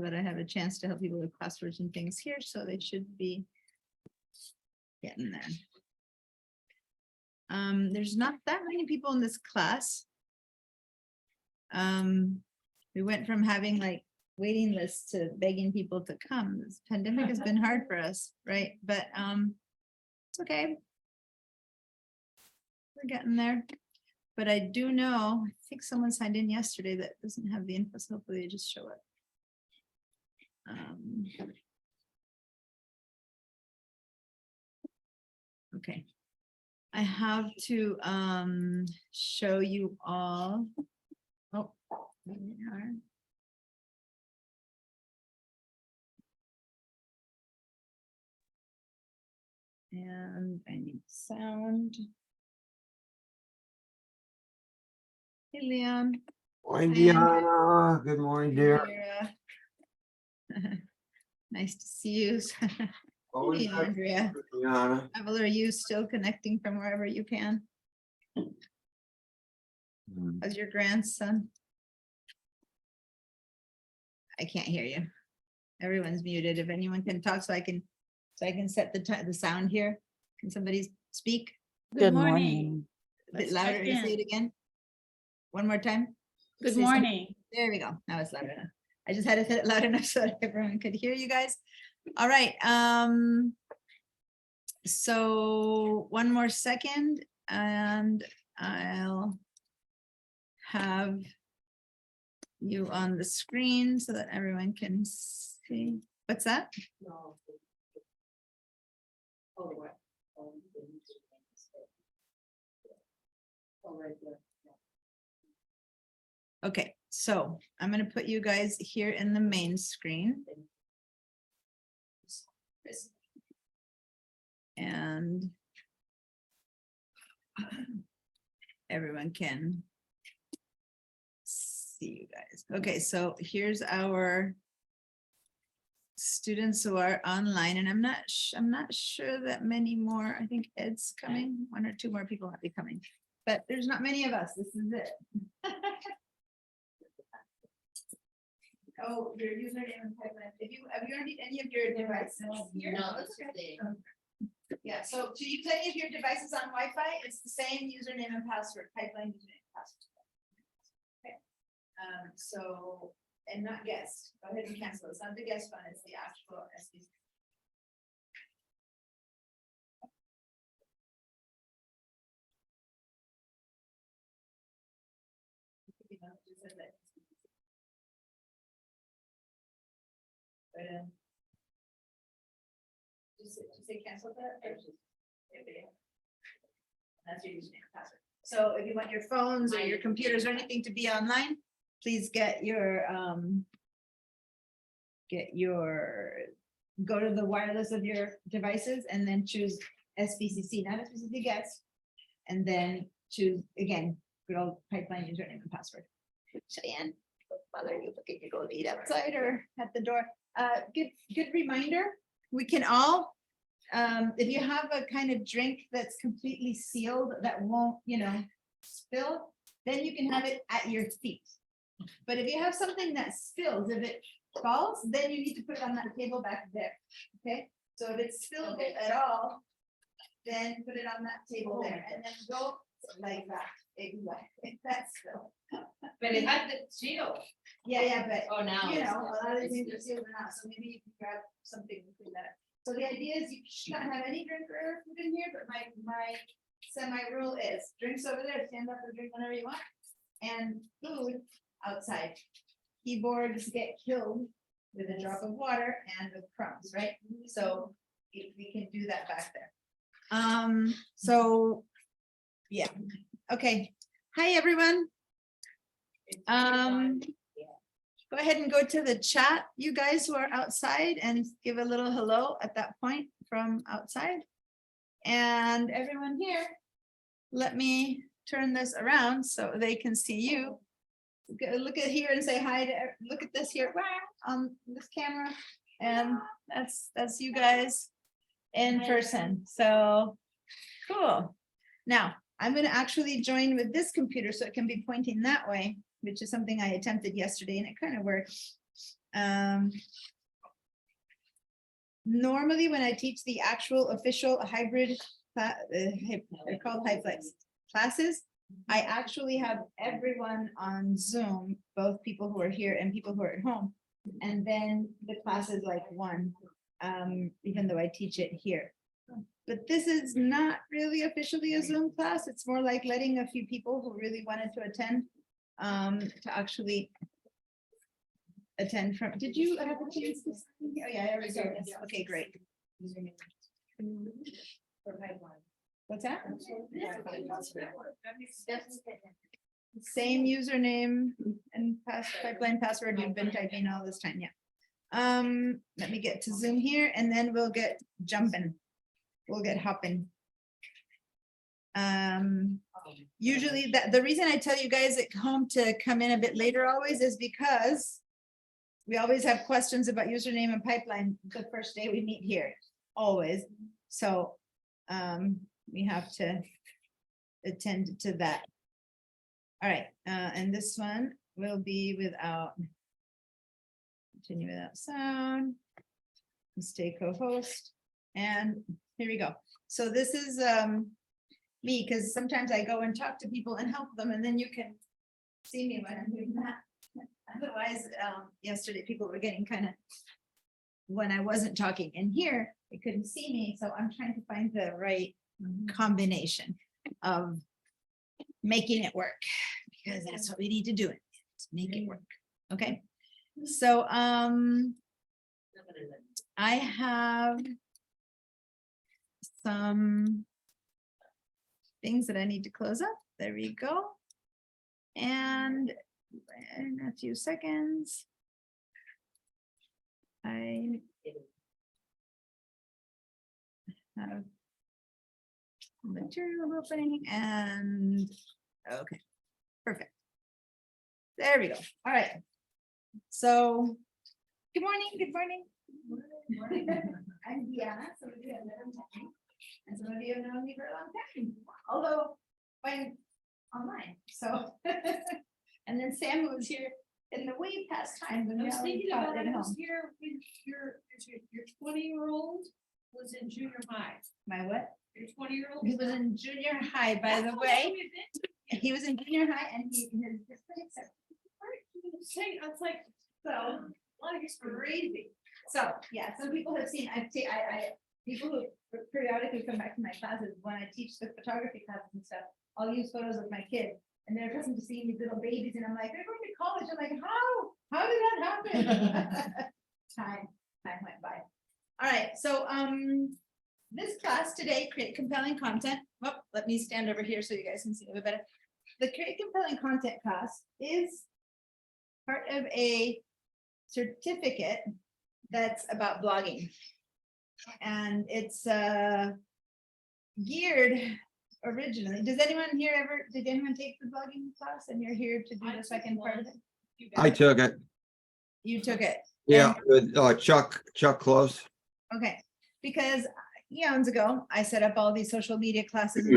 so that I have a chance to help people with passwords and things here, so they should be getting there. There's not that many people in this class. We went from having like waiting lists to begging people to come. This pandemic has been hard for us, right? But it's okay. We're getting there. But I do know, I think someone signed in yesterday that doesn't have the info, so hopefully they just show it. Okay. I have to show you all. Oh, there we are. And I need sound. Hey, Leon. Morning, Hi, Andrea. Deanna. Good morning, dear. Andrea. Nice to see you. Always Hey, nice to Andrea. meet you, Deanna. Evel, are you still connecting from wherever you can? How's your grandson? I can't hear you. Everyone's muted. If anyone can talk, so I can set the sound here. Can somebody speak? Good morning. A bit Let's louder. check Say in. it again. One more time. Good Say something. morning. There we go. Now it's loud enough. I just had to say it loud enough so that everyone could hear you guys. All right. So one more second and I'll have you on the screen so that everyone can see. What's that? Okay, so I'm going to put you guys here in the main screen. And everyone can see you guys. Okay, so here's our students who are online, and I'm not sure that many more. I think Ed's coming. One or two more people might be coming, but there's not many of us. This is it. Oh, your username and pipeline. Have you already any of your devices here? No, That's that's okay. the- Yeah, so to use any of your devices on Wi-Fi, it's the same username and password, pipeline username and password. Okay, so, and not guest, go ahead and cancel, it's not the guest one, it's the actual SBC. But, just say cancel that, or just. Yeah. That's your username and password. So if you want your phones or your computers or anything to be online, please get your, go to the wireless of your devices and then choose SBCC, not SBCC guest. And then choose, again, good old pipeline username and password. Cheyenne, bother you, but you go eat outside or at the door. Good reminder, we can all, if you have a kind of drink that's completely sealed that won't, spill, then you can have it at your feet. But if you have something that spills, if it falls, then you need to put it on that table back there. Okay, so if it's spilled at all, then put it on that table there and then go like that. Exactly. That's still. But it had the seal. Yeah, but Oh, now. a it's- lot of it's things are just- sealed or not, so maybe you can grab something and clean that up. So the idea is you should not have any drink or food in here, but my semi-rule is drinks over there, stand up and drink whenever you want. And food outside. Keyboards get killed with a drop of water and with crumbs, right? So we can do that back there. So, yeah, okay. Hi, everyone. Go ahead and go to the chat, you guys who are outside, and give a little hello at that point from outside. And everyone here, let me turn this around so they can see you. Look at here and say hi to, look at this here, on this camera. And that's you guys in person. So cool. Now, I'm going to actually join with this computer so it can be pointing that way, which is something I attempted yesterday and it kind of worked. Normally, when I teach the actual official hybrid, they're called HyFlex classes, I actually have everyone on Zoom, both people who are here and people who are at home. And then the class is like one, even though I teach it here. But this is not really officially a Zoom class. It's more like letting a few people who really wanted to attend, to actually attend from, did you have a chance to? Oh, yeah, I already saw this. Okay, great. What's that? Same username and pipeline password you've been typing all this time, yeah. Let me get to Zoom here and then we'll get jumping. We'll get hopping. Usually the reason I tell you guys at home to come in a bit later always is because we always have questions about username and pipeline the first day we meet here, always. So we have to attend to that. All right, and this one will be without, continue without sound, stay co-host, and here we go. So this is me, because sometimes I go and talk to people and help them, and then you can see me when I'm doing that. Otherwise, yesterday people were getting kind of, when I wasn't talking in here, they couldn't see me, so I'm trying to find the right combination of making it work, because that's what we need to do, it make it work. Okay, so I have some things that I need to close up. There we go. And in a few seconds, I have material opening and okay, perfect. There we go. All right. So good morning. Good morning. I'm Diana. Some of you have known me, and some of you have known me for a long time, although when online. So and then Sam was here in the way past time when I was we thinking taught about at it, I was home. here when your 20-year-old was in junior high. My what? Your 20-year-old. He was in junior high, by the way. He was in junior high and he his grades are I was like, so like it's crazy. So, yeah, some people have seen, I people who periodically come back to my classes, when I teach the photography classes and stuff, I'll use photos of my kids. And they're accustomed to seeing these little babies and I'm like, they're going to college. I'm like, how did that happen? Time went by. All right, so this class today, create compelling content. Well, let me stand over here so you guys can see a bit better. The create compelling content class is part of a certificate that's about blogging. And it's geared originally. Did anyone take the blogging class and you're here to do the second part of it? I took it. You took it. Yeah, with Chuck Close. Okay, because eons ago, I set up all these social media classes.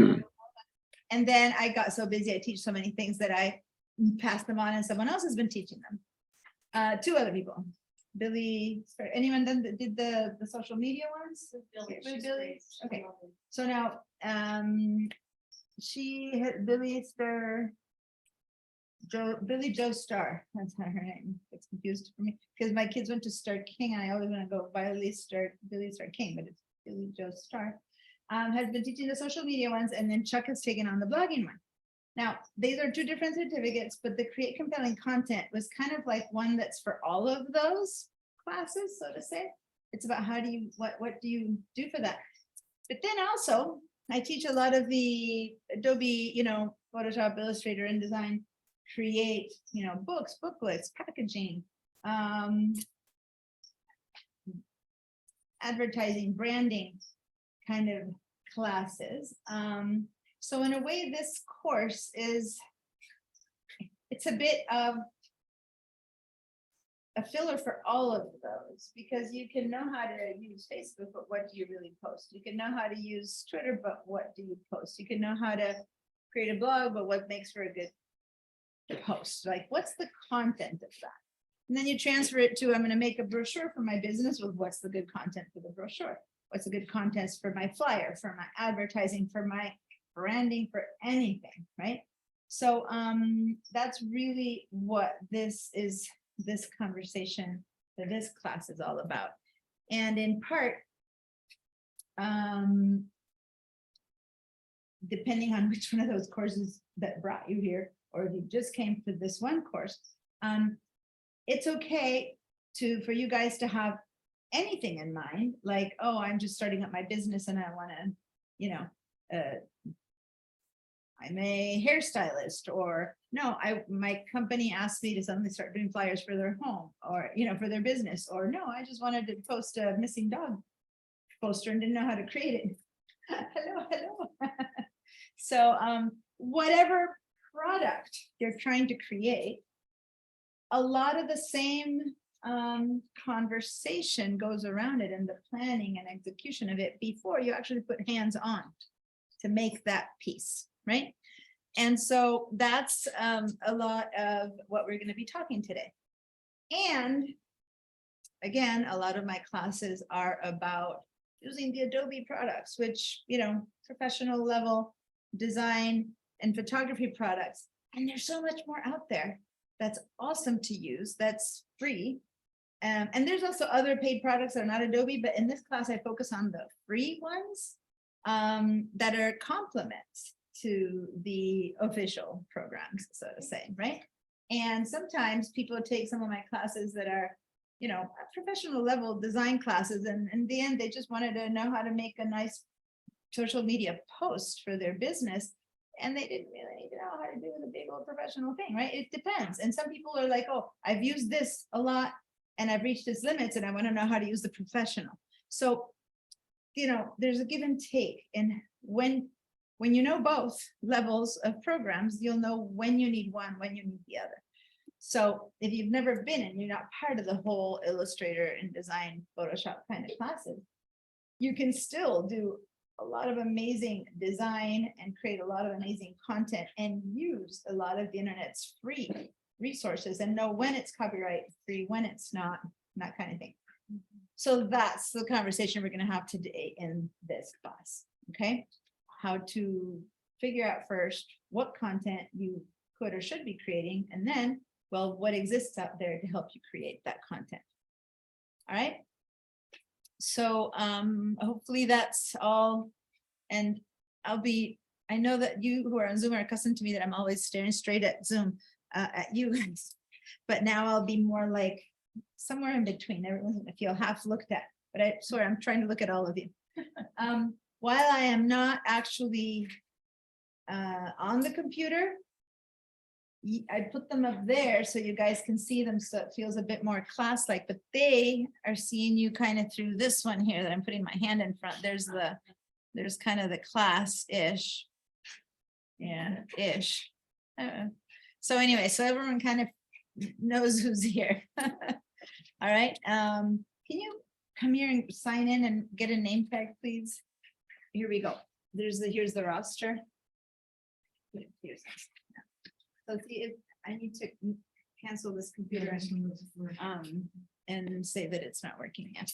And then I got so busy, I teach so many things that I passed them on and someone else has been teaching them. Two other people, Billy, anyone did the social media ones? Billy. Okay, so now she had Billy Joe Star, that's not her name. It's confused for me because my kids went to Star King and I always want to go Billy Star King, but it's Billy Joe Star. Has been teaching the social media ones, and then Chuck has taken on the blogging one. Now, these are two different certificates, but the create compelling content was kind of like one that's for all of those classes, so to say. It's about how do you, what do you do for that? But then also, I teach a lot of the Adobe, Photoshop, Illustrator, InDesign, create, books, booklets, packaging, advertising, branding kind of classes. So in a way, this course it's a bit of a filler for all of those, because you can know how to use Facebook, but what do you really post? You can know how to use Twitter, but what do you post? You can know how to create a blog, but what makes for a good post? Like, what's the content of that? And then you transfer it to, I'm gonna make a brochure for my business with what's the good content for the brochure? What's the good content for my flyer, for my advertising, for my branding, for anything, right? So that's really what this is, this conversation, that this class is all about. And in part, depending on which one of those courses that brought you here, or if you just came to this one course, it's okay for you guys to have anything in mind, like, oh, I'm just starting up my business and I want to, you know, I'm a hairstylist, or no, my company asked me to suddenly start doing flyers for their home, or, you know, for their business, or no, I just wanted to post a missing dog poster and didn't know how to create it. Hello. So whatever product you're trying to create, a lot of the same conversation goes around it and the planning and execution of it before you actually put hands on to make that piece, right? And so that's a lot of what we're going to be talking today. And again, a lot of my classes are about using the Adobe products, which, you know, professional level design and photography products. And there's so much more out there that's awesome to use, that's free. And there's also other paid products that are not Adobe, but in this class, I focus on the free ones that are complements to the official programs, so to say, right? And sometimes people take some of my classes that are, you know, professional level design classes, and in the end, they just wanted to know how to make a nice social media post for their business. And they didn't really need to know how to do the big old professional thing, right? It depends. And some people are like, oh, I've used this a lot and I've reached its limits and I want to know how to use the professional. So, you know, there's a give and take. And when you know both levels of programs, you'll know when you need one, when you need the other. So if you've never been and you're not part of the whole Illustrator and design Photoshop kind of classes, you can still do a lot of amazing design and create a lot of amazing content and use a lot of the internet's free resources and know when it's copyright free, when it's not, that kind of thing. So that's the conversation we're going to have today in this class. Okay, how to figure out first what content you could or should be creating, and then, well, what exists out there to help you create that content. All right. So hopefully that's all. And I know that you who are on Zoom are accustomed to me that I'm always staring straight at Zoom at you guys, but now I'll be more like somewhere in between. Everyone's gonna feel half looked at, but I swear I'm trying to look at all of you. While I am not actually on the computer, I put them up there so you guys can see them, so it feels a bit more class-like, but they are seeing you kind of through this one here that I'm putting my hand in front. There's kind of the class-ish. Yeah, ish. So anyway, so everyone kind of knows who's here. All right. Can you come here and sign in and get a name tag, please? Here we go. Here's the roster. So see if I need to cancel this computer and say that it's not working yet.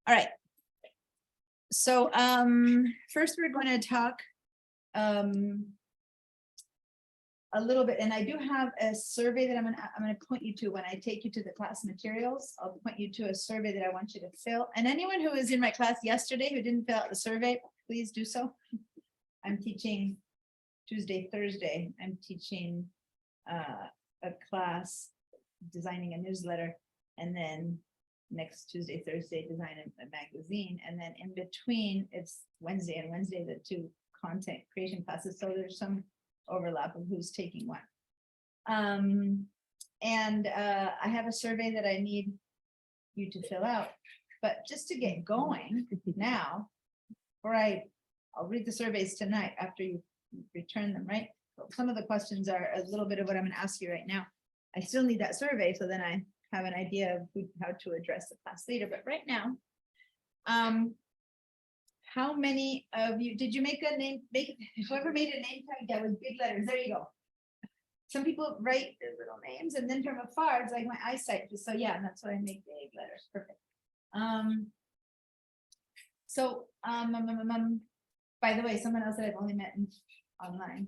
All right. So first we're going to talk a little bit, and I do have a survey that I'm going to point you to when I take you to the class materials. I'll point you to a survey that I want you to fill. And anyone who was in my class yesterday who didn't fill out the survey, please do so. I'm teaching Tuesday, Thursday. I'm teaching a class designing a newsletter, and then next Tuesday, Thursday, design a magazine, and then in between it's Wednesday and Wednesday, the two content creation classes. So there's some overlap of who's taking what. And I have a survey that I need you to fill out, but just to get going now, or I'll read the surveys tonight after you return them, right? Some of the questions are a little bit of what I'm going to ask you right now. I still need that survey, so then I have an idea of how to address the class later. But right now, how many of you, did you make a name, whoever made a name tag, yeah, with big letters, there you go. some people write their little names and then from afar, it's like my eyesight, just so yeah, and that's why I make big letters, perfect. So, by the way, someone else that I've only met online,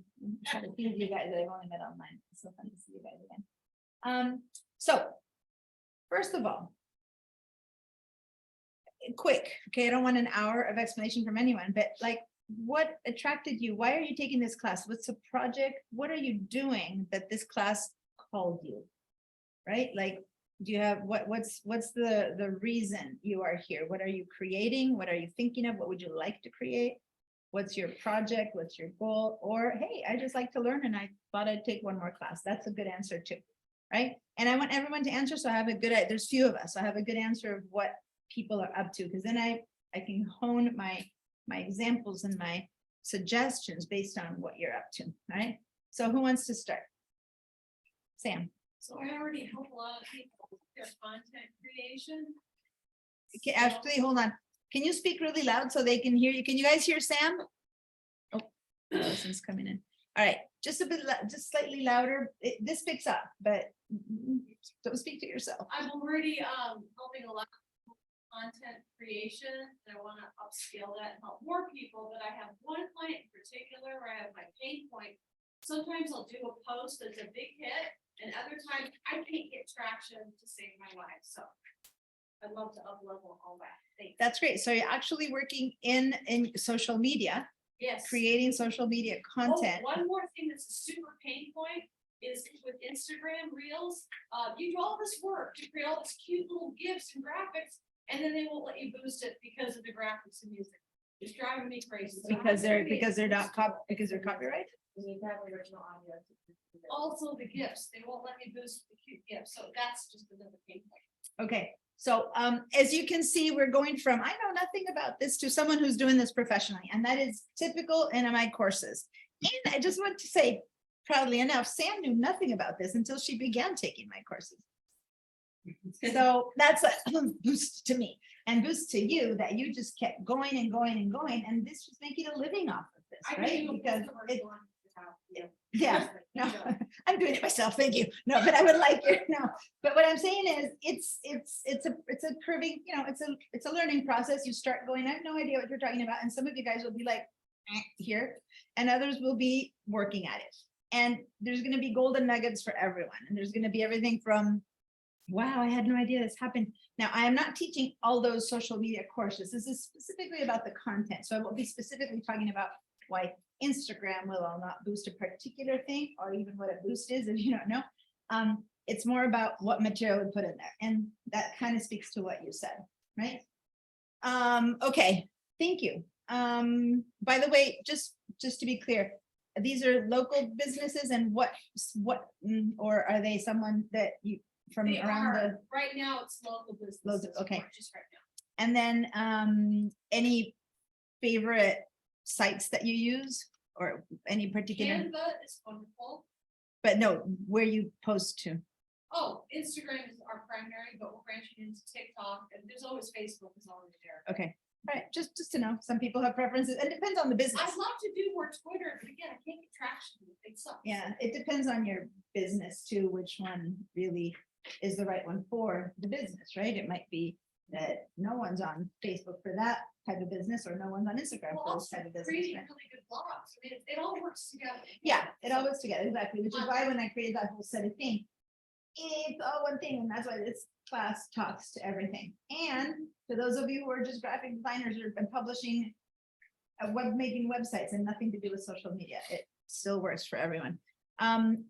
quite a few of you guys that I've only met online, it's so fun to see you guys again. So, first of all, quick, okay, I don't want an hour of explanation from anyone, but like, what attracted you? Why are you taking this class? What's the project? What are you doing that this class called you? Right? Like, do you have, what's the reason you are here? What are you creating? What are you thinking of? What would you like to create? What's your project? What's your goal? Or, hey, I just like to learn and I thought I'd take one more class. That's a good answer too, right? And I want everyone to answer, so I have a good, there's few of us, so I have a good answer of what people are up to, because then I can hone my examples and my suggestions based on what you're up to, right? So who wants to start? Sam. So I already help a lot of people with their content creation. Okay, actually, hold on. Can you speak really loud so they can hear you? Can you guys hear Sam? Oh, Allison's coming in. All right, just a bit, just slightly louder. This picks up, but don't speak to yourself. I'm already helping a lot of content creation, and I want to upscale that and help more people, but I have one client in particular where I have my pain point. Sometimes I'll do a post that's a big hit, and other times I can't get traction to save my life, so I'd love to up-level all that. Thanks. That's great. So you're actually working in social media, Yes. creating social media content. Oh, one more thing that's a super pain point is with Instagram Reels. You do all this work to create all these cute little GIFs and graphics, and then they won't let you boost it because of the graphics and music. It's driving me crazy. So Because they're not because they're copyright. also the GIFs, they won't let me boost the cute GIFs, so that's just another pain point. Okay, so as you can see, we're going from I know nothing about this to someone who's doing this professionally, and that is typical in my courses. And I just want to say proudly enough, Sam knew nothing about this until she began taking my courses. So that's a boost to me and boost to you that you just kept going and going and going, and this was making a living off of this, right? Because yeah, no, I'm doing it myself. Thank you. No, but I would like it. No, but what I'm saying is it's a curving, you know, it's a learning process. You start going, I have no idea what you're talking about. And some of you guys will be like here, and others will be working at it. And there's going to be golden nuggets for everyone. And there's going to be everything from, wow, I had no idea this happened. Now, I am not teaching all those social media courses. This is specifically about the content. So I won't be specifically talking about why Instagram will not boost a particular thing, or even what a boost is, if you don't know. It's more about what material we put in there. And that kind of speaks to what you said, right? Okay, thank you. By the way, just to be clear, these are local businesses, and what, or are they someone that you, from They around are, the, right now it's local business. okay. Just right now. and then any favorite sites that you use, or any particular, Canva is wonderful. but no, where you post to? Oh, Instagram is our primary, but we're branching into TikTok, and there's always Facebook is always there. Okay, all right, just to know, some people have preferences, and it depends on the business. I'd love to do more Twitter, but again, I can't get traction. It sucks. Yeah, it depends on your business too, which one really is the right one for the business, right? It might be that no one's on Facebook for that type of business, or no one's on Instagram Well, for this also type of business. creating right? really good blogs. I mean, it all works together. Yeah, it all works together, exactly, which is why when I created that whole set of things, it's all one thing, and that's why this class talks to everything. And for those of you who are just graphic designers or been publishing making websites and nothing to do with social media, it still works for everyone.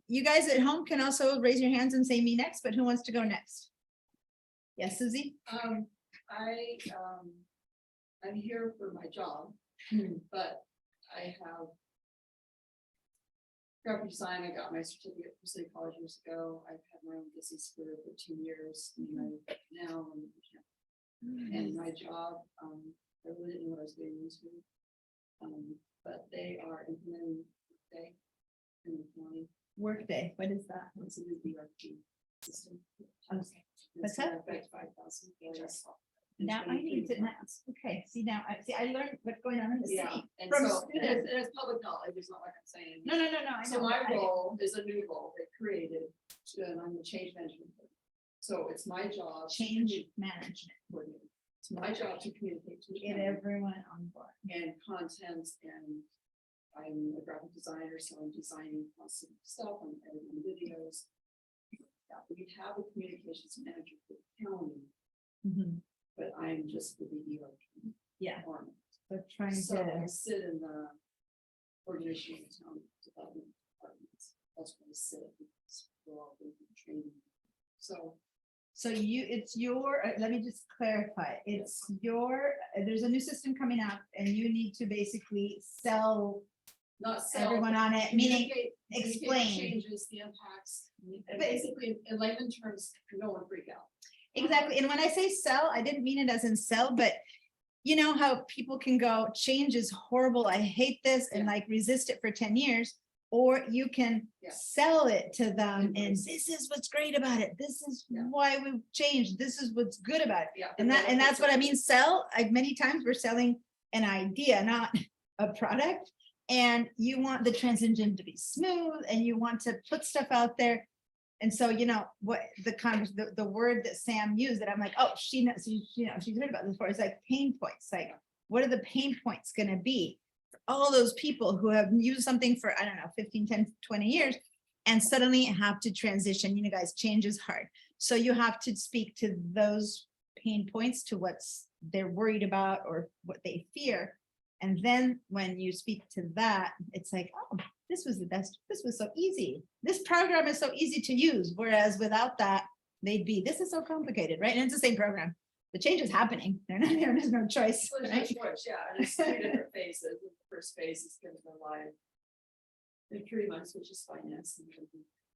You guys at home can also raise your hands and say me next, but who wants to go next? Yes, Susie? I'm here for my job, but I have graphic design. I got my certificate from City College years ago. I've had my own business for 2 years, now and my job, I really didn't know what I was getting into. But they are implementing Workday in the county. Workday, what is that? It's a new ERP system. Okay. What's that? Affect 5,000 employees. Now I need to, 2021. okay, see now, I learned what's going on in the Yeah, city. and from so, and students. it's public knowledge, it's not like I'm saying. No, I So know. my I get- role is a new role they created, and I'm the change management. coordinator. So it's my job. to Change commu- management, coordinator. It's my job to communicate to the get county everyone on board. and content, and I'm a graphic designer, so I'm designing constant stuff, I'm editing videos. Yeah, we have a communications manager for the county, Mhm. but I'm just the BDO. Yeah, arm. but trying So I to, sit in the coordination of town development departments. That's where I sit. We're all doing training. So so it's your, let me just clarify, it's your, there's a new system coming up and you need to basically sell not sell, everyone but on it, meaning communicate the explain. changes, the impacts, and But- basically in layman terms, no one freak out. Exactly. And when I say sell, I didn't mean it as in sell, but you know how people can go, change is horrible. I hate this and Yeah. like resist it for 10 years. Or you can Yeah. sell it to them and Embrace it. this is what's great about it. This is Yeah. why we've changed. This is what's good about it. Yeah. And that's what I mean, sell. Like many times we're selling an idea, not a product. And you want the transition to be smooth and you want to put stuff out there. And so, you know, what the word that Sam used that I'm like, oh, she knows, she's heard about this before. It's like pain points. Like, what are the pain points gonna be? For all those people who have used something for, I don't know, 15, 10, 20 years and suddenly have to transition, you know, guys, change is hard. So you have to speak to those pain points, to what's they're worried about or what they fear. And then when you speak to that, it's like, oh, this was the best. This was so easy. This program is so easy to use. Whereas without that, they'd be, this is so complicated, right? And it's the same program. The change is happening. There's no choice. So there's right? no choice, yeah, and it's 3 different phases. The first phase is gonna go live in 3 months, which is finance. And then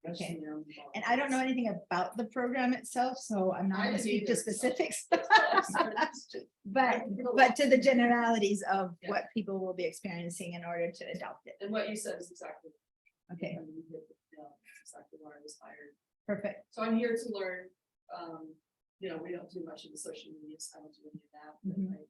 the rest Okay. of them are And I don't know anything about the program itself, so I'm not I gonna didn't speak to either, so- specifics. involved. But to the generalities of Yeah. what people will be experiencing in order to adopt it. And what you said is exactly. Okay, I mean, you hit the nail. That's exactly why I was hired. perfect. So I'm here to learn, you know, we don't do much of the social media, so I don't do any of that, but Mhm.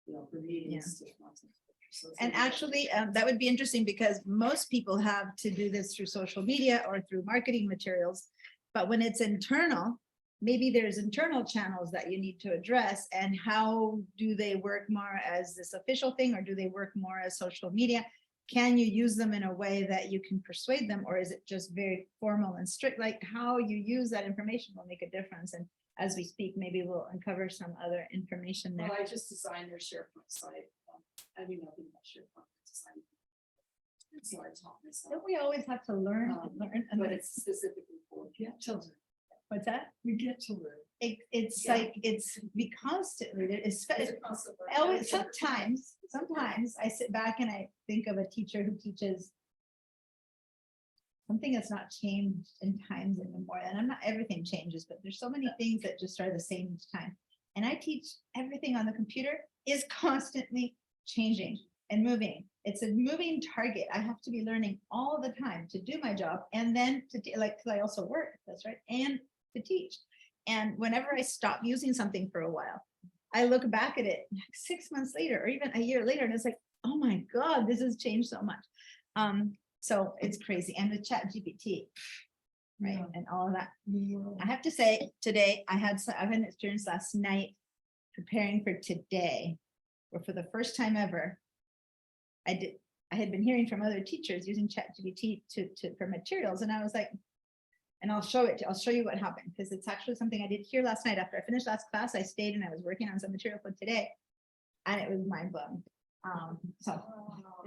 you know, for me, it's just content. So it's And like- actually, that would be interesting because most people have to do this through social media or through marketing materials. But when it's internal, maybe there's internal channels that you need to address, and how do they work more as this official thing, or do they work more as social media? Can you use them in a way that you can persuade them, or is it just very formal and strict? Like how you use that information will make a difference. And as we speak, maybe we'll uncover some other information there. Well, I just designed their SharePoint site. I mean, nothing about SharePoint design. So I taught myself, Don't we always have to learn and learn? and but learn? it's specifically for children. What's that? We get to learn. It's Yeah. like, it's be constantly, it's, It's across the board. I always, sometimes I sit back and I think of a teacher who teaches something that's not changed in times anymore. And I'm not, everything changes, but there's so many things that just are the same each time. And I teach everything on the computer is constantly changing and moving. It's a moving target. I have to be learning all the time to do my job, and then like, 'cause I also work, that's right, and to teach. And whenever I stop using something for a while, I look back at it 6 months later or even a year later, and it's like, oh my God, this has changed so much. So it's crazy. And with Chat GPT, right? Yeah. And all of that. I have to say, today, I've had an experience last night preparing for today, where for the first time ever, I had been hearing from other teachers using ChatGPT for materials, and I was like, and I'll show you what happened, because it's actually something I did here last night. After I finished last class, I stayed and I was working on some material for today, and it was mind blowing. So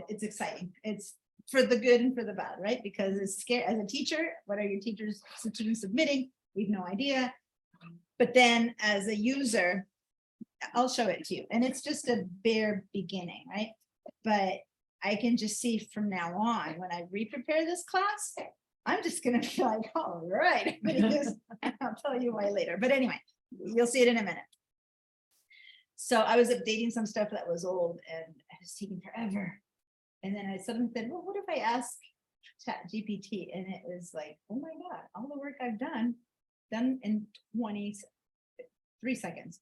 it's exciting. It's for the good and for the bad, right? Because it's scary as a teacher. What are your students submitting? We have no idea. But then as a user, I'll show it to you. And it's just a bare beginning, right? But I can just see from now on, when I re-prepare this class, I'm just gonna be like, all right. I'll tell you why later. But anyway, you'll see it in a minute. So I was updating some stuff that was old and it was taking forever. And then I suddenly said, well, what if I ask ChatGPT? And it was like, oh my God, all the work I've done in 23 seconds.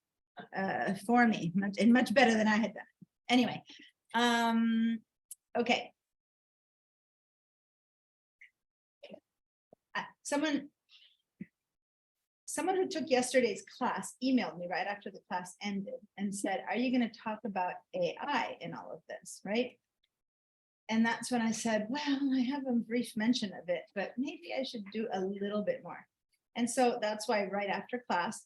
for me, much better than I had done. Anyway, okay. Someone who took yesterday's class emailed me right after the class ended and said, are you going to talk about AI in all of this, right? And that's when I said, well, I have a brief mention of it, but maybe I should do a little bit more. And so that's why right after class,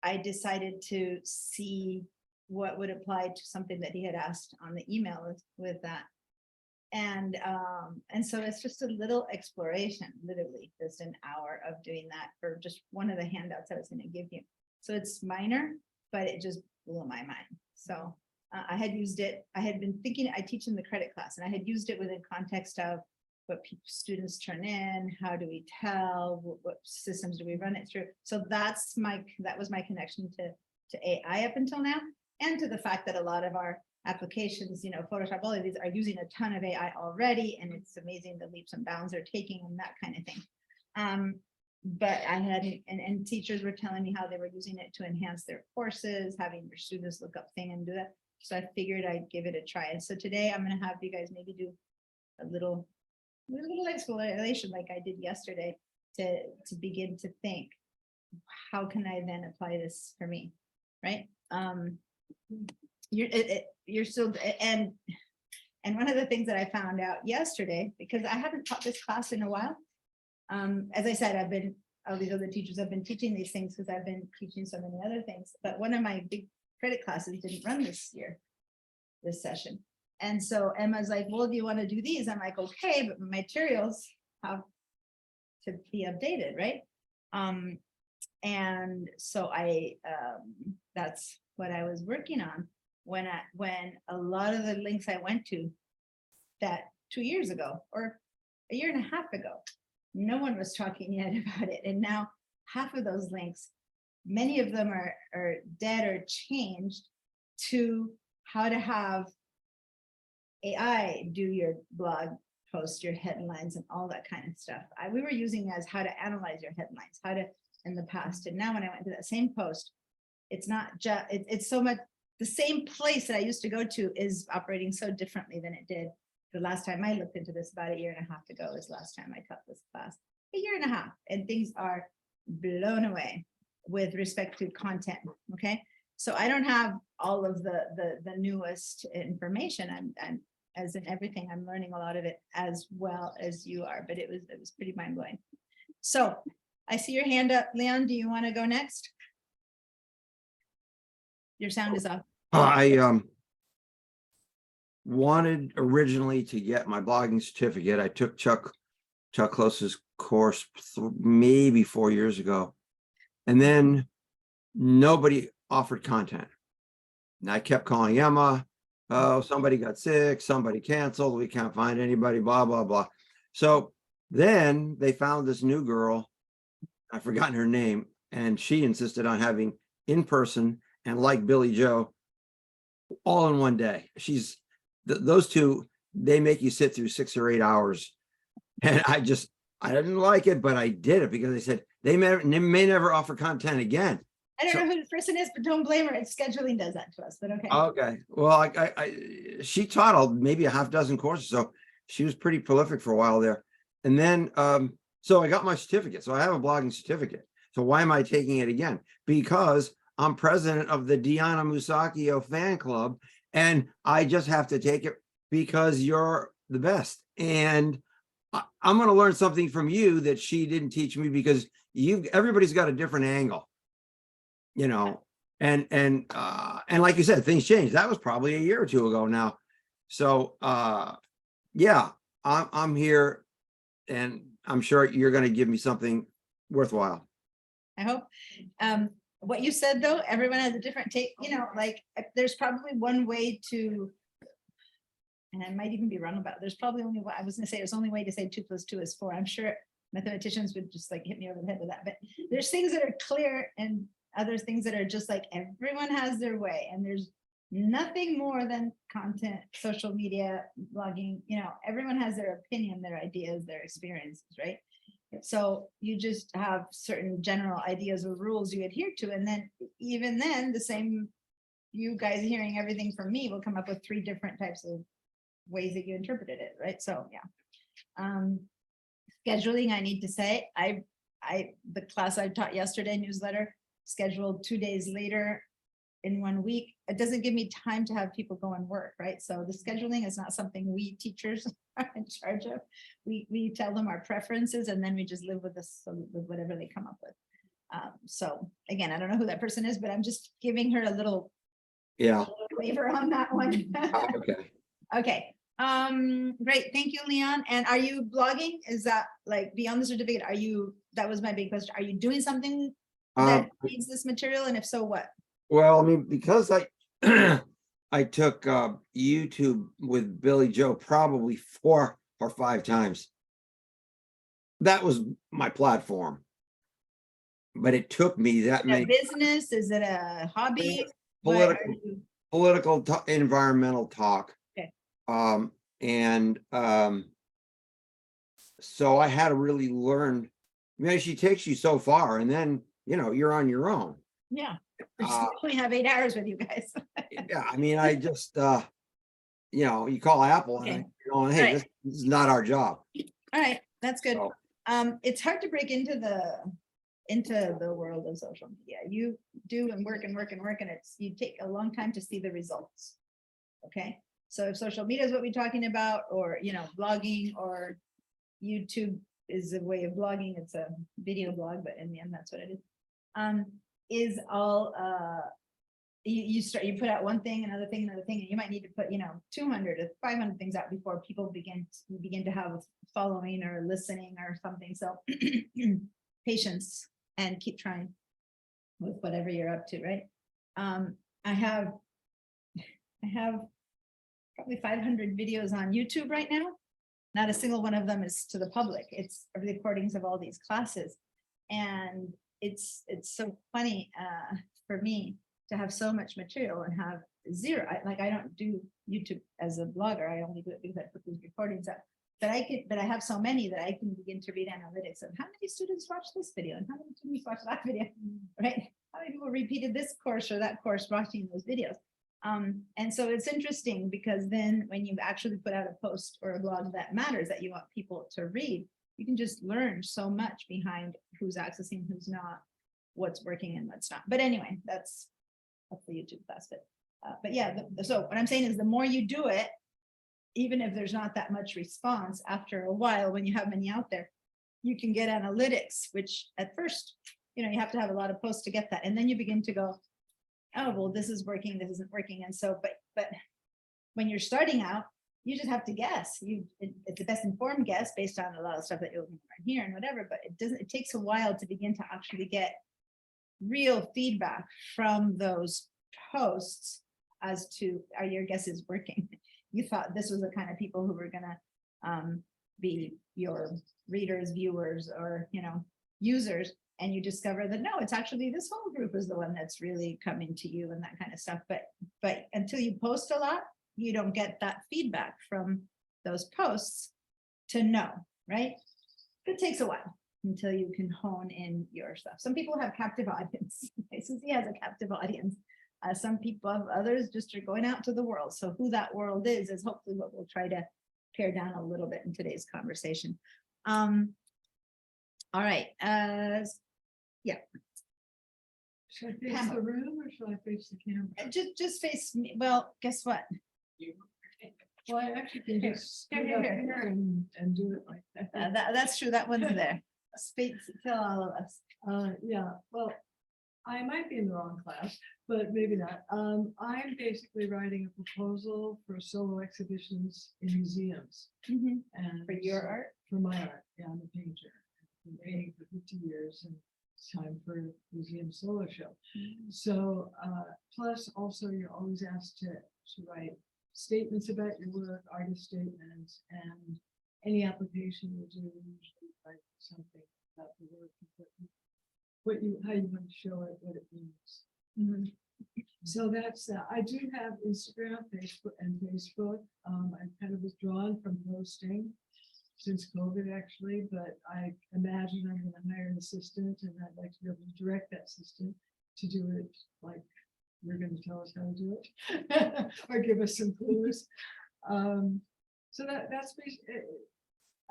I decided to see what would apply to something that he had asked on the email with that. And so it's just a little exploration, literally just an hour of doing that for just one of the handouts I was going to give you. So it's minor, but it just blew my mind. So I had used it. I had been thinking, I teach in the credit class, and I had used it within context of what students turn in, how do we tell, what systems do we run it through. So that was my connection to AI up until now, and to the fact that a lot of our applications, Photoshop, all of these are using a ton of AI already, and it's amazing the leaps and bounds they're taking and that kind of thing. But I had, and teachers were telling me how they were using it to enhance their courses, having their students look up thing and do that. So I figured I'd give it a try. And so today I'm going to have you guys maybe do a little exploration like I did yesterday to begin to think, how can I then apply this for me, right? You're still, and one of the things that I found out yesterday, because I haven't taught this class in a while, as I said, all these other teachers have been teaching these things because I've been teaching so many other things, but one of my big credit classes didn't run this session. And so Emma's like, well, do you want to do these? I'm like, okay, but materials have to be updated, right? And so that's what I was working on when a lot of the links I went to that 2 years ago or a year and a half ago, no one was talking yet about it. And now half of those links, many of them are dead or changed to how to have AI do your blog post, your headlines and all that kind of stuff. We were using as how to analyze your headlines, how to in the past. And now when I went to that same post, it's not just, it's so much, the same place that I used to go to is operating so differently than it did. The last time I looked into this about a year and a half ago was last time I taught this class, a year and a half, and things are blown away with respect to content. Okay. So I don't have all of the newest information. I'm as in everything, I'm learning a lot of it as well as you are, but it was pretty mind blowing. So I see your hand up, Leon. Do you want to go next? Your sound is off. I wanted originally to get my blogging certificate. I took Chuck Close's course maybe 4 years ago, and then nobody offered content. And I kept calling Emma. Oh, somebody got sick, somebody canceled, we can't find anybody, blah, blah, blah. So then they found this new girl, I've forgotten her name, and she insisted on having in person and like Billy Joe all in one day. Those two, they make you sit through 6 or 8 hours. And I didn't like it, but I did it because they said they may never offer content again. I don't know who the person is, but don't blame her. It's scheduling does that to us, but okay. Okay. Well, she taught maybe a half dozen courses, so she was pretty prolific for a while there. And then, so I got my certificate. So I have a blogging certificate. So why am I taking it again? Because I'm president of the Diana Musacchio fan club, and I just have to take it because you're the best. And I'm going to learn something from you that she didn't teach me, because everybody's got a different angle. And like you said, things change. That was probably a year or two ago now. So yeah, I'm here, and I'm sure you're going to give me something worthwhile. I hope. What you said though, everyone has a different take, like there's probably one way to, and I might even be wrong about it. There's probably only one, I was gonna say there's only way to say 2 + 2 is 4. I'm sure mathematicians would just like hit me over the head with that, but there's things that are clear and other things that are just like everyone has their way, and there's nothing more than content, social media, blogging, everyone has their opinion, their ideas, their experiences, right? So you just have certain general ideas or rules you adhere to, and then even then, the same, you guys hearing everything from me will come up with 3 different types of ways that you interpreted it, right? So, yeah. Scheduling, I need to say, the class I taught yesterday newsletter, scheduled 2 days later in 1 week. It doesn't give me time to have people go and work, right? So the scheduling is not something we teachers are in charge of. We tell them our preferences and then we just live with this, with whatever they come up with. So again, I don't know who that person is, but I'm just giving her a little Yeah, waiver on that one. okay. Okay, great, thank you, Leon. And are you blogging? Is that like beyond the certificate? Are you, that was my big question. Are you doing something that needs this material? And if so, what? Well, I mean, because I I took YouTube with Billy Joe probably 4 or 5 times. That was my platform. But it took me that A many business? Is it a hobby? Why are political you- political environmental talk. Okay. And so I had to really learn. I mean, she takes you so far and then, you know, you're on your own. Yeah, we Uh, only have 8 hours with you guys. yeah, I mean, I just you know, you call Apple and Okay. you're going, hey, Right. this is not our job. All right, that's good. So, It's hard to break into the world of social media. You do and work and work and work, and you take a long time to see the results. Okay, so if social media is what we're talking about, or, you know, blogging, or YouTube is a way of blogging, it's a video blog, but in the end, that's what it is all, you put out one thing, another thing, and you might need to put, you know, 200 or 500 things out before people begin to have a following or listening or something. So patience and keep trying with whatever you're up to, right? I have probably 500 videos on YouTube right now. Not a single one of them is to the public. It's recordings of all these classes. And it's so funny for me to have so much material and have zero. I don't do YouTube as a blogger. I only do it because I put these recordings up. But I have so many that I can begin to read analytics of how many students watched this video and how many students watched that video, right? How many people repeated this course or that course watching those videos. And so it's interesting because then when you actually put out a post or a blog that matters, that you want people to read, you can just learn so much behind who's accessing, who's not, what's working and what's not. But anyway, that's the YouTube class. But yeah, so what I'm saying is the more you do it, even if there's not that much response, after a while, when you have many out there, you can get analytics, which at first, you know, you have to have a lot of posts to get that. And then you begin to go, oh, well, this is working, this isn't working. And so, but when you're starting out, you just have to guess. It's the best informed guess based on a lot of stuff that you'll learn here and whatever, but it takes a while to begin to actually get real feedback from those posts as to, are your guesses working? You thought this was the kind of people who were gonna be your readers, viewers, or, you know, users, and you discover that no, it's actually this whole group is the one that's really coming to you and that kind of stuff. But until you post a lot, you don't get that feedback from those posts to know, right? It takes a while until you can hone in your stuff. Some people have captive audience. Susie has a captive audience. Some people have others just are going out to the world. So who that world is hopefully what we'll try to pare down a little bit in today's conversation. All right. Yeah. Should I face the room or should I face the camera? Just face me. Well, guess what? Well, I actually can just Here, scoot here, up here. here and do it like that. That's true. That one's there. Speak, tell all of us. Yeah, well, I might be in the wrong class, but maybe not. I'm basically writing a proposal for solo exhibitions in museums and. For your art? For my art, yeah, I'm a painter. I've been painting for 50 years and it's time for a museum solo show. So, plus also you're always asked to write statements about your work, artist statements, and any application you do, usually write something about the work, how you want to show it, what it means. So that's, I do have Instagram, Facebook, and Facebook. I've kind of withdrawn from posting. since COVID actually, but I imagine I'm gonna hire an assistant and I'd like to be able to direct that assistant to do it like you're gonna tell us how to do it or give us some clues. So that's basically,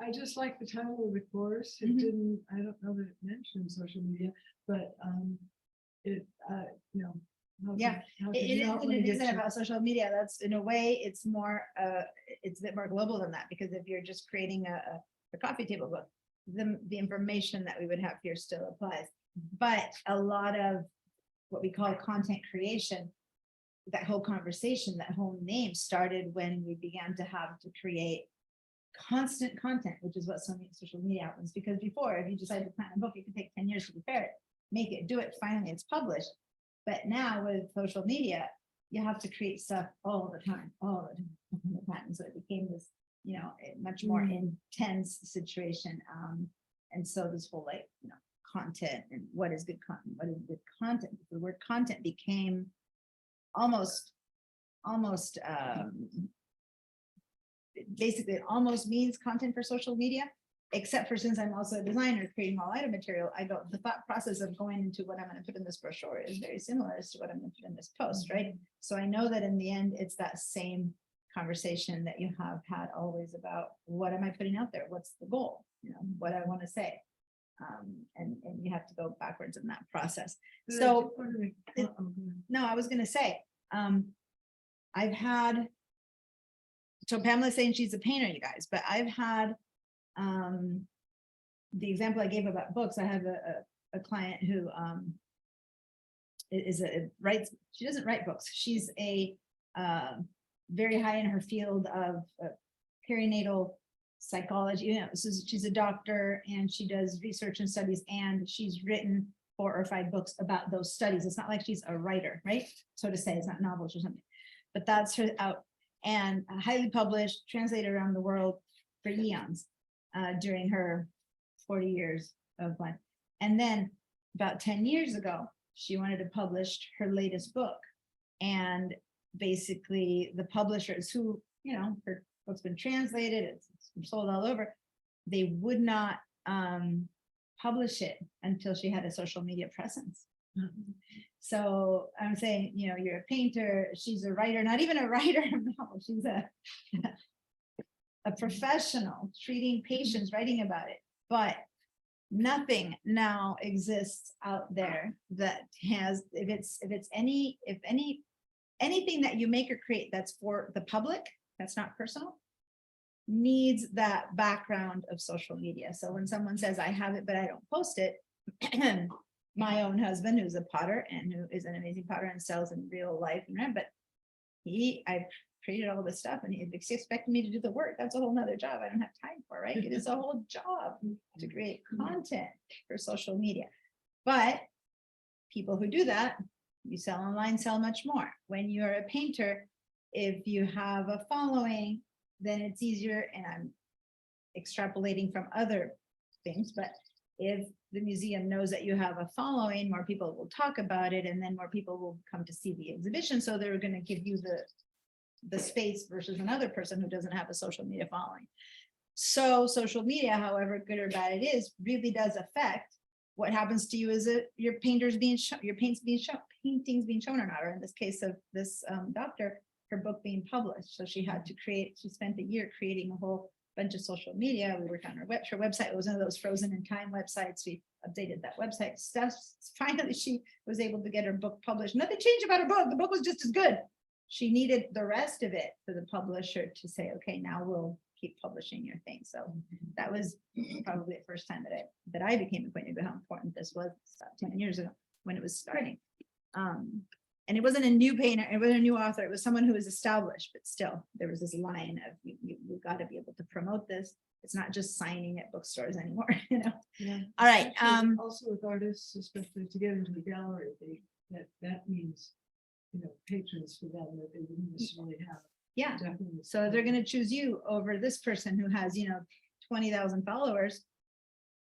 I just like the title of the course. It Mhm. didn't, I don't know that it mentioned social media, but it, you know. how to- Yeah, how to It not isn't, wanna it get isn't to- about social media. That's in a way, it's more, it's a bit more global than that, because if you're just creating a coffee table book, the information that we would have here still applies. But a lot of what we call content creation, that whole conversation, that whole name started when we began to have to create constant content, which is what so many social media outlets, because before, if you decided to plan a book, it could take 10 years to prepare it, make it, do it, finally it's published. But now with social media, you have to create stuff all the time, all the time. So it became this, you know, a much more intense situation. And so this whole like, you know, content and what is good content, what is good content? The word content became almost basically it almost means content for social media, except for since I'm also a designer creating all item material, I don't, the thought process of going into what I'm going to put in this brochure is very similar as to what I'm going to put in this post, right? So I know that in the end, it's that same conversation that you have had always about what am I putting out there? What's the goal? You know, what I want to say. And you have to go backwards in that process. But I So just wanted to- it- go ahead. no, I was gonna say, I've had. So Pamela's saying she's a painter, you guys, but I've had, the example I gave about books, I have a client who, writes, she doesn't write books. She's very high in her field of perinatal psychology, you know, so she's a doctor and she does research and studies, and she's written 4 or 5 books about those studies. It's not like she's a writer, right? So to say, it's not novels or something, but that's her out, and highly published, translated around the world for eons during her 40 years of life. And then about 10 years ago, she wanted to publish her latest book. And basically the publishers who, you know, her book's been translated, it's sold all over, they would not publish it until she had a social media presence. So I'm saying, you know, you're a painter, she's a writer, not even a writer, no, she's a professional treating patients, writing about it, but nothing now exists out there that has, anything that you make or create that's for the public, that's not personal, needs that background of social media. So when someone says I have it, but I don't post it, my own husband, who's a potter and who is an amazing potter and sells in real life, but I created all this stuff and he expected me to do the work. That's a whole nother job I don't have time for, right? It is a whole job to create content for social media. But people who do that, you sell online, sell much more. When you're a painter, if you have a following, then it's easier, and I'm extrapolating from other things, but if the museum knows that you have a following, more people will talk about it, and then more people will come to see the exhibition. So they're going to give you the space versus another person who doesn't have a social media following. So social media, however good or bad it is, really does affect what happens to you as your painters being shown, your paintings being shown or not, or in this case of this doctor, her book being published. So she had to she spent a year creating a whole bunch of social media. We worked on her website. It was one of those frozen in time websites. We updated that website stuff. Finally, she was able to get her book published. Nothing changed about her book. The book was just as good. She needed the rest of it for the publisher to say, okay, now we'll keep publishing your thing. So that was probably the first time that I became acquainted with how important this was about 10 years ago when it was starting. And it wasn't a new painter, it wasn't a new author, it was someone who was established, but still there was this line of you've got to be able to promote this. It's not just signing at bookstores anymore, you know. Yeah. All right. Also with artists, especially to get into the gallery, that means, you know, patrons for them that they wouldn't necessarily have. Yeah. Definitely. So they're going to choose you over this person who has, you know, 20,000 followers.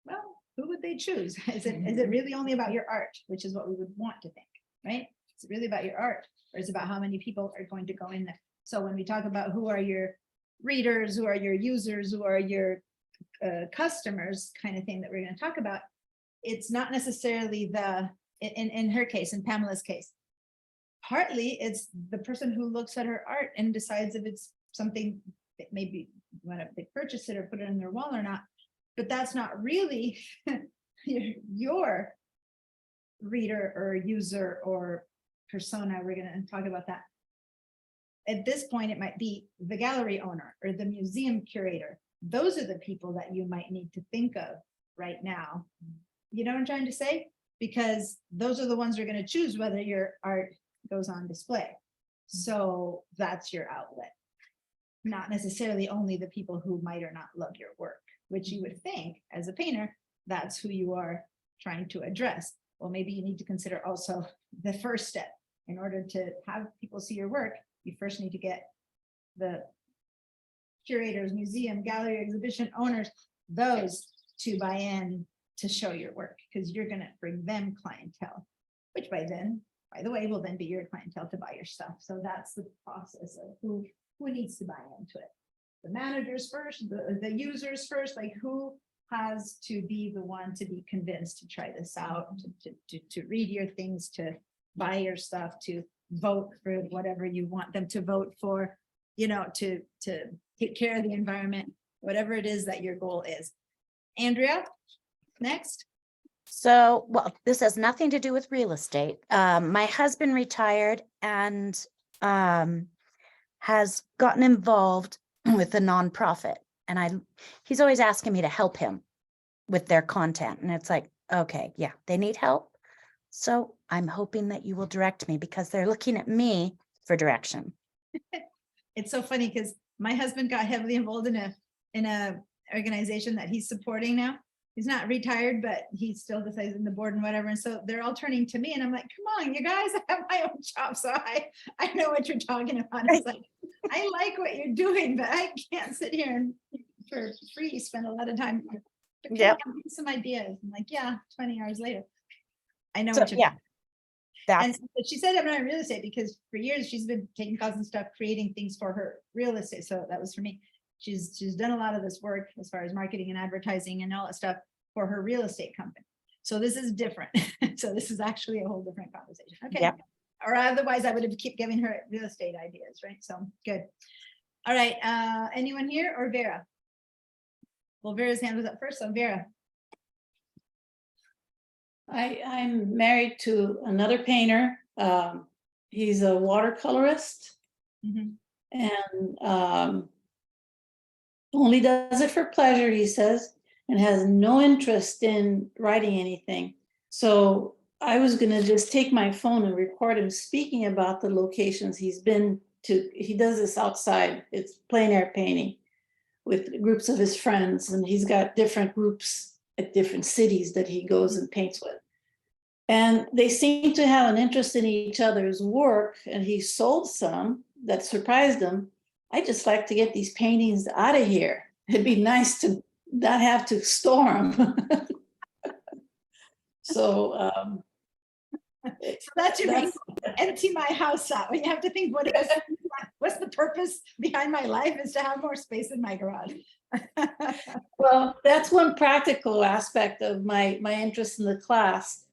Well, who would they choose? Is it really only about your art, which is what we would want to think, right? Is it really about your art, or is it about how many people are going to go in there? So when we talk about who are your readers, who are your users, who are your customers kind of thing that we're going to talk about, it's not necessarily in her case, in Pamela's case, partly it's the person who looks at her art and decides if it's something that maybe when they purchase it or put it in their wall or not, but that's not really your reader or user or persona. We're going to talk about that. At this point, it might be the gallery owner or the museum curator. Those are the people that you might need to think of right now. You know what I'm trying to say? Because those are the ones who are going to choose whether your art goes on display. So that's your outlet. Not necessarily only the people who might or not love your work, which you would think as a painter, that's who you are trying to address. Well, maybe you need to consider also the first step. In order to have people see your work, you first need to get the curators, museum, gallery, exhibition owners, those to buy in to show your work, because you're going to bring them clientele, which by the way, will then be your clientele to buy your stuff. So that's the process of who needs to buy into it. The managers first, the users first, like who has to be the one to be convinced to try this out, to read your things, to buy your stuff, to vote for whatever you want them to vote for, to take care of the environment, whatever it is that your goal is. Andrea, next. So, well, this has nothing to do with real estate. My husband retired and has gotten involved with a nonprofit, and he's always asking me to help him with their content. And it's like, okay, yeah, they need help. So I'm hoping that you will direct me, because they're looking at me for direction. It's so funny because my husband got heavily involved in a organization that he's supporting now. He's not retired, but he still decides in the board and whatever. And so they're all turning to me and I'm like, come on, you guys, I have my own job. So I know what you're talking about. It's like, I like what you're doing, but I can't sit here and for free spend a lot of time. But Yep. some ideas. I'm like, yeah, 20 hours later. I know So, what you're yeah, And that's, but she said I'm not in real estate because for years she's been taking calls and stuff, creating things for her real estate. So that was for me. She's done a lot of this work as far as marketing and advertising and all that stuff for her real estate company. So this is different. So this is actually a whole different conversation. Okay. Yep. Or otherwise I would have kept giving her real estate ideas, right? So good. All right. Anyone here or Vera? Well, Vera's hand was up first. So Vera. I'm married to another painter. He's a watercolorist Mhm. and only does it for pleasure, he says, and has no interest in writing anything. So I was going to just take my phone and record him speaking about the locations he's been to. He does this outside. It's plein air painting with groups of his friends, and he's got different groups at different cities that he goes and paints with. And they seem to have an interest in each other's work, and he sold some that surprised him. I just like to get these paintings out of here. It'd be nice to not have to store them. So That's your empty my house out. You have to think what's the purpose behind my life is to have more space in my garage. well, that's one practical aspect of my interest in the class,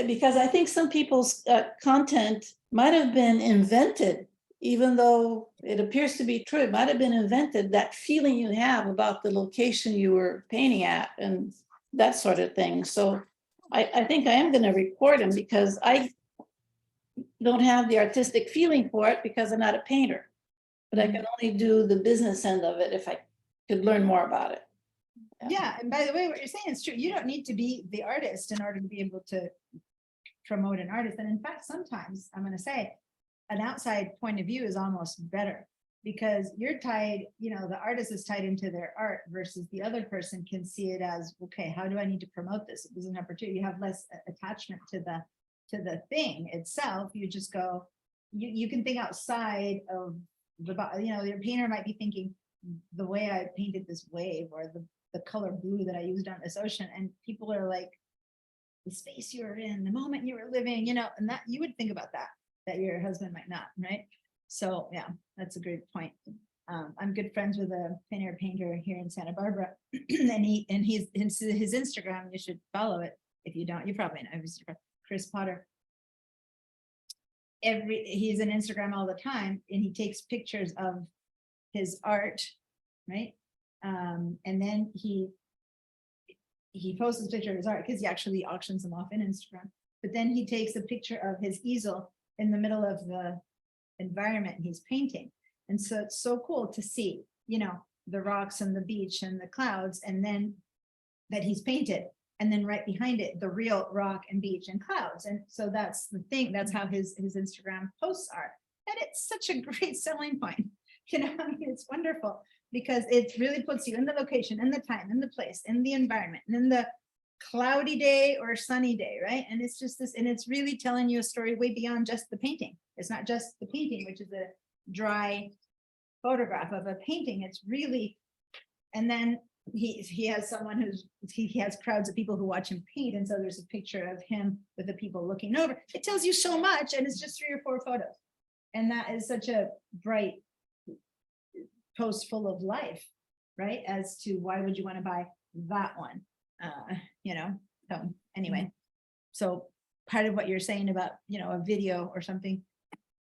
because I think some people's content might have been invented, even though it appears to be true. It might have been invented, that feeling you have about the location you were painting at and that sort of thing. So I think I am going to record him, because I don't have the artistic feeling for it because I'm not a painter, but I can only do the business end of it if I could learn more about it. Yeah, and by the way, what you're saying is true. You don't need to be the artist in order to be able to promote an artist. And in fact, sometimes I'm going to say an outside point of view is almost better, because you're tied, the artist is tied into their art versus the other person can see it as, okay, how do I need to promote this? It was an opportunity. You have less attachment to the thing itself. You just go, you can think outside of your painter might be thinking the way I painted this wave or the color blue that I used on this ocean, and people are like, the space you were in, the moment you were living, and that you would think about that your husband might not, right? So yeah, that's a great point. I'm good friends with a painter here in Santa Barbara. And his Instagram, you should follow it. If you don't, you probably know, Chris Potter. He's on Instagram all the time, and he takes pictures of his art, right? And then he posts his picture of his art because he actually auctions them off in Instagram. But then he takes a picture of his easel in the middle of the environment he's painting. And so it's so cool to see, you know, the rocks and the beach and the clouds, and then that he's painted. And then right behind it, the real rock and beach and clouds. And so that's the thing, that's how his Instagram posts are. And it's such a great selling point. You know, I mean, it's wonderful because it really puts you in the location, in the time, in the place, in the environment, and in the cloudy day or sunny day, right? And it's just this, and it's really telling you a story way beyond just the painting. It's not just the painting, which is a dry photograph of a painting. It's really, and then he has someone he has crowds of people who watch him paint, and so there's a picture of him with the people looking over. It tells you so much, and it's just 3 or 4 photos, and that is such a bright post full of life, right? As to why would you want to buy that one, you know? So anyway, so part of what you're saying about, you know, a video or something,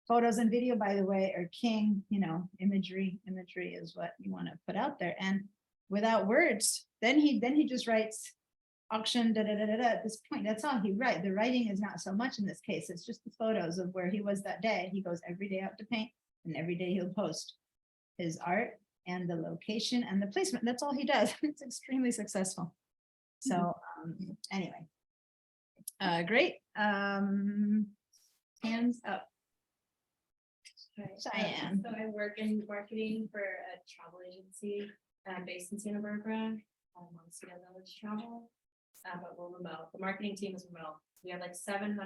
photos and video, by the way, are king. You know, imagery is what you want to put out there, and without words, then he just writes auction at this point. That's all he writes. The writing is not so much in this case. It's just the photos of where he was that day. He goes every day out to paint, and every day he'll post his art and the location and the placement. That's all he does. It's extremely successful. So anyway, great. Hands up. Hi, Cheyenne. So I work in marketing for a travel agency based in Santa Barbara, on Montecito Village Travel. But we're remote. The marketing team is remote. We have like 700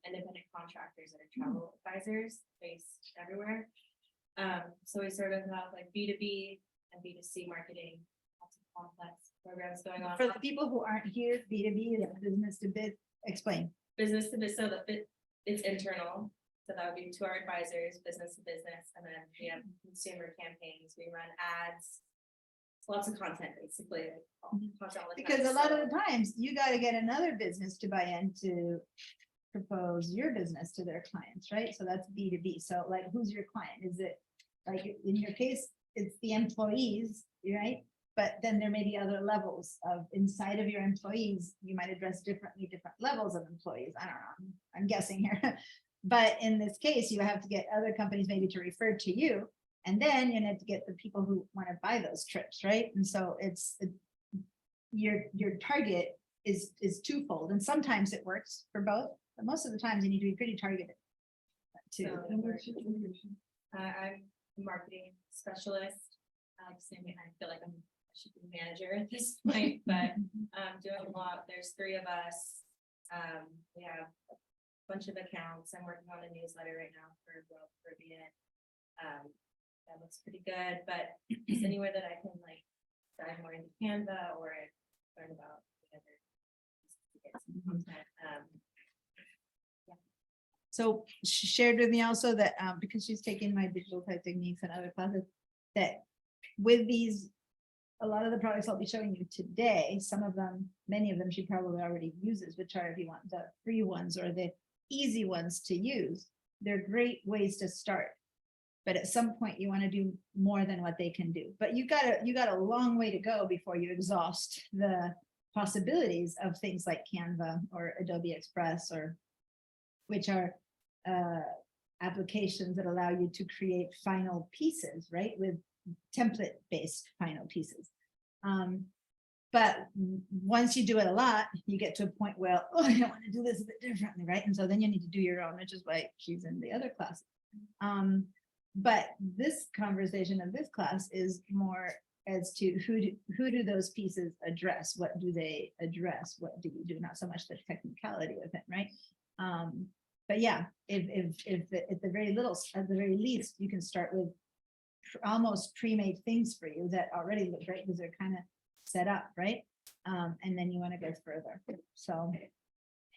independent contractors that are travel advisors based everywhere. So we sort of have like B2B and B2C marketing, lots of complex programs going on. For the people who aren't here, B2B is business to biz. Explain. Business to business, so it's internal. So that would be to our advisors, business to business, and then we have consumer campaigns. We run ads. It's lots of content, basically. Content all the time. Because a lot So- of the times you got to get another business to buy in to propose your business to their clients, right? So that's B2B. So like, who's your client? Is it like in your case, it's the employees, right? But then there may be other levels of inside of your employees. You might address different levels of employees. I don't know. I'm guessing here. But in this case, you have to get other companies maybe to refer to you. And then you have to get the people who want to buy those trips, right? And so your target is twofold. And sometimes it works for both, but most of the times you need to be pretty targeted too. So, And what's your situation? I'm a marketing specialist. I feel like I should be manager at this point, but doing a lot. There's 3 of us. We have a bunch of accounts. I'm working on a newsletter right now for World Caribbean. That looks pretty good, but is anywhere that I can like dive more into Canva or learn about the other to get some content. So she shared with me also that because she's taking my digital type techniques and other classes, that with these, a lot of the products I'll be showing you today, some of them, many of them she probably already uses, which are, if you want the free ones or the easy ones to use, they're great ways to start. But at some point you want to do more than what they can do. But you got a long way to go before you exhaust the possibilities of things like Canva or Adobe Express, or which are applications that allow you to create final pieces, right? With template-based final pieces. But once you do it a lot, you get to a point where, oh, I want to do this a bit differently, right? And so then you need to do your own, which is why she's in the other class. But this conversation of this class is more as to who do those pieces address? What do they address? What do you do? Not so much the technicality of it, right? But yeah, if at the very least, you can start with almost pre-made things for you that already look great because they're kind of set up, right? And then you want to go further. So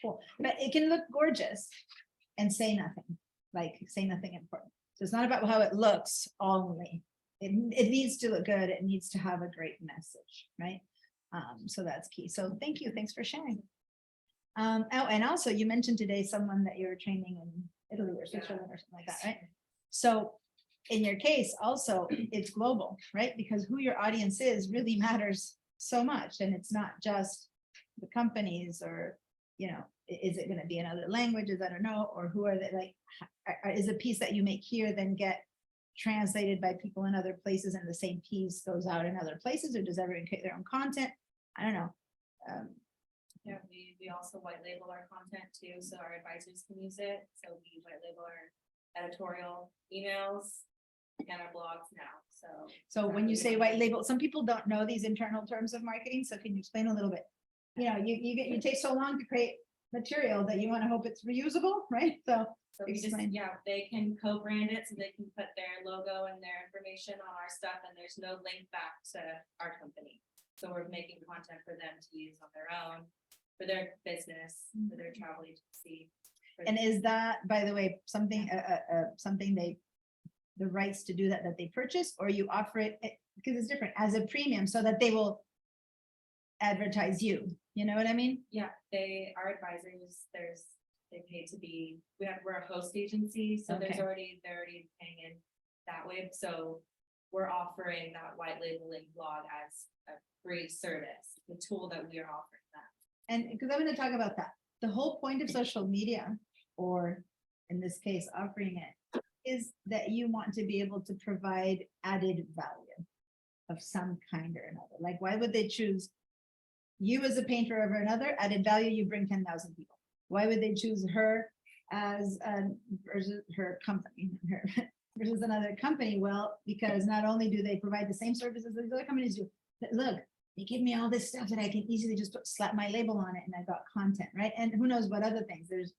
cool. But it can look gorgeous and say nothing, like say nothing important. So it's not about how it looks only. It needs to look good. It needs to have a great message, right? So that's key. So thank you. Thanks for sharing. Oh, and also you mentioned today someone that you were training in Italy or Switzerland or something like that, right? So in your case, also, it's global, right? Because who your audience is really matters so much. And it's not just the companies or, you know, is it going to be in other languages? I don't know. Or who are they like, is a piece that you make here then get translated by people in other places and the same piece goes out in other places, or does everyone create their own content? I don't know. Yeah, we also white label our content too, so our advisors can use it. So we white label our editorial emails and our blogs now, so. So when you say white label, some people don't know these internal terms of marketing. So can you explain a little bit? You know, you take so long to create material that you want to hope it's reusable, right? So So we just, explain. yeah, they can co-brand it, so they can put their logo and their information on our stuff, and there's no link back to our company. So we're making content for them to use on their own, for their business, for their travel agency. And is that, by the way, something, something the rights to do that they purchase, or you offer it, because it's different, as a premium so that they will advertise you, you know what I mean? Yeah, our advisors, they pay to be, we're a host agency, so Okay. they're already paying in that way, so we're offering that white labeling blog as a free service, the tool that we are offering that. And because I'm going to talk about that, the whole point of social media, or in this case, offering it, is that you want to be able to provide added value of some kind or another. Like, why would they choose you as a painter over another? Added value, you bring 10,000 people. Why would they choose her as versus her company, versus another company? Well, because not only do they provide the same services as other companies do, but look, they give me all this stuff that I can easily just slap my label on it and I got content, right? And who knows what other things. There's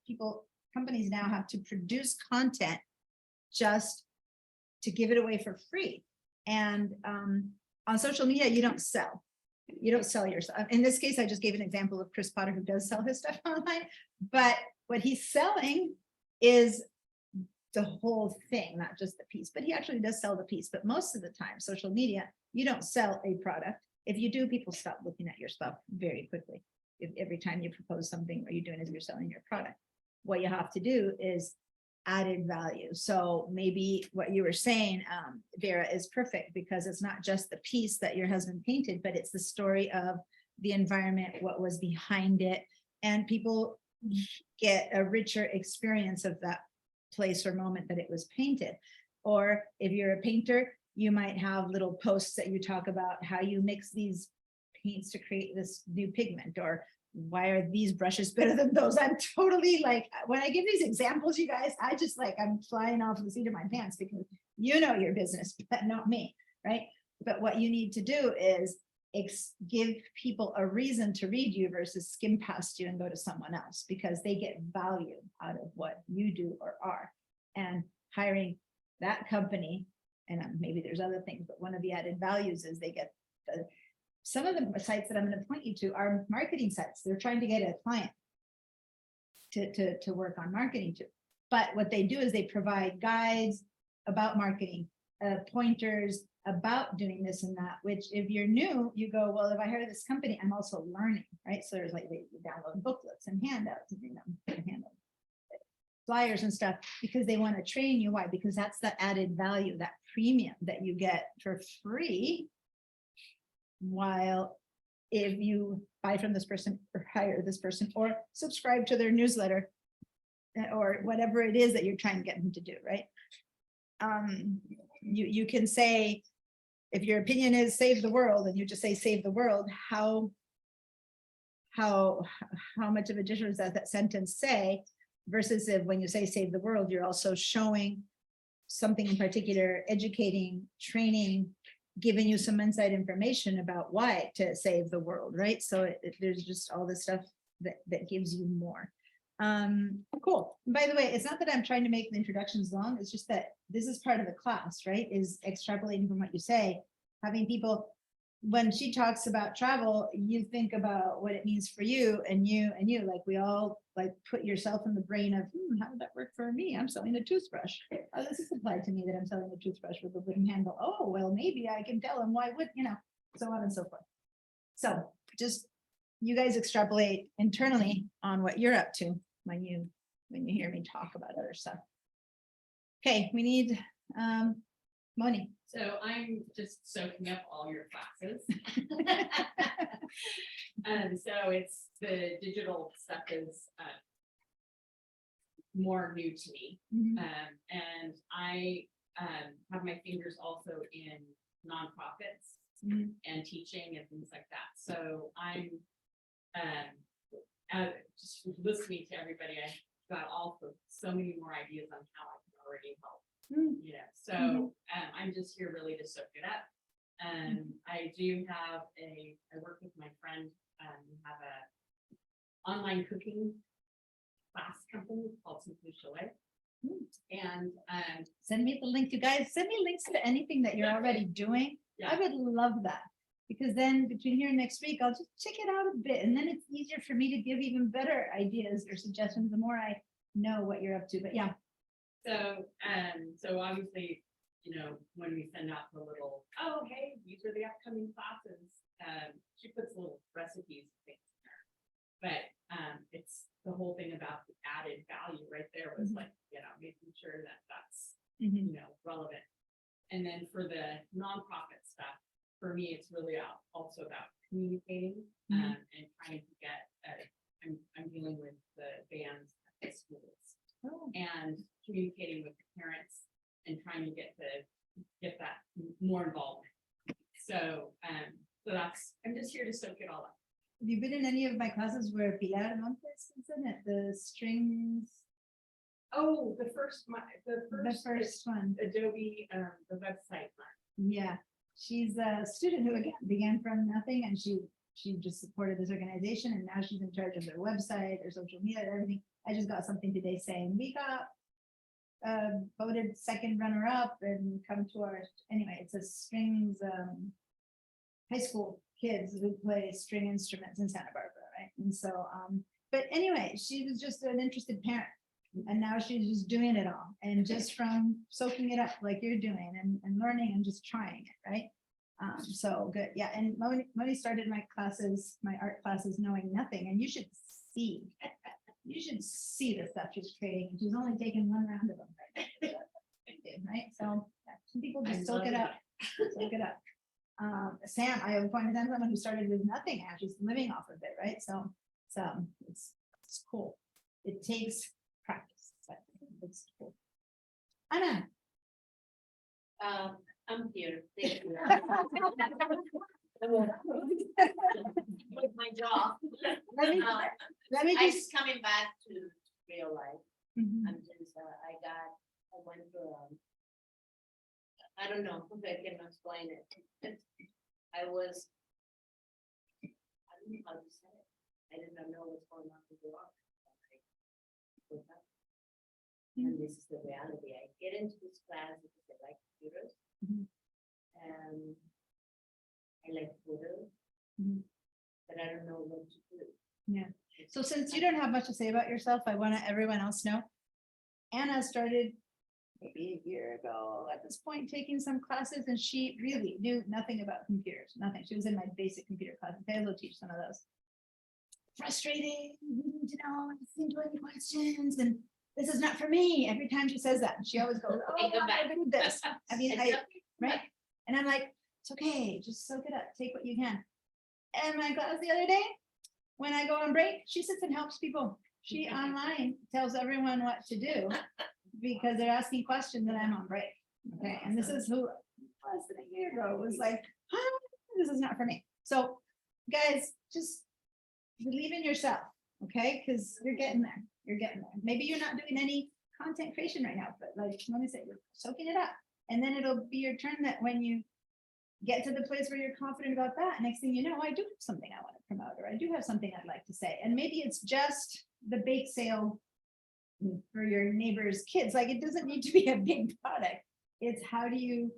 companies now have to produce content just to give it away for free. And on social media, you don't sell. You don't sell yourself. In this case, I just gave an example of Chris Potter, who does sell his stuff online, but what he's selling is the whole thing, not just the piece, but he actually does sell the piece. But most of the time, social media, you don't sell a product. If you do, people stop looking at your stuff very quickly. If every time you propose something, what you're doing is you're selling your product. What you have to do is added value. So maybe what you were saying, Vera, is perfect, because it's not just the piece that your husband painted, but it's the story of the environment, what was behind it, and people get a richer experience of that place or moment that it was painted. Or if you're a painter, you might have little posts that you talk about how you mix these paints to create this new pigment, or why are these brushes better than those? I'm totally like, when I give these examples, you guys, I just like, I'm flying off the seat of my pants, because you know your business, but not me, right? But what you need to do is give people a reason to read you versus skim past you and go to someone else, because they get value out of what you do or are. And hiring that company, and maybe there's other things, but one of the added values is they get some of the sites that I'm going to point you to are marketing sites. They're trying to get a client to work on marketing to. But what they do is they provide guides about marketing, pointers about doing this and that, which if you're new, you go, well, if I hire this company, I'm also learning, right? So there's like, they download booklets and handouts and flyers and stuff, because they want to train you. Why? Because that's the added value, that premium that you get for free. While if you buy from this person or hire this person or subscribe to their newsletter or whatever it is that you're trying to get them to do, right? You can say, if your opinion is save the world, and you just say save the world, how much of a difference does that sentence say, versus if when you say save the world, you're also showing something in particular, educating, training, giving you some inside information about why to save the world, right? So there's just all this stuff that gives you more. Cool. And by the way, it's not that I'm trying to make the introductions long, it's just that this is part of the class, right? Is extrapolating from what you say, having people when she talks about travel, you think about what it means for you and you and you, like we all like put yourself in the brain of, how would that work for me? I'm selling a toothbrush. Oh, this is applied to me that I'm selling a toothbrush with a wooden handle. Oh, well, maybe I can tell them why would, so on and so forth. So just, you guys extrapolate internally on what you're up to when you hear me talk about other stuff. Okay, we need, Moni. So I'm just soaking up all your classes. So it's the digital stuff is more new to me. Mhm. And I have my fingers also in nonprofits Mhm. and teaching and things like that. So I'm just listening to everybody, I got also so many more ideas on how I can already help. Mm. So I'm just here really to soak it up. I do have I work with my friend, we have a online cooking class company called Simply Chalet. And Send me the link, you guys. Send me links to anything that you're already doing. I Yeah. would love that. Because then between here and next week, I'll just check it out a bit. And then it's easier for me to give even better ideas or suggestions the more I know what you're up to. But yeah. so obviously, when we send out the little, oh, hey, these are the upcoming classes, she puts little recipes and things in there. But it's the whole thing about the added value right there was like, making sure that that's, relevant. And then for the nonprofit stuff, for me, it's really also about communicating and trying to get, I'm dealing with the bands at the schools. Oh. And communicating with the parents and trying to get that more involvement. So, I'm just here to soak it all up. Have you been in any of my classes where Pilar Montes is in it? The strings, Oh, the first one. Adobe, the website. Yeah, she's a student who again began from nothing and she just supported this organization and now she's in charge of their website, their social media, everything. I just got something today saying we got voted second runner up and come to our, anyway, it's a strings high school kids who play string instruments in Santa Barbara, right? And so but anyway, she was just an interested parent. And now she's just doing it all and just from soaking it up like you're doing and learning and just trying it, right? So good. Yeah. And Moni started my classes, my art classes, knowing nothing. And you should see the stuff she's creating. She's only taken one round of them. Right. So yeah, some people just soak it up. Soak it up. Sam, I pointed out someone who started with nothing and she's living off of it, right? So it's cool. It takes practice. But it's cool. Anna. I'm here. Thank you. With my job. Let me I'm just. just coming back to real life. Mhm. I'm just, I went to, I don't know if I can explain it. I don't know how to say it. I did not know what's going on with the world. And this is the reality. I get into this class because I like computers. Mhm. And I like photos. Mhm. But I don't know what to do. Yeah. So since you don't have much to say about yourself, I want to everyone else know. Anna started maybe a year ago at this point taking some classes and she really knew nothing about computers, nothing. She was in my basic computer class. I will teach some of those. Frustrating, didn't do any questions and this is not for me. Every time she says that, she always goes, oh, go back. I did this. I mean, It's right? And I'm like, it's okay, just soak it up, take what you can. And my class the other day, when I go on break, she sits and helps people. She online tells everyone what to do because they're asking questions and I'm on break. Okay, and this is who less than a year ago was like, this is not for me. So guys, just believe in yourself, okay? Because you're getting there. You're getting there. Maybe you're not doing any content creation right now, but like let me say, you're soaking it up. And then it'll be your turn that when you get to the place where you're confident about that, next thing you know, I do have something I want to promote, or I do have something I'd like to say. And maybe it's just the bake sale for your neighbor's kids. Like it doesn't need to be a big product. It's how do you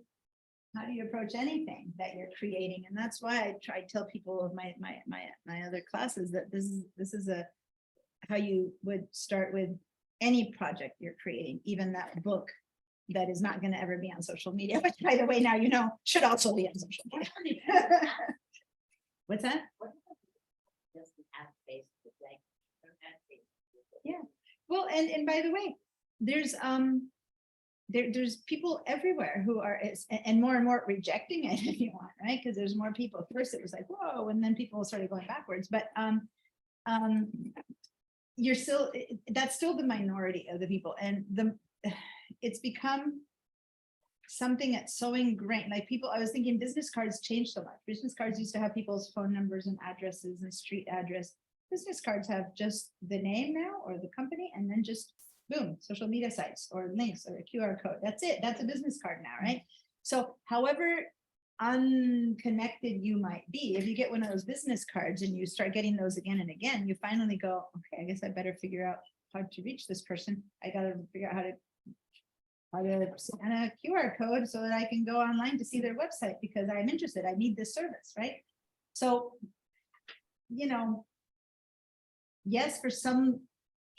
how do you approach anything that you're creating? And that's why I try to tell people of my other classes that this is a how you would start with any project you're creating, even that book that is not going to ever be on social media, which by the way, now you know, should also be on social media. What's that? Yeah. Well, and by the way, there's there's people everywhere who are and more rejecting it if you want, right? Because there's more people. First it was like, whoa, and then people started going backwards. But you're still, that's still the minority of the people. And it's become something that's so ingrained. Like people, I was thinking business cards changed so much. Business cards used to have people's phone numbers and addresses and street address. Business cards have just the name now or the company, and then just boom, social media sites or links or a QR code. That's it. That's a business card now, right? So however unconnected you might be, if you get one of those business cards and you start getting those again and again, you finally go, okay, I guess I better figure out how to reach this person. I got to figure out how to scan a QR code so that I can go online to see their website because I'm interested. I need this service, right? So, you know, yes, for some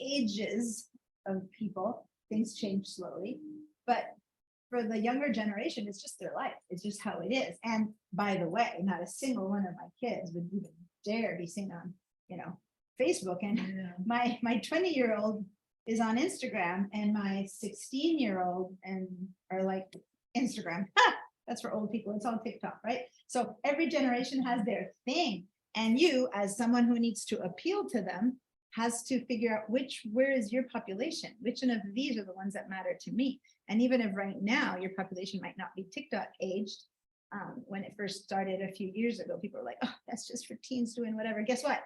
ages of people, things change slowly, but for the younger generation, it's just their life. It's just how it is. And by the way, not a single one of my kids would even dare be seen on, you know, Facebook. And Yeah. my 20-year-old is on Instagram, and my 16-year-old and are like Instagram. Ha! That's for old people. It's on TikTok, right? So every generation has their thing. And you, as someone who needs to appeal to them, has to figure out where is your population? Which one of these are the ones that matter to me? And even if right now your population might not be TikTok aged, when it first started a few years ago, people were like, oh, that's just for teens doing whatever. Guess what?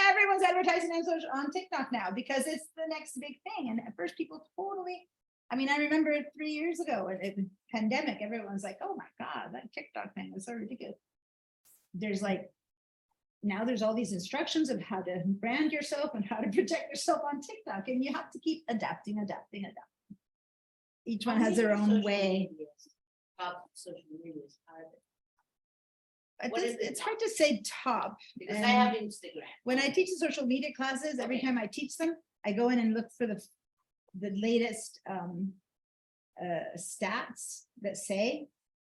Everyone's advertising on TikTok now because it's the next big thing. And at first people totally, I mean, I remember 3 years ago in the pandemic, everyone's like, oh my God, that TikTok thing was so ridiculous. There's like, now there's all these instructions of how to brand yourself and how to protect yourself on TikTok. And you have to keep adapting. Each one has their own way. It's hard to say top. Because I and have Instagram. When I teach the social media classes, every time I teach them, I go in and look for the latest stats that say,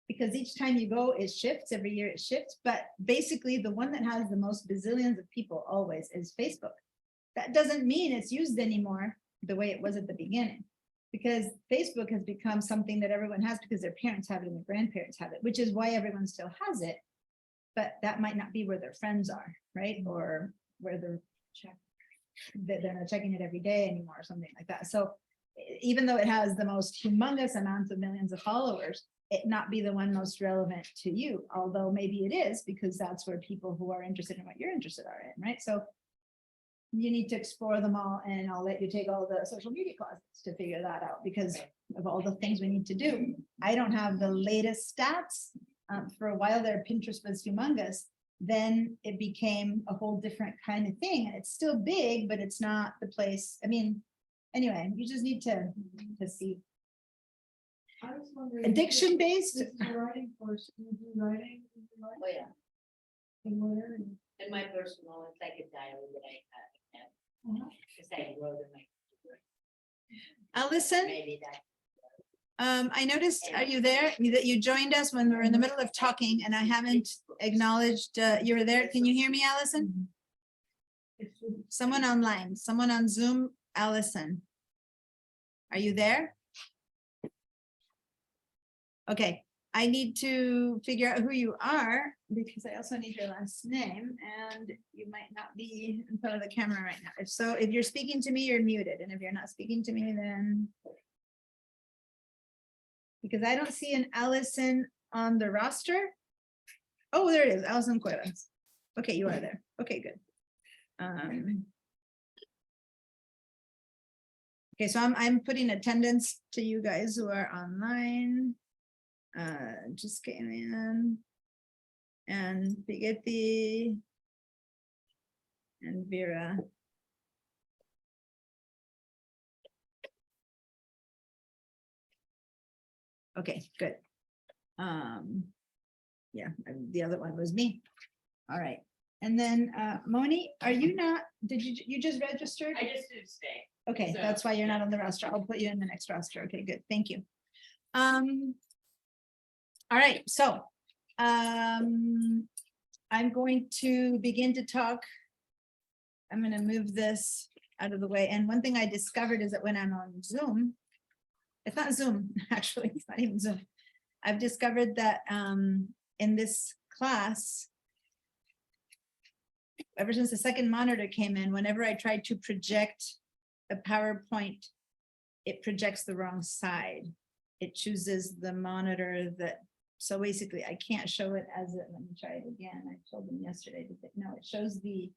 because each time you go, it shifts, every year it shifts, but basically the one that has the most bazillions of people always is Facebook. That doesn't mean it's used anymore the way it was at the beginning, because Facebook has become something that everyone has because their parents have it and their grandparents have it, which is why everyone still has it. But that might not be where their friends are, right? Or where they're not checking it every day anymore or something like that. So even though it has the most humongous amounts of millions of followers, it not be the one most relevant to you, although maybe it is, because that's where people who are interested in what you're interested are in, right? So you need to explore them all, and I'll let you take all the social media classes to figure that out because of all the things we need to do. I don't have the latest stats. For a while there, Pinterest was humongous. Then it became a whole different kind of thing, and it's still big, but it's not the place. I mean, anyway, you just need to see. I was wondering. Addiction based. This is a writing course. Do you do writing? Do you write? Oh, yeah. In what area? And my personal, it's like a diary that I have. Because I wrote in my. Allison, Maybe that. I noticed, are you there? That you joined us when we were in the middle of talking, and I haven't acknowledged you were there. Can you hear me, Allison? Someone online, someone on Zoom, Allison. Are you there? Okay, I need to figure out who you are because I also need your last name, and you might not be in front of the camera right now. If so, if you're speaking to me, you're muted, and if you're not speaking to me, then because I don't see an Allison on the roster. Oh, there it is, Allison Cuevas. Okay, you are there. Okay, good. Okay, so I'm putting attendance to you guys who are online. Just came in. And Bigeti. And Vera. Okay, good. Yeah, the other one was me. All right. And then, Moni, are you not, you just registered? I just did stay. Okay, so, that's why you're not yeah. on the roster. I'll put you in the next roster. Okay, good. Thank you. All right, so, I'm going to begin to talk. I'm gonna move this out of the way. And one thing I discovered is that when I'm on Zoom, it's not Zoom, actually, it's not even Zoom. I've discovered that in this class, ever since the second monitor came in, whenever I tried to project a PowerPoint, it projects the wrong side. It chooses the monitor that, so basically I can't show it as it, let me try it again. I told them yesterday, that no, it shows the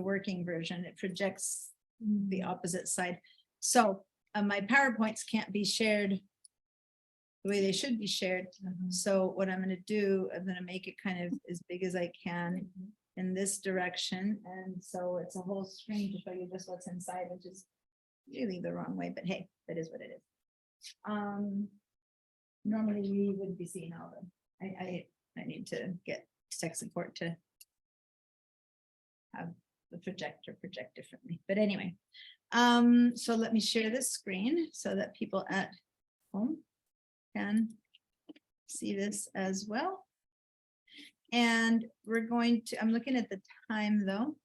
working version. It projects the opposite side. So my PowerPoints can't be shared the way they should be shared. So what I'm going to do, I'm going to make it kind of as big as I can in this direction. And so it's a whole screen to show you just what's inside, which is really the wrong way, but hey, that is what it is. Normally we would be seeing all of them. I need to get tech support to have the projector project differently. But anyway, so let me share this screen so that people at home can see this as well. And we're going to, I'm looking at the time though.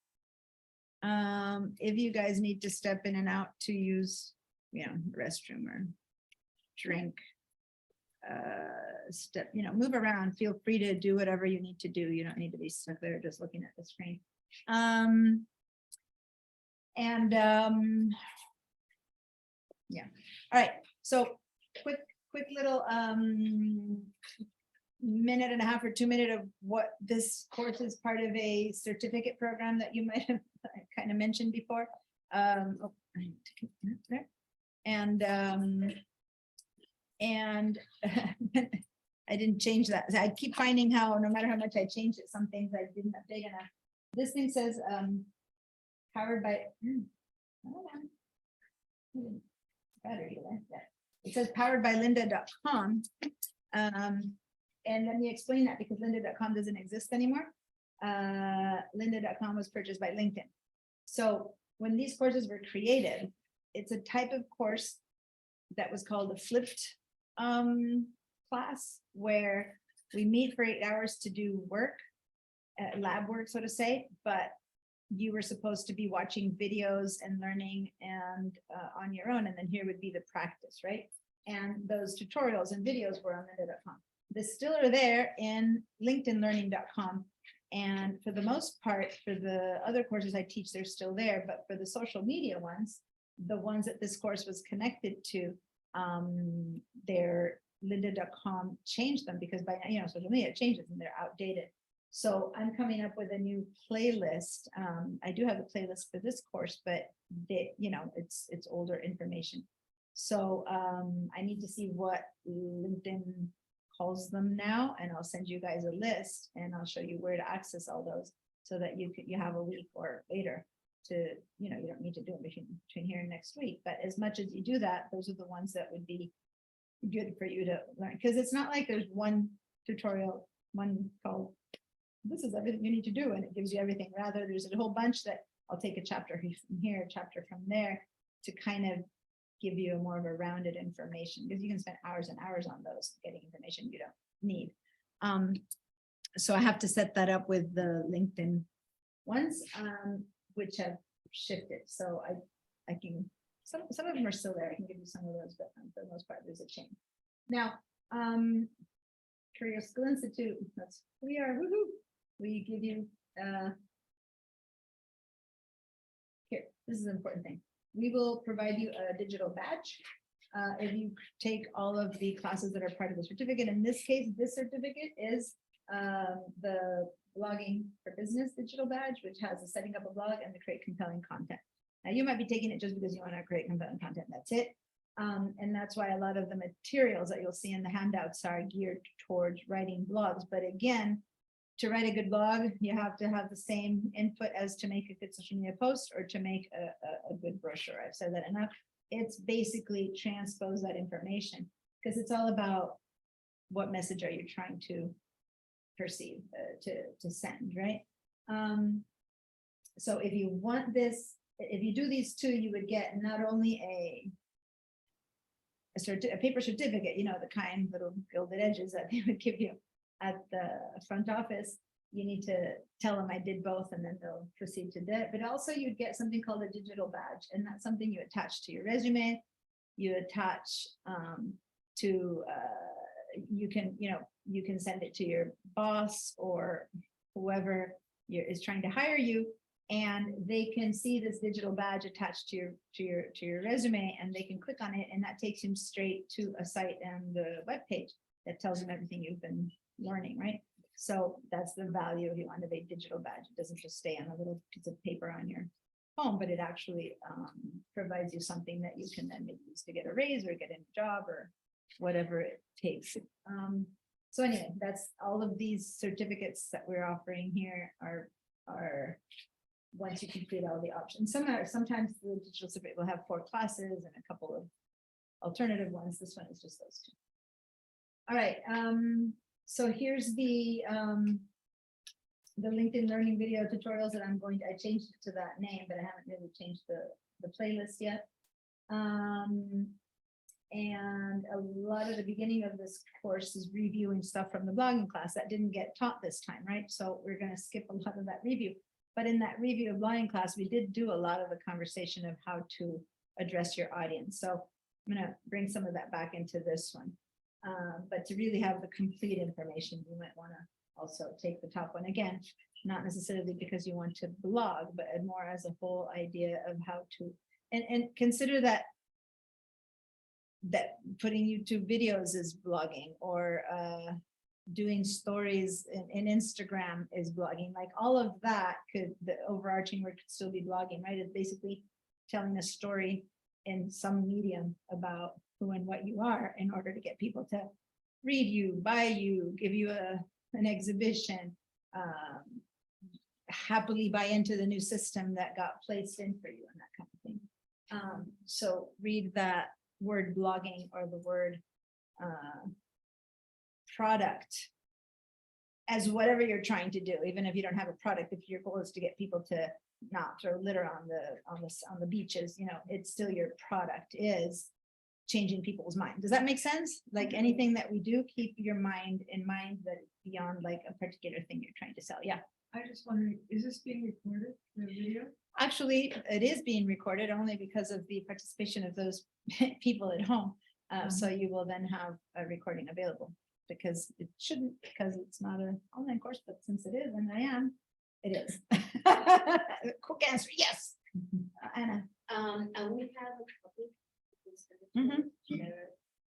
If you guys need to step in and out to use, restroom or drink, step, move around, feel free to do whatever you need to do. You don't need to be stuck there just looking at the screen. Yeah. All right. So quick little minute and a half or 2 minute of what this course is part of a certificate program that you might have kind of mentioned before. Oh, I need to keep that there. And I didn't change that. I keep finding how no matter how much I change it, some things I didn't update enough. This thing says powered by hold on. Battery there. Yeah. It says powered by lynda.com. And let me explain that because lynda.com doesn't exist anymore. Lynda.com was purchased by LinkedIn. So when these courses were created, it's a type of course that was called a flipped class where we meet for 8 hours to do work, lab work, so to say, but you were supposed to be watching videos and learning and on your own. And then here would be the practice, right? And those tutorials and videos were on lynda.com. They still are there in linkedinlearning.com. And for the most part, for the other courses I teach, they're still there. But for the social media ones, the ones that this course was connected to, their lynda.com changed them because by now, social media changes and they're outdated. So I'm coming up with a new playlist. I do have a playlist for this course, but it's older information. So I need to see what LinkedIn calls them now, and I'll send you guys a list and I'll show you where to access all those so that you have a week or later to, you don't need to do it between here and next week. But as much as you do that, those are the ones that would be good for you to learn, because it's not like there's one tutorial, one called this is everything you need to do and it gives you everything. Rather, there's a whole bunch that I'll take a chapter from here, a chapter from there to kind of give you more of a rounded information, because you can spend hours and hours on those getting information you don't need. So I have to set that up with the LinkedIn ones, which have shifted. So I can, some of them are still there. I can give you some of those, but for the most part, there's a change. Now, Career Skill Institute, that's who we are. Woohoo! We give you here, this is an important thing. We will provide you a digital badge if you take all of the classes that are part of the certificate. In this case, this certificate is the Blogging for Business digital badge, which has a setting up a blog and to create compelling content. Now, you might be taking it just because you want to create compelling content. That's it. And that's why a lot of the materials that you'll see in the handouts are geared towards writing blogs. But again, to write a good blog, you have to have the same input as to make a good social media post or to make a good brochure. I've said that enough. It's basically transpose that information because it's all about what message are you trying to perceive, to send, right? So if you want this, if you do these two, you would get not only a paper certificate, you know, the kind little gilded edges that they would give you at the front office. You need to tell them I did both, and then they'll proceed to that. But also you'd get something called a digital badge, and that's something you attach to your resume. You attach to, you can, you know, you can send it to your boss or whoever is trying to hire you, and they can see this digital badge attached to your resume, and they can click on it, and that takes them straight to a site and the web page that tells them everything you've been learning, right? So that's the value if you want a digital badge. It doesn't just stay on a little piece of paper on your phone, but it actually provides you something that you can then maybe use to get a raise or get a job or whatever it takes. So anyway, that's all of these certificates that we're offering here are once you complete all the options. Sometimes the digital certificate will have 4 classes and a couple of alternative ones. This one is just those 2. All right. So here's the LinkedIn Learning video tutorials that I'm going to, I changed it to that name, but I haven't really changed the playlist yet. And a lot of the beginning of this course is reviewing stuff from the blogging class that didn't get taught this time, right? So we're going to skip a lot of that review. But in that review of blogging class, we did do a lot of the conversation of how to address your audience. So I'm going to bring some of that back into this one. But to really have the complete information, you might want to also take the top one again, not necessarily because you want to blog, but more as a whole idea of how to, and consider that putting YouTube videos is blogging, or doing stories in Instagram is blogging. Like all of that the overarching word could still be blogging, right? It's basically telling a story in some medium about who and what you are in order to get people to read you, buy you, give you an exhibition, happily buy into the new system that got placed in for you and that kind of thing. So read that word blogging or the word product as whatever you're trying to do, even if you don't have a product. If your goal is to get people to not throw litter on the beaches, you know, it's still your product is changing people's mind. Does that make sense? Like anything that we do, keep your mind in mind that it's beyond like a particular thing you're trying to sell. Yeah. I just wondering, is this being recorded, the video? Actually, it is being recorded only because of the participation of those people at home. So you will then have a recording available, because it shouldn't, because it's not an online course, but since it is, and I am, it is. Quick answer, yes. Anna. And we have a copy. Mhm.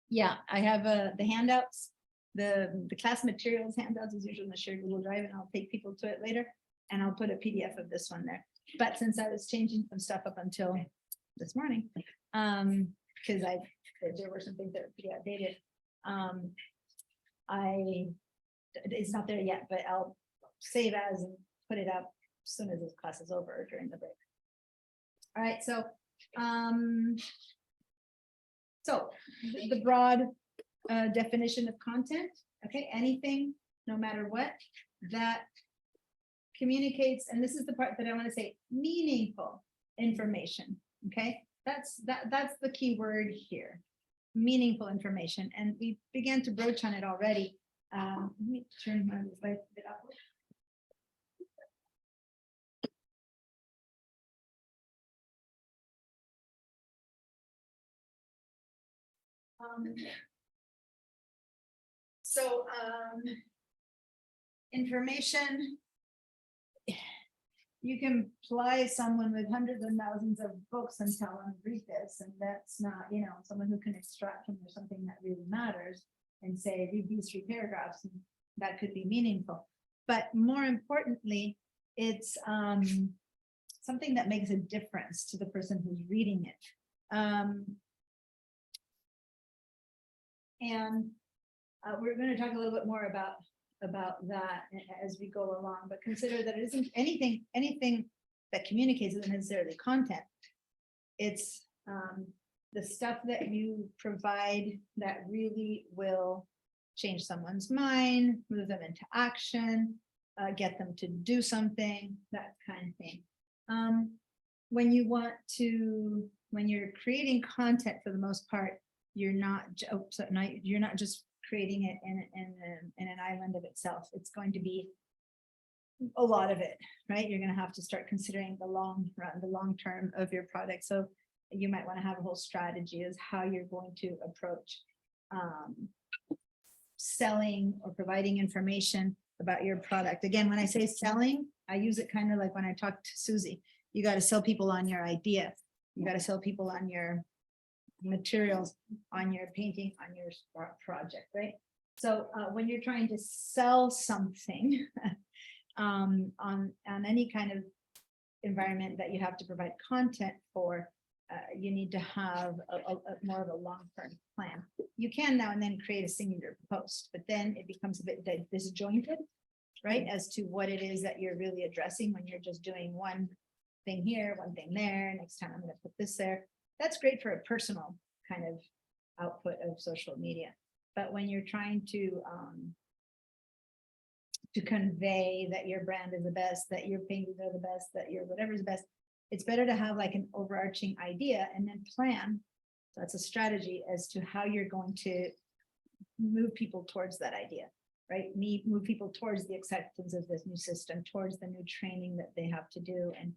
Yeah, I have the handouts, the class materials handouts is usually in the shared Google Drive, and I'll take people to it later, and I'll put a PDF of this one there. But since I was changing some stuff up until this morning, because there were some things that were pretty outdated, it's not there yet, but I'll save as and put it up as soon as this class is over or during the break. All right, so the broad definition of content, okay, anything, no matter what, that communicates, and this is the part that I want to say, meaningful information, okay? That's the key word here, meaningful information, and we began to broach on it already. Let me turn my slide a bit up. Information, you can ply someone with hundreds and thousands of books and tell them read this, and that's not, you know, someone who can extract from there something that really matters and say read these 3 paragraphs, and that could be meaningful. But more importantly, it's something that makes a difference to the person who's reading it. And we're going to talk a little bit more about that as we go along, but consider that it isn't anything that communicates isn't necessarily content. It's the stuff that you provide that really will change someone's mind, move them into action, get them to do something, that kind of thing. When you want to, when you're creating content for the most part, you're not, you're not just creating it in an island of itself. It's going to be a lot of it, right? You're going to have to start considering the long run, the long term of your product. So you might want to have a whole strategy as how you're going to approach selling or providing information about your product. Again, when I say selling, I use it kind of like when I talk to Susie. You got to sell people on your idea. You got to sell people on your materials, on your painting, on your project, right? So when you're trying to sell something on any kind of environment that you have to provide content for, you need to have a more of a long-term plan. You can now and then create a singular post, but then it becomes a bit disjointed, right? As to what it is that you're really addressing when you're just doing one thing here, one thing there. Next time I'm going to put this there. That's great for a personal kind of output of social media. But when you're trying to convey that your brand is the best, that your paintings are the best, that your whatever is best, it's better to have like an overarching idea and then plan. So that's a strategy as to how you're going to move people towards that idea, right? Move people towards the acceptance of this new system, towards the new training that they have to do, and,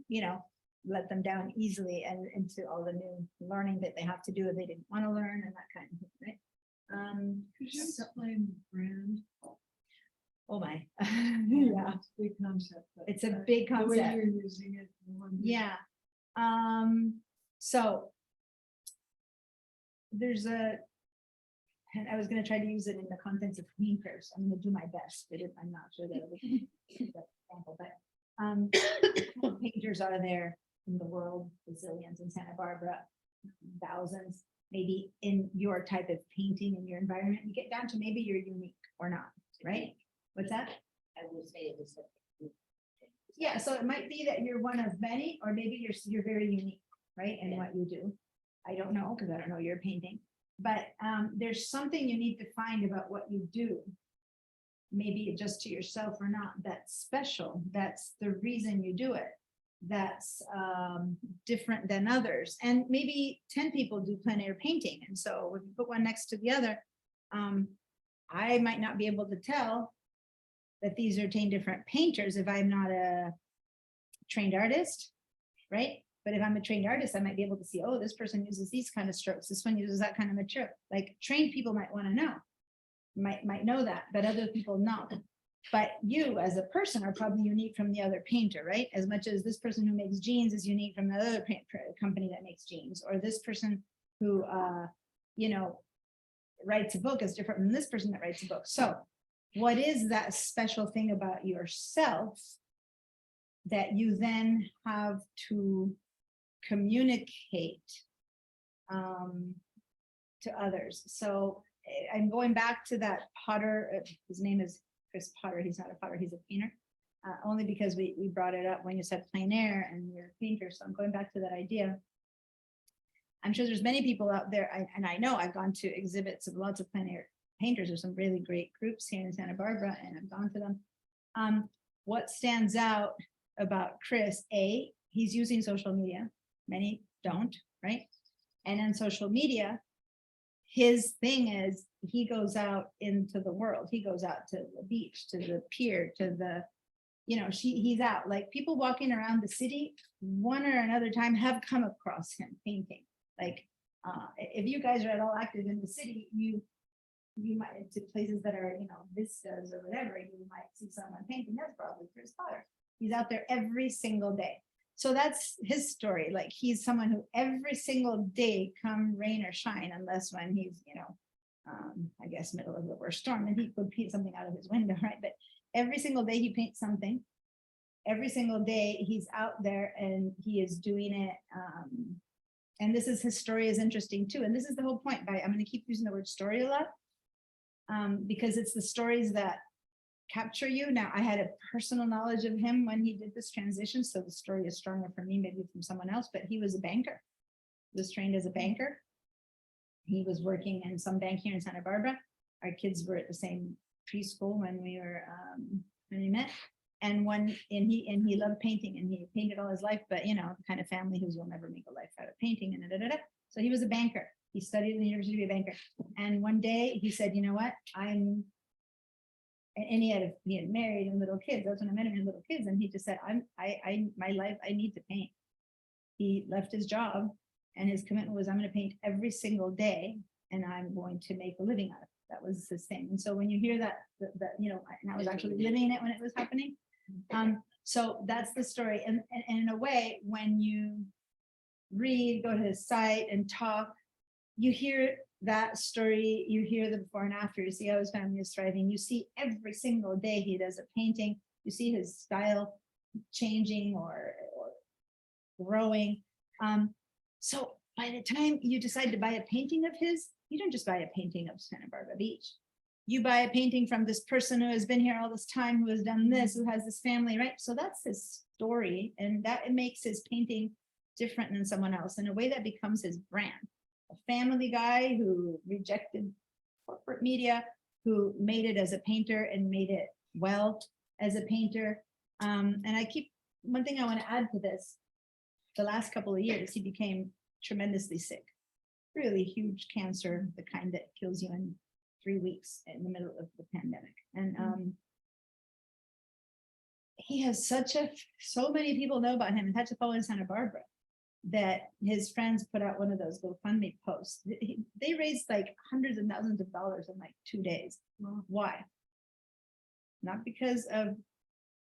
you know, let them down easily and into all the new learning that they have to do if they didn't want to learn and that kind of thing, right? Could you explain brand? Oh my, yeah, It's a big concept. but, it's a big The way concept. you're using it. the one you- Yeah. So there's and I was gonna try to use it in the contents of painters. I'm gonna do my best, but I'm not sure that it would be that example, but painters are there in the world, bazillions in Santa Barbara, thousands, maybe in your type of painting in your environment, you get down to maybe you're unique or not, right? What's that? I would say it was. Yeah, so it might be that you're one of many, or maybe you're very unique, right, in what you do. I don't know, because I don't know your painting, but there's something you need to find about what you do. Maybe just to yourself or not, that's special. That's the reason you do it. That's different than others. And maybe 10 people do plein air painting. And so if you put one next to the other, I might not be able to tell that these are 10 different painters if I'm not a trained artist, right? But if I'm a trained artist, I might be able to see, oh, this person uses these kind of strokes. This one uses that kind of material. Like trained people might want to know, might know that, but other people know. But you as a person are probably unique from the other painter, right? As much as this person who makes jeans is unique from the other company that makes jeans, or this person who, you know, writes a book is different from this person that writes a book. So what is that special thing about yourself that you then have to communicate to others? So I'm going back to that Potter, his name is Chris Potter. He's not a potter, he's a painter. Only because we brought it up when you said plein air and you're a painter. So I'm going back to that idea. I'm sure there's many people out there, and I know I've gone to exhibits of lots of plein air painters. There's some really great groups here in Santa Barbara, and I've gone to them. What stands out about Chris, he's using social media. Many don't, right? And on social media, his thing is he goes out into the world. He goes out to the beach, to the pier, to the, you know, he's out. Like people walking around the city, one or another time have come across him painting. Like if you guys are at all active in the city, you might, to places that are, you know, vistas or whatever, you might see someone painting. That's probably Chris Potter. He's out there every single day. So that's his story. Like he's someone who every single day, come rain or shine, unless when he's, you know, I guess middle of the worst storm, and he could paint something out of his window, right? But every single day he paints something. Every single day he's out there and he is doing it. And this is, his story is interesting too. And this is the whole point. I'm going to keep using the word story a lot because it's the stories that capture you. Now, I had a personal knowledge of him when he did this transition, so the story is stronger for me, maybe from someone else, but he was a banker. He was trained as a banker. He was working in some bank here in Santa Barbara. our kids were at the same preschool when we met. And he loved painting and he painted all his life, but you know, the kind of family who's will never make a life out of painting and da, da, da, da. So he was a banker. He studied at the university to be a banker. And one day he said, you know what, and he had married and little kids. That's when I met him, he had little kids. And he just said, my life, I need to paint. He left his job and his commitment was, I'm going to paint every single day and I'm going to make a living out of it. That was his thing. And so when you hear that, you know, and I was actually living it when it was happening. So that's the story. And in a way, when you read, go to his site and talk, you hear that story, you hear the before and after, you see how his family is thriving. You see every single day he does a painting, you see his style changing or growing. So by the time you decide to buy a painting of his, you don't just buy a painting of Santa Barbara Beach. You buy a painting from this person who has been here all this time, who has done this, who has this family, right? So that's his story, and that it makes his painting different than someone else in a way that becomes his brand. A family guy who rejected corporate media, who made it as a painter and made it well as a painter. And one thing I want to add to this, the last couple of years, he became tremendously sick, really huge cancer, the kind that kills you in 3 weeks in the middle of the pandemic. And he has so many people know about him and had to follow in Santa Barbara that his friends put out one of those GoFundMe posts. They raised like hundreds of thousands of dollars in like 2 days. Why? Not because of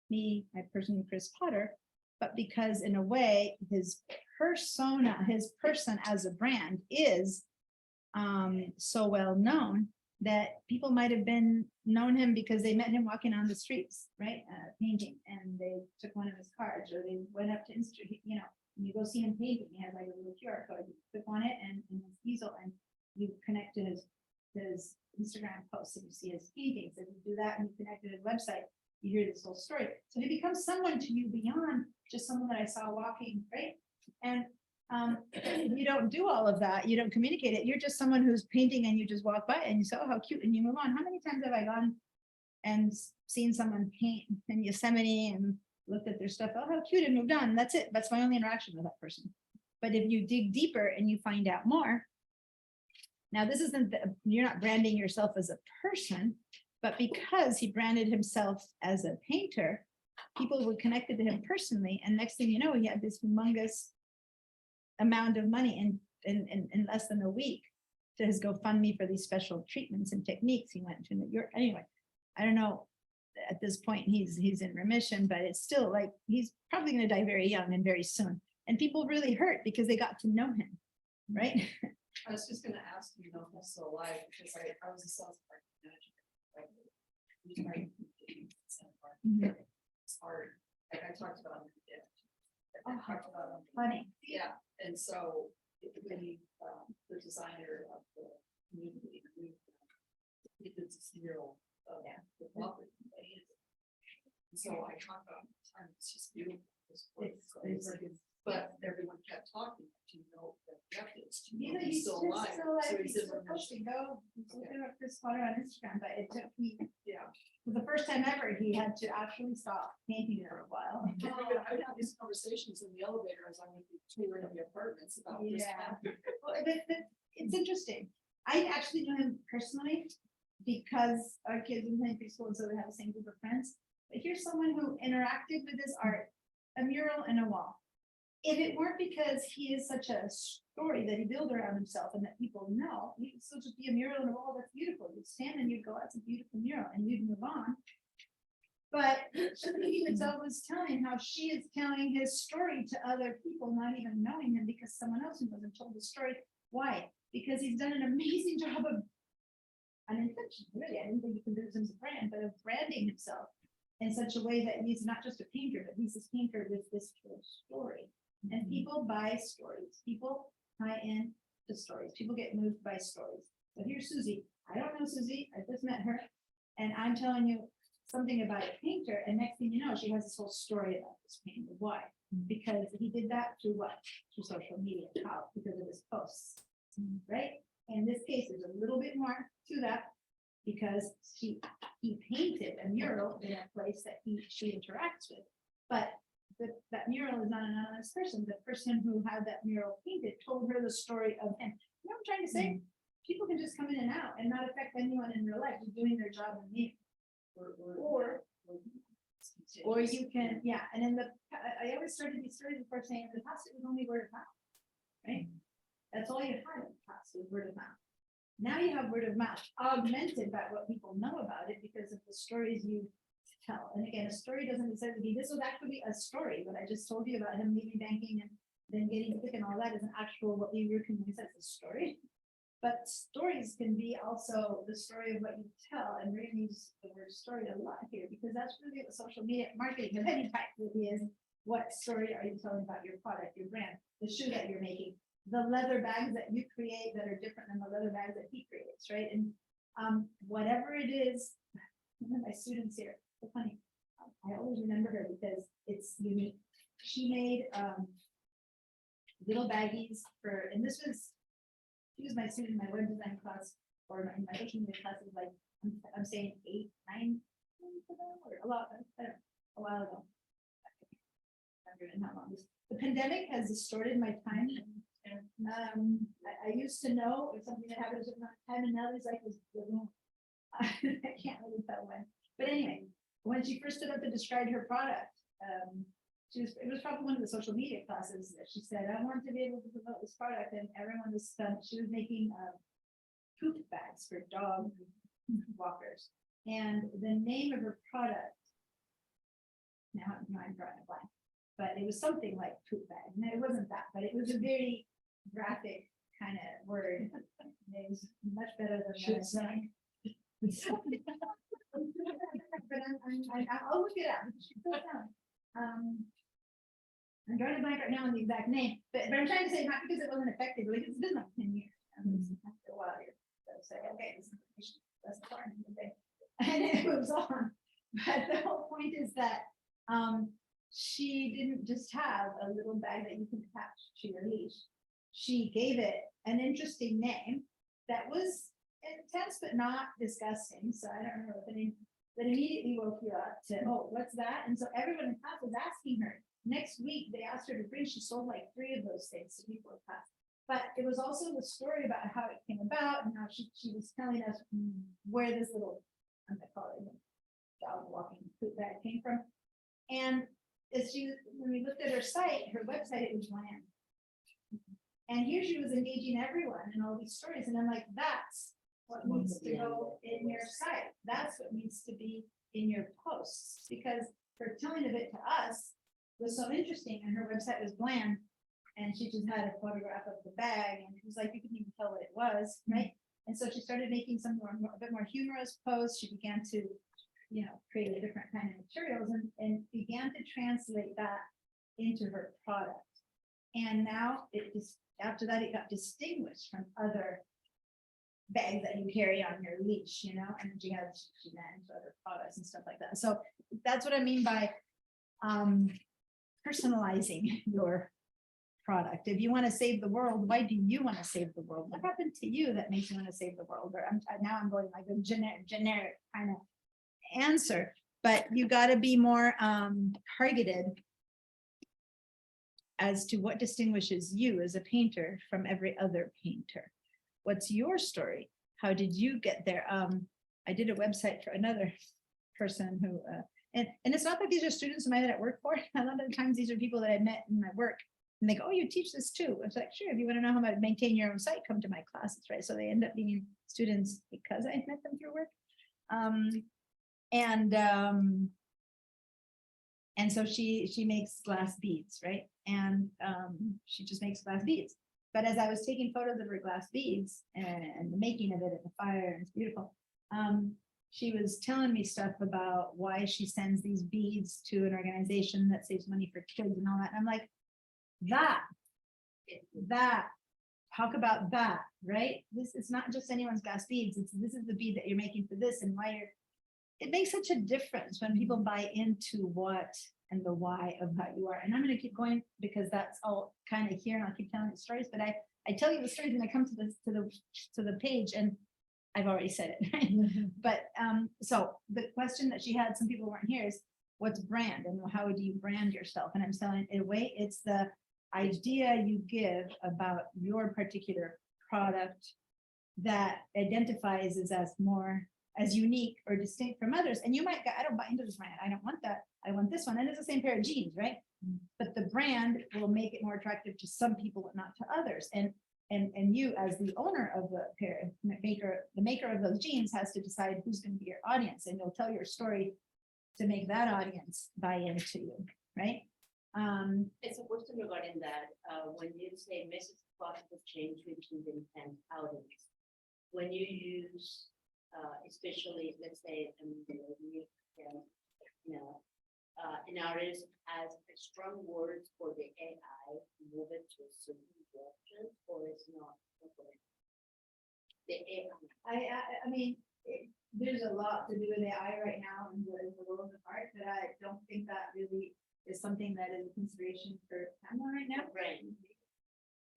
me, my person, Chris Potter, but because in a way, his persona, his person as a brand is so well known that people might have known him because they met him walking on the streets, right? Painting, and they took one of his cards, or they went up to Instagram, you know, and you go see him painting, he has like a little QR code, you click on it and his easel, and you connect to his Instagram posts, and you see his paintings. If you do that and you connect to his website, you hear this whole story. So he becomes someone to you beyond just someone that I saw walking, right? And you don't do all of that. You don't communicate it. You're just someone who's painting and you just walk by and you say, oh, how cute, and you move on. How many times have I gone and seen someone paint in Yosemite and looked at their stuff? Oh, how cute, and moved on. That's it. That's my only interaction with that person. But if you dig deeper and you find out more, now this isn't, you're not branding yourself as a person, but because he branded himself as a painter, people were connected to him personally. And next thing you know, he had this humongous amount of money in less than a week to his GoFundMe for these special treatments and techniques. He went to New York. Anyway, I don't know, at this point he's in remission, but it's still like, he's probably going to die very young and very soon. And people really hurt because they got to know him, right? I was just gonna ask you, if I'm still alive, because I was a sales manager. It's hard, like I talked about. Funny. Yeah, and so when the designer of the community, he did this mural of the property. And so I talked about it, and it's just beautiful. But everyone kept talking, do you know that Jeff is? Do you know he's still alive? So he's in remission. Go look at Chris Potter on Instagram, but it took me, Yeah. for the first time ever, he had to actually stop painting for a while. I have these conversations in the elevator as I'm going to be touring the apartments about this. Yeah. Well, but it's interesting. I actually know him personally because our kids in preschool, and so we have the same group of friends. But here's someone who interacted with his art, a mural and a wall. If it weren't because he is such a story that he built around himself and that people know, he could still just be a mural on a wall that's beautiful. You'd stand and you'd go, that's a beautiful mural, and you'd move on. But he himself was telling how she is telling his story to other people, not even knowing him, because someone else who wasn't told the story. Why? Because he's done an amazing job of unintentional, really. I didn't think he could do him as a brand, but of branding himself in such a way that he's not just a painter, but he's this painter with this story. And people buy stories. People tie in to stories. People get moved by stories. But here's Susie. I don't know Susie. I just met her. And I'm telling you something about a painter. And next thing you know, she has this whole story about this painter. Why? Because he did that through what? Through social media. How? Because of his posts. Right? In this case, there's a little bit more to that. because he painted a mural in a place that she interacts with. But that mural is not an anonymous person. The person who had that mural painted told her the story of him. You know what I'm trying to say? People can just come in and out and not affect anyone in real life, just doing their job in me. Or you can, yeah, and in I always started these stories before saying in the past it was only word of mouth, right? That's all you had in the past was word of mouth. Now you have word of mouth augmented by what people know about it because of the stories you tell. And again, a story doesn't necessarily be, this was actually a story, what I just told you about him leaving banking and then getting sick and all that is an actual, what we recognize as a story. But stories can be also the story of what you tell, and we're gonna use the word story a lot here because that's really what social media marketing of any type really is. What story are you telling about your product, your brand, the shoe that you're making, the leather bags that you create that are different than the leather bags that he creates, right? And whatever it is, one of my students here, so funny, I always remember her because it's unique. She made little baggies for, and this was, she was my student in my web design class, or in my social media classes, like, I'm saying 8, 9, or a lot, I don't know, a while ago. How long. The pandemic has distorted my time. I used to know if something that happened at a certain time, and now there's like this. I can't really tell when. But anyway, when she first stood up to describe her product, it was probably one of the social media classes that she said, I want to be able to promote this product, and everyone was stunned. She was making poop bags for dog walkers. And the name of her product, now I'm drawing a blank, but it was something like poop bag. No, it wasn't that, but it was a very graphic kind of word. It was much better than what I'm saying. But I'll look it up. I'm drawing a blank right now on the exact name, but I'm trying to say not because it wasn't effective, like it's been like 10 years. After a while here. So say, okay, this information, that's the part. Okay. And it moves on. But the whole point is that she didn't just have a little bag that you can attach to your leash. She gave it an interesting name that was intense but not disgusting. So I don't remember what the name that immediately woke you up to, oh, what's that? And so everyone in class was asking her. Next week, they asked her to bring, she sold like 3 of those things to people in class. But it was also the story about how it came about and how she was telling us where this little, I'm gonna call it dog walking poop bag came from. And as when we looked at her site, her website, it was bland. And here she was engaging everyone in all these stories. And I'm like, that's what needs to go in your site. That's what needs to be in your posts, because her telling of it to us was so interesting, and her website was bland, and she just had a photograph of the bag, and it was like you couldn't even tell what it was, right? And so she started making some a bit more humorous posts. She began to, create a different kind of materials, and began to translate that into her product. And now after that, it got distinguished from other bags that you carry on your leash, and she managed other products and stuff like that. So that's what I mean by personalizing your product. If you want to save the world, why do you want to save the world? What happened to you that makes you want to save the world? Or now I'm going like a generic kind of answer, but you got to be more targeted as to what distinguishes you as a painter from every other painter. What's your story? How did you get there? I did a website for another person who, and it's not that these are students of mine that I work for. A lot of the times these are people that I met in my work, and they go, oh, you teach this too. It's like, sure, if you want to know how to maintain your own site, come to my classes, right? So they end up being students because I met them through work. And so she makes glass beads, right? And she just makes glass beads. But as I was taking photos of her glass beads and the making of it at the fire, and it's beautiful, she was telling me stuff about why she sends these beads to an organization that saves money for kids and all that. And I'm like, talk about that, right? This is not just anyone's glass beads. This is the bead that you're making for this, and why it makes such a difference when people buy into what and the why of how you are. And I'm going to keep going because that's all kind of here, and I'll keep telling the stories. But I tell you the stories when I come to the page, and I've already said it, right? But, so the question that she had, some people weren't here, is what's brand and how do you brand yourself? And I'm saying, in a way, it's the idea you give about your particular product that identifies as more, as unique or distinct from others. And you might go, I don't buy into this brand. I don't want that. I want this one. And it's the same pair of jeans, right? But the brand will make it more attractive to some people, but not to others. And you, as the owner of the pair, the maker of those jeans, has to decide who's going to be your audience, and you'll tell your story to make that audience buy into you, right? It's a question regarding that, when you say message positive change between the intent audience. When you use, especially, let's say, an artist has a strong words for the AI, move it to a certain direction, or it's not. The AI. I mean, there's a lot to do with AI right now in the world of art, but I don't think that really is something that is a consideration for Pamela right now. Brand.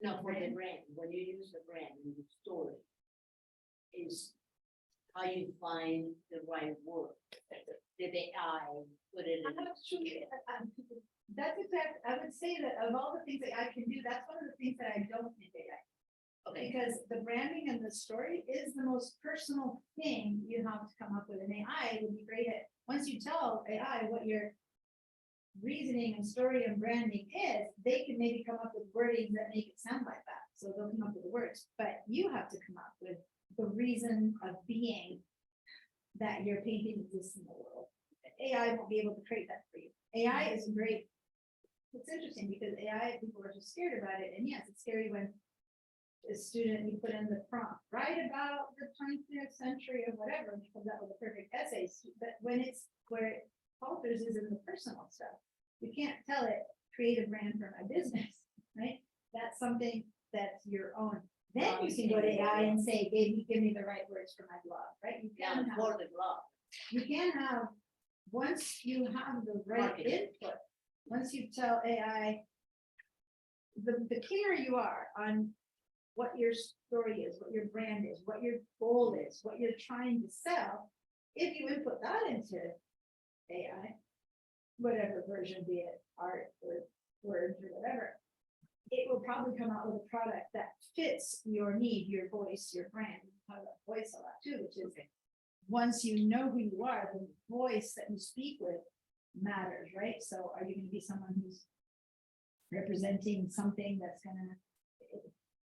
No, for the brand, when you use the brand in the story, is how you find the right word. Did the AI put it in? That's exact, I would say that of all the things that I can do, that's one of the things that I don't think AI. Okay, Because the branding and the story is the most personal thing you have to come up with. An AI would be great at, once you tell AI what your reasoning and story and branding is, they can maybe come up with wordings that make it sound like that. So they'll come up with the words, but you have to come up with the reason of being that your painting exists in the world. AI won't be able to create that for you. AI is great. It's interesting because AI, people are just scared about it. And yes, it's scary when a student, you put in the prompt, write about the 20th century or whatever, and it comes out with a perfect essay. But when it's where it falters is in the personal stuff. You can't tell it, create a brand for my business, right? That's something that's your own. Then you can go to AI and say, give me the right words for my blog, right? You now can have, for the blog. you can have, once you have the right Marketing. input, once you tell AI, the clearer you are on what your story is, what your brand is, what your goal is, what you're trying to sell, if you input that into AI, whatever version, be it art or words or whatever, it will probably come out with a product that fits your need, your voice, your brand. You have that voice a lot too, which is once you know who you are, the voice that you speak with matters, right? So are you going to be someone who's representing something that's gonna,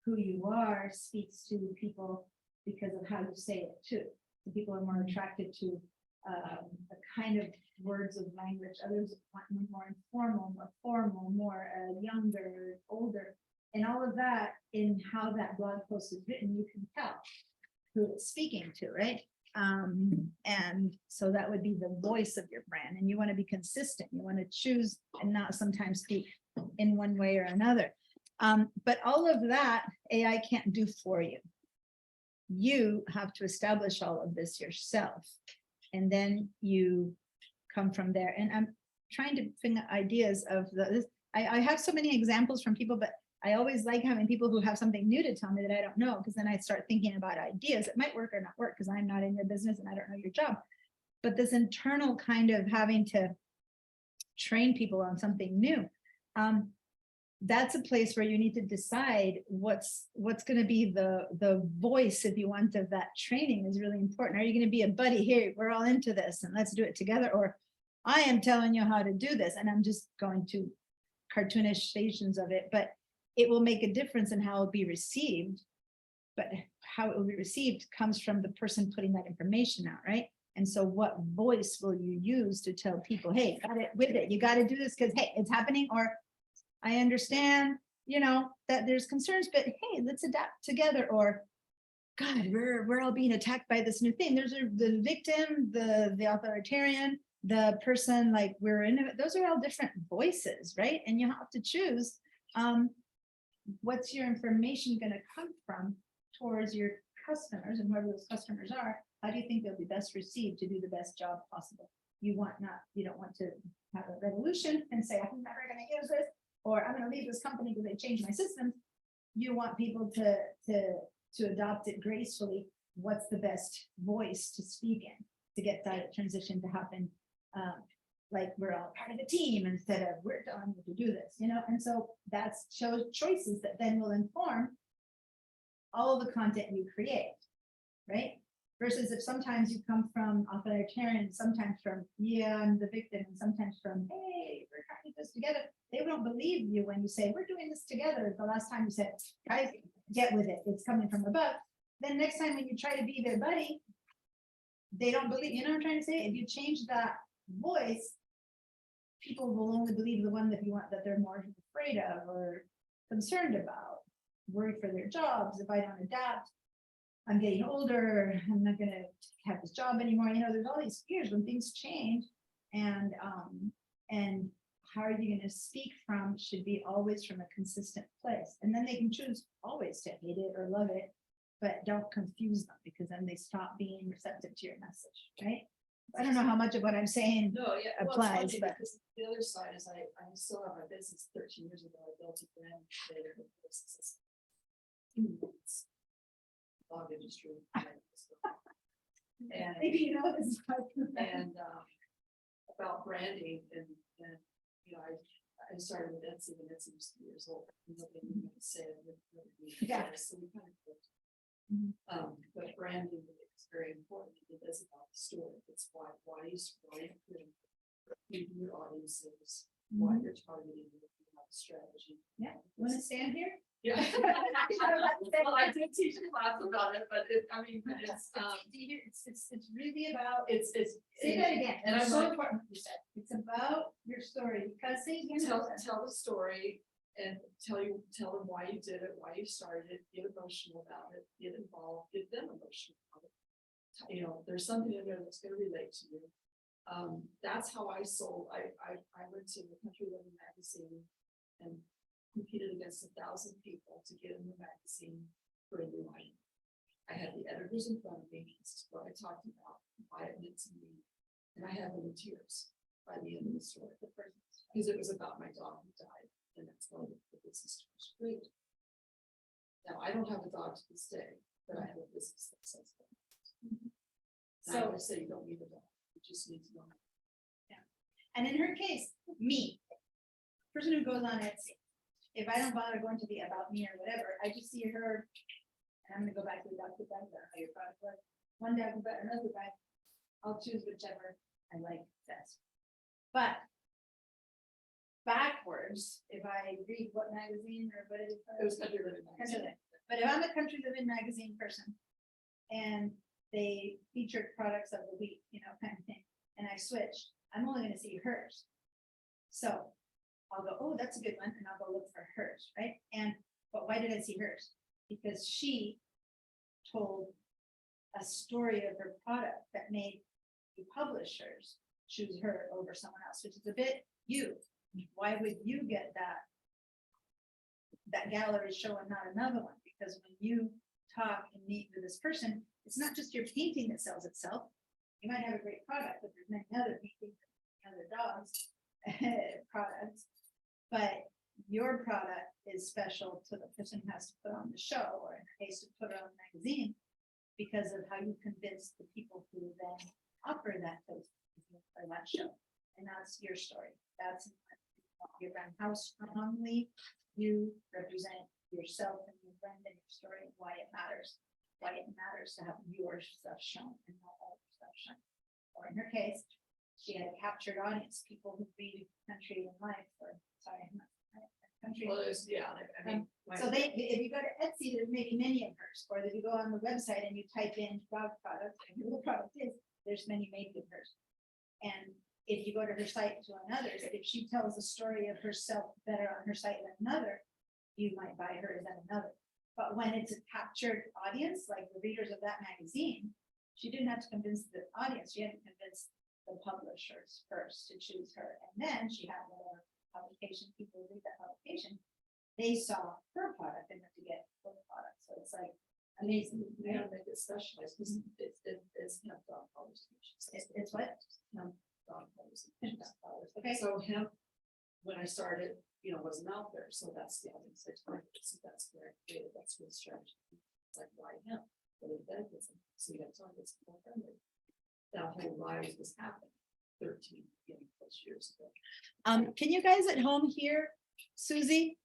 who you are speaks to people because of how you say it too. So people are more attracted to a kind of words of language. Others want more informal, more formal, more younger, older, and all of that in how that blog post is written. You can tell who it's speaking to, right? And so that would be the voice of your brand, and you want to be consistent. You want to choose and not sometimes speak in one way or another. But all of that AI can't do for you. You have to establish all of this yourself, and then you come from there. And I'm trying to think of ideas of this. I have so many examples from people, but I always like having people who have something new to tell me that I don't know, because then I start thinking about ideas that might work or not work, because I'm not in your business and I don't know your job. But this internal kind of having to train people on something new, that's a place where you need to decide what's going to be the voice, if you want, of that training is really important. Are you going to be a buddy here? We're all into this and let's do it together. Or I am telling you how to do this and I'm just going to cartoonish stations of it, but it will make a difference in how it'll be received. But how it will be received comes from the person putting that information out, right? And so what voice will you use to tell people, hey, got it with it. You got to do this because, hey, it's happening. Or I understand, you know, that there's concerns, but hey, let's adapt together. Or God, we're all being attacked by this new thing. There's the victim, the authoritarian, the person like we're in it. Those are all different voices, right? And you have to choose what's your information going to come from towards your customers, and whoever those customers are. How do you think they'll be best received to do the best job possible? You don't want to have a revolution and say, I'm never going to use this, or I'm going to leave this company because they changed my systems. You want people to adopt it gracefully what's the best voice to speak in to get that transition to happen. Like we're all part of a team instead of we're telling you to do this, you know, and so that's shows choices that then will inform all of the content you create, right? Versus if sometimes you come from authoritarian, sometimes from, yeah, I'm the victim, and sometimes from, hey, we're trying to do this together. They don't believe you when you say, we're doing this together. The last time you said, guys, get with it, it's coming from above. Then next time when you try to be their buddy, they don't believe, you know what I'm trying to say? If you change that voice, people will only believe the one that you want, that they're more afraid of or concerned about, worried for their jobs. If I don't adapt, I'm getting older, I'm not gonna have this job anymore. You know, there's all these fears when things change. And how are you gonna speak from should be always from a consistent place. And then they can choose always to hate it or love it, but don't confuse them because then they stop being receptive to your message, right? I don't know how much of what I'm saying No, yeah. well, it's applies, funny but because the other side is I still have my business 13 years ago. I built a brand. Dog industry. And, maybe you know this. and about branding and, you know, I started with Etsy when Etsy was 3 years old. Nobody knew what to say. Yeah. So we kind of, Mhm. but branding is very important. It is about the story. It's why you create who your audience is, why you're targeting, you have a strategy. Yeah, you wanna stand here? Yeah. Well, I did teach a class about it, but I mean, but It's really about, it's. say that again, And and I'm it's so like, important, what you said, it's about your story, because say again. tell the story and tell them why you did it, why you started it, get emotional about it, get involved, get them emotional about it. You know, there's something in there that's gonna relate to you. That's how I sold. I went to the Country Living magazine and competed against 1,000 people to get in the magazine for a new line. I had the editors in front of me. This is what I talked about, why it meant to me, and I had them in tears by the end of the story. Because it was about my dog who died, and that's why the business was great. Now I don't have a dog to this day, but I have a business that says that. And I always say you don't need a dog, you just need to know. And in her case, me, person who goes on Etsy, if I don't bother going to the about me or whatever, I just see her, and I'm gonna go back to the Dr. Bender, how your product was. One day I'll go back, another guy, I'll choose whichever I like best. But backwards, if I read what magazine or what is It was Country Living Country magazine. Living. But if I'm a Country Living magazine person and they featured products of the week, you know, kind of thing, and I switch, I'm only gonna see hers. So I'll go, oh, that's a good one, and I'll go look for hers, right? But why did I see hers? Because she told a story of her product that made the publishers choose her over someone else, which is a bit you. Why would you get that gallery show and not another one? Because when you talk and meet with this person, it's not just your painting that sells itself. You might have a great product, but there's many other paintings, other dogs products, but your product is special to the person who has to put on the show, or in her case, to put it on the magazine, because of how you convince the people who then offer that post or that show. And that's your story. That's your brand, how strongly you represent yourself and your brand and your story, and why it matters to have your stuff shown and not all your stuff shown. Or in her case, she had a captured audience, people who read Country and Life, or sorry, not Country. Well, there's, yeah, I mean. So if you go to Etsy, there's maybe many of hers, or if you go on the website and you type in dog products, and who the product is, there's many made with hers. And if you go to her site to another's, if she tells a story of herself better on her site than another, you might buy hers than another. But when it's a captured audience, like the readers of that magazine, she didn't have to convince the audience, she had to convince the publishers first to choose her. And then she had whatever publication, people read that publication, they saw her product and had to get her product. So it's like amazing. We don't make it specialized, because it's hemp dog policy. It's what? Hemp dog policy. Okay. So hemp, when I started, you know, wasn't out there, so that's the audience I targeted, so that's where I created, that's the strategy. It's like, why hemp? But it doesn't, so that's on this. That whole rise was happening 13 plus years ago. Can you guys at home hear Susie?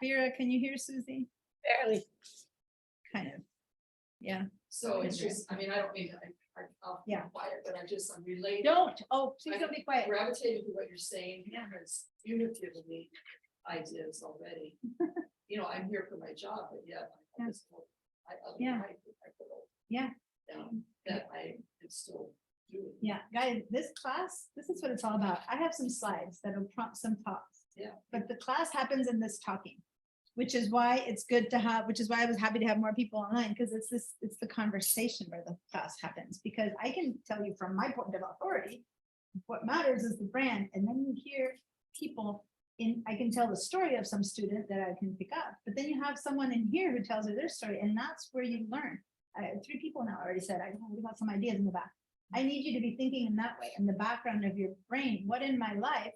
Vera, can you hear Susie? Barely. Kind of. Yeah. So it's just, I mean, I don't mean, I'll be Yeah. quiet, but I'm related. Don't, oh, please don't be quiet. Gravitated to what you're saying, because you've given me ideas already. You know, I'm here for my job, but yet I just, Yeah. I put all Yeah. down that I can still do. Yeah, guys, this class, this is what it's all about. I have some slides that'll prompt some thoughts. Yeah. But the class happens in this talking, which is why it's good to have, which is why I was happy to have more people online, because it's the conversation where the class happens. Because I can tell you from my point of authority, what matters is the brand, and then you hear people I can tell the story of some student that I can pick up, but then you have someone in here who tells you their story, and that's where you learn. 3 people now already said, we got some ideas in the back. I need you to be thinking in that way, in the background of your brain. What in my life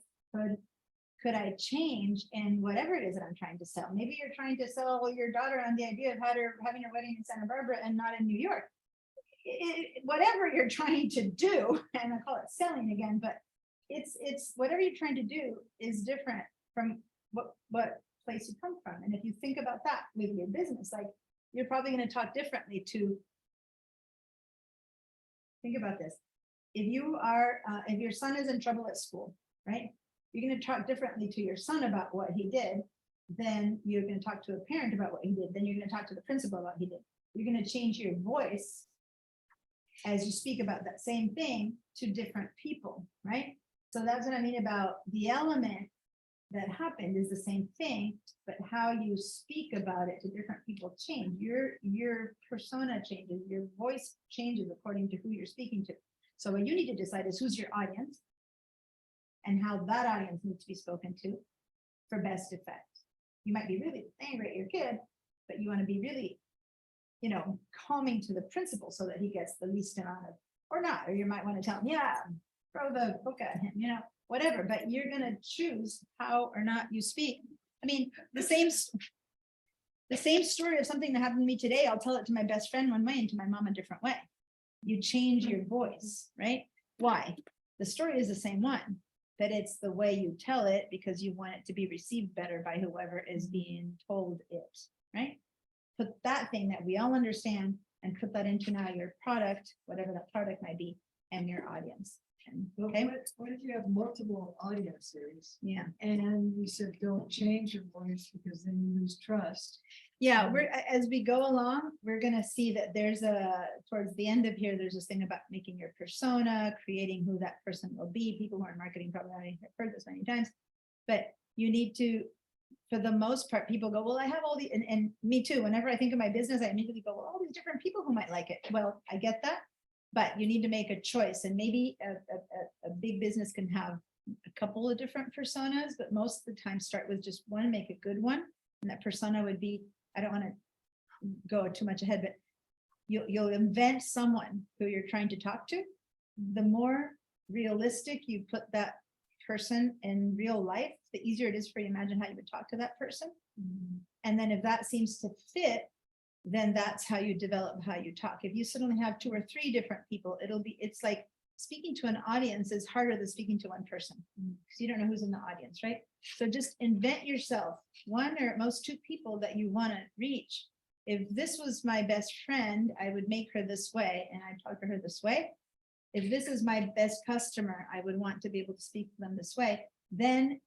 could I change in whatever it is that I'm trying to sell? Maybe you're trying to sell your daughter on the idea of having her wedding in Santa Barbara and not in New York. Whatever you're trying to do, and I call it selling again, but it's whatever you're trying to do is different from what place you come from. And if you think about that with your business, like you're probably going to talk differently to. Think about this. If your son is in trouble at school, right? You're going to talk differently to your son about what he did. Then you're going to talk to a parent about what he did. Then you're going to talk to the principal about what he did. You're going to change your voice as you speak about that same thing to different people, right? So that's what I mean about the element that happened is the same thing, but how you speak about it to different people change. Your persona changes, your voice changes according to who you're speaking to. So what you need to decide is who's your audience and how that audience needs to be spoken to for best effect. You might be really angry at your kid, but you want to be really, calming to the principal so that he gets the least amount of, or not, or you might want to tell him, yeah, throw the book at him, whatever, but you're going to choose how or not you speak. I mean, the same story of something that happened to me today, I'll tell it to my best friend one way and to my mom a different way. You change your voice, right? Why? The story is the same one, but it's the way you tell it because you want it to be received better by whoever is being told it, right? Put that thing that we all understand and put that into now your product, whatever that product might be, and your audience. Okay. What if you have multiple audiences Yeah. and you said, don't change your voice because then you lose trust? Yeah, as we go along, we're gonna see that towards the end of here, there's this thing about making your persona, creating who that person will be. People who are in marketing probably already have heard this many times, but you need to, for the most part, people go, well, I have all the, and me too, whenever I think of my business, I immediately go, well, all these different people who might like it. Well, I get that, but you need to make a choice, and maybe a big business can have a couple of different personas, but most of the time start with just one, make a good one. And that persona would be, I don't want to go too much ahead, but you'll invent someone who you're trying to talk to. The more realistic you put that person in real life, the easier it is for you to imagine how you would talk to that person. And then if that seems to fit, then that's how you develop how you talk. If you suddenly have 2 or 3 different people, it's like speaking to an audience is harder than speaking to one person because you don't know who's in the audience, right? So just invent yourself 1 or at most 2 people that you want to reach. If this was my best friend, I would make her this way and I'd talk to her this way. If this is my best customer, I would want to be able to speak to them this way. Then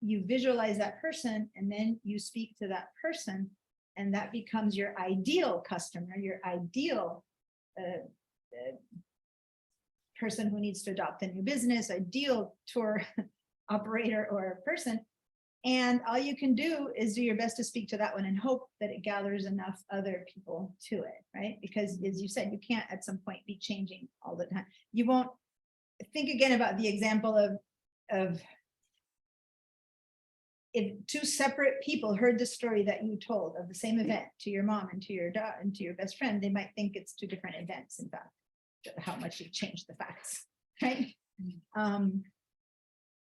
you visualize that person and then you speak to that person, and that becomes your ideal customer, your ideal person who needs to adopt a new business, ideal tour operator or person. And all you can do is do your best to speak to that one and hope that it gathers enough other people to it, right? Because as you said, you can't at some point be changing all the time. You won't think again about the example of if 2 separate people heard the story that you told of the same event to your mom and to your dad and to your best friend, they might think it's 2 different events, in fact, how much you've changed the facts, right? And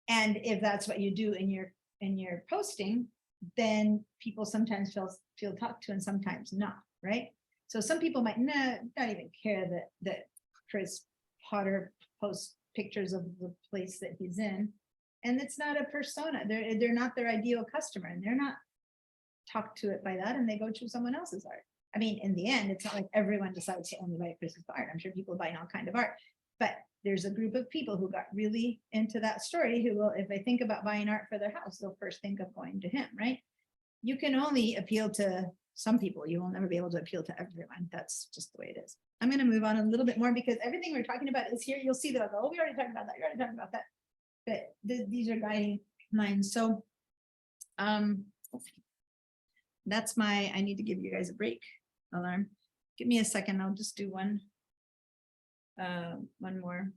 if that's what you do in your posting, then people sometimes feel talked to and sometimes not, right? So some people might not even care that Chris Potter posts pictures of the place that he's in. And it's not a persona. They're not their ideal customer, and they're not talked to it by that, and they go choose someone else's art. I mean, in the end, it's not like everyone decides to only buy Chris's art. I'm sure people buy all kind of art, but there's a group of people who got really into that story who will, if they think about buying art for their house, they'll first think of going to him, right? You can only appeal to some people. You will never be able to appeal to everyone. That's just the way it is. I'm going to move on a little bit more because everything we're talking about is here. You'll see that I'll go, oh, we already talked about that. You already talked about that. But these are guiding lines. So that's I need to give you guys a break alarm. Give me a second. I'll just do one more.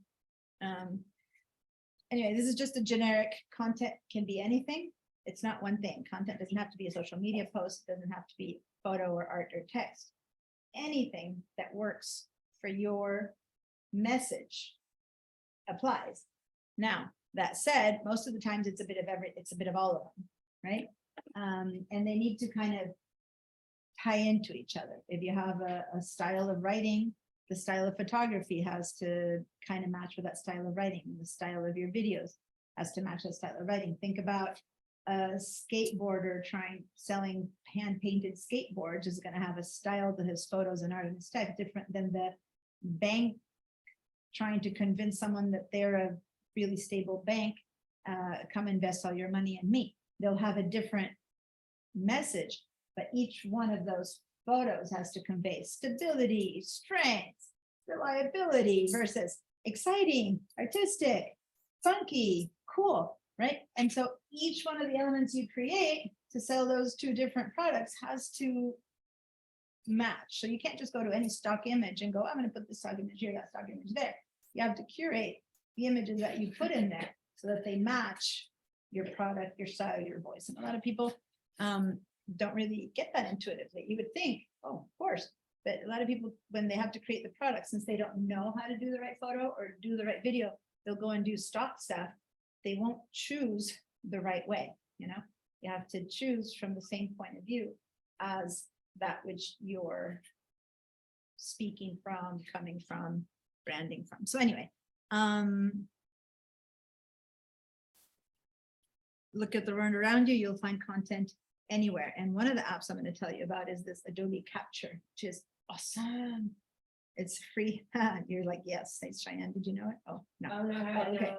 Anyway, this is just a generic content, can be anything. It's not one thing. Content doesn't have to be a social media post, doesn't have to be photo or art or text. Anything that works for your message applies. Now, that said, most of the times it's a bit of all of them, right? And they need to kind of tie into each other. If you have a style of writing, the style of photography has to kind of match with that style of writing. The style of your videos has to match that style of writing. Think about a skateboarder selling hand-painted skateboards is going to have a style to his photos and art and stuff different than the bank trying to convince someone that they're a really stable bank, come invest all your money in me. They'll have a different message, but each one of those photos has to convey stability, strength, reliability versus exciting, artistic, funky, cool, right? And so each one of the elements you create to sell those two different products has to match. So you can't just go to any stock image and go, I'm going to put this stock image here, that stock image there. You have to curate the images that you put in there so that they match your product, your style, your voice. And a lot of people don't really get that intuitively. You would think, oh, of course, but a lot of people, when they have to create the product, since they don't know how to do the right photo or do the right video, they'll go and do stock stuff. They won't choose the right way. You know, you have to choose from the same point of view as that which you're speaking from, coming from, branding from. So anyway, look at the world around you, you'll find content anywhere. And one of the apps I'm going to tell you about is this Adobe Capture, which is awesome. It's free. You're like, yes, thanks, Cheyenne. Did you know it? Oh, no. Oh, no, Oh, okay.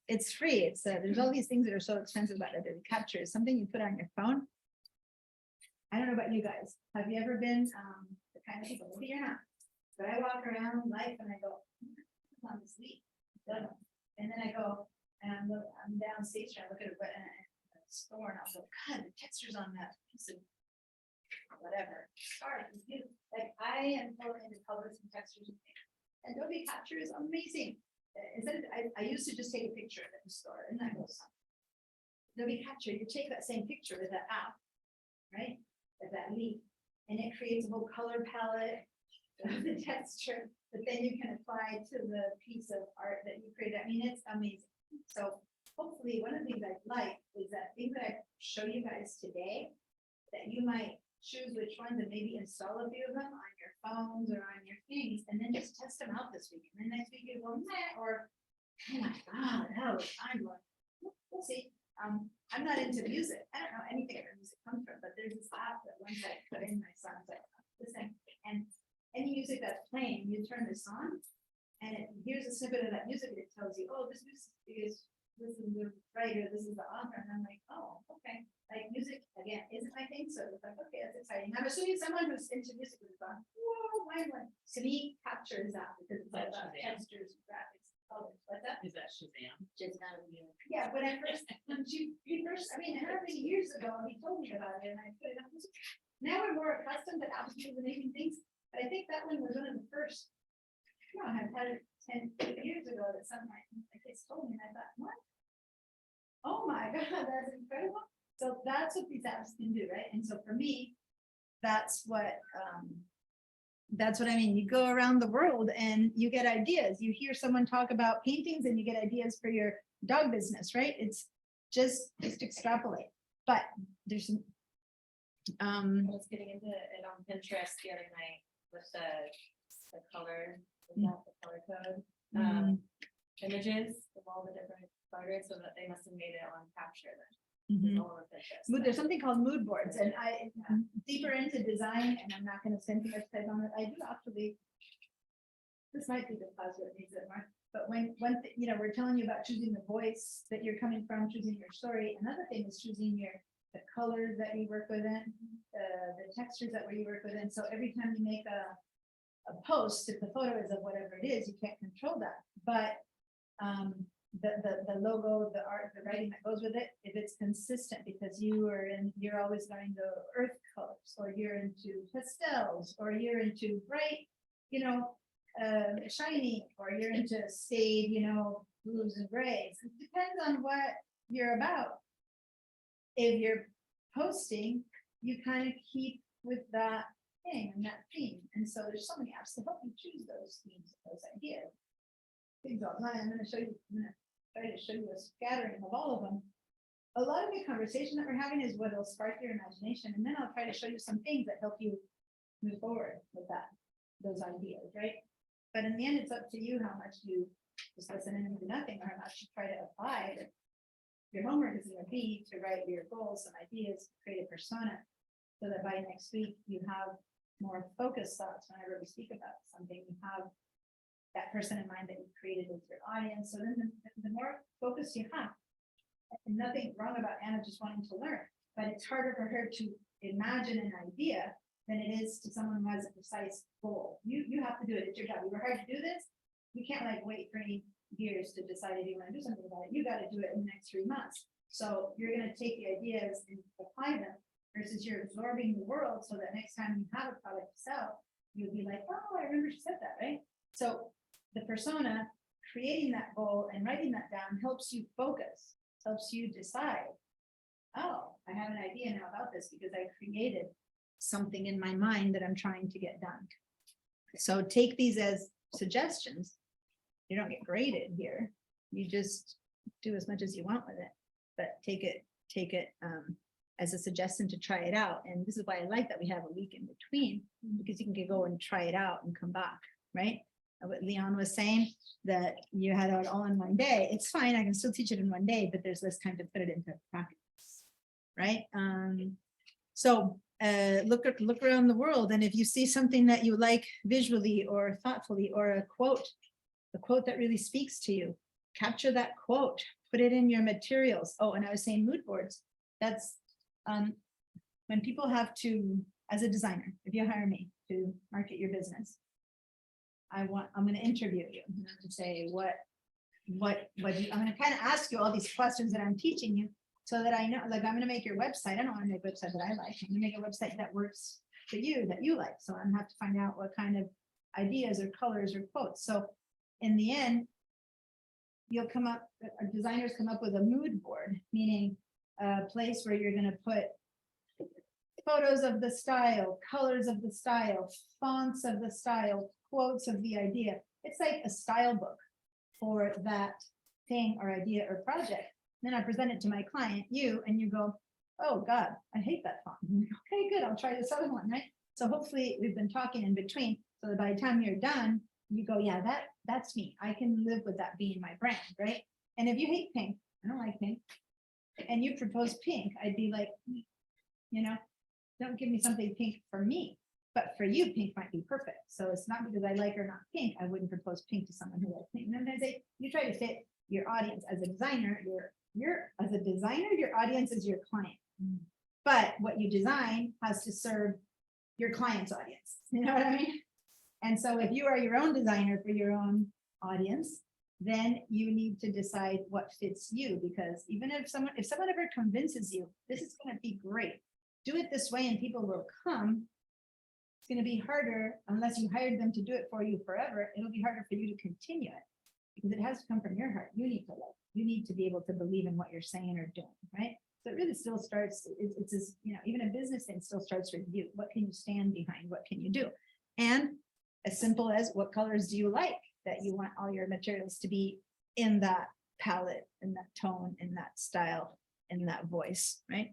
It's free. It's there's all these things that are so expensive about Adobe Capture. It's something you put on your phone. I don't know about you guys. Have you ever been the kind of people, maybe you're not, but I walk around life and I go, I'm on this week. And then I go, and I'm down State Street, I look at a store and I'll go, God, the textures on that piece of whatever. Sorry, like I am totally into colors and textures and things. Adobe Capture is amazing. I used to just take a picture at the store and that goes on. Adobe Capture, you take that same picture with that app, right? With that leaf, and it creates a whole color palette, the texture, that then you can apply to the piece of art that you created. I mean, it's amazing. So hopefully one of the things I'd like is that things that I show you guys today, that you might choose which ones and maybe install a few of them on your phones or on your things, and then just test them out this week. And then next week you go, meh, or oh my God, that was mind blowing. We'll see. I'm not into music. I don't know anything where music comes from, but there's this app that once I put in my son's like listen, and any music that's playing, you turn this on, and here's a snippet of that music, and it tells you, oh, this music is this is the writer, this is the author, and I'm like, oh, okay. Like music again isn't my thing, so it's like, okay, that's exciting. I'm assuming someone who's into music is on, whoa, mind blowing. To me, captures that because it's all about textures, graphics, colors. What's that? Is that Shazam? Just not a real. Yeah, when I first, I mean, however many years ago, he told me about it and I put it up. Now we're more accustomed to apps making things, but I think that one was one of the first. You know, I had it 10 years ago that some of my kids told me and I thought, what? Oh my God, that's incredible. So that's what these apps can do, right? And so for me, that's what I mean. You go around the world and you get ideas. You hear someone talk about paintings and you get ideas for your dog business, right? It's just extrapolate. But there's some I was getting into it on Pinterest the other night, with the color, is that the color code? Images of all the different colors, so that they must have made it on capture then. Mhm. No one was interested. Mood, there's something called mood boards, and I'm deeper into design, and I'm not gonna spend too much time on it. I do actually. This might be the class that needs it more, but you know, we're telling you about choosing the voice that you're coming from, choosing your story. Another thing is choosing the colors that you work within, the textures that you work within. So every time you make a post, if the photo is of whatever it is, you can't control that, but the logo, the art, the writing that goes with it, if it's consistent, because you're always going to earth colors, or you're into pastels, or you're into bright, you know, shiny, or you're into staid, you know, blues and grays. It depends on what you're about. If you're posting, you kind of keep with that thing and that theme. And so there's so many apps to help you choose those themes, those ideas. Things online. I'm gonna show you, I'm gonna try to show you a scattering of all of them. A lot of the conversation that we're having is what will spark your imagination, and then I'll try to show you some things that help you move forward with those ideas, right? But in the end, it's up to you how much you just listen and do nothing, or how much you try to apply it. Your homework is gonna be to write your goals and ideas, create a persona, so that by next week you have more focused thoughts whenever we speak about something. You have that person in mind that you created as your audience. So then the more focus you have, and nothing wrong about Anna just wanting to learn, but it's harder for her to imagine an idea than it is to someone who has a precise goal. You have to do it. It's your job. You were hired to do this. You can't like wait for any years to decide if you want to do something about it. You got to do it in the next 3 months. So you're going to take the ideas and apply them, versus you're absorbing the world, so that next time you have a product to sell, you'll be like, oh, I remember she said that, right? So the persona, creating that goal and writing that down helps you focus, helps you decide, oh, I have an idea now about this because I created something in my mind that I'm trying to get done. So take these as suggestions. You don't get graded here. You just do as much as you want with it, but take it as a suggestion to try it out. And this is why I like that we have a week in between, because you can go and try it out and come back, right? What Leon was saying, that you had it all in one day. It's fine, I can still teach it in one day, but there's less time to put it into practice, right? So look around the world, and if you see something that you like visually or thoughtfully, or a quote that really speaks to you, capture that quote, put it in your materials. Oh, and I was saying mood boards. That's when people have to, as a designer, if you hire me to market your business, I'm going to interview you to say what I'm going to kind of ask you all these questions that I'm teaching you, so that I know, like, I'm going to make your website. I don't want to make a website that I like. I'm going to make a website that works for you, that you like. So I'm going to have to find out what kind of ideas or colors or quotes. So in the end, you'll come up, designers come up with a mood board, meaning a place where you're going to put photos of the style, colors of the style, fonts of the style, quotes of the idea. It's like a style book for that thing or idea or project. Then I present it to my client, and you go, oh God, I hate that font. Okay, good, I'll try this other one, right? So hopefully we've been talking in between, so that by the time you're done, you go, yeah, that's me. I can live with that being my brand, right? And if you hate pink, I don't like pink, and you propose pink, I'd be like, don't give me something pink for me, but for you, pink might be perfect. So it's not because I like or not pink, I wouldn't propose pink to someone who likes pink. And then I say, you try to fit your audience. As a designer, your audience is your client. But what you design has to serve your client's audience. You know what I mean? And so if you are your own designer for your own audience, then you need to decide what fits you, because even if someone ever convinces you, this is going to be great, do it this way and people will come, it's going to be harder unless you hired them to do it for you forever. It'll be harder for you to continue it, because it has to come from your heart. You need to love. You need to be able to believe in what you're saying or doing, right? So it really still starts, it's this, even a business thing still starts with you. What can you stand behind? What can you do? And as simple as, what colors do you like that you want all your materials to be in that palette, in that tone, in that style, in that voice, right?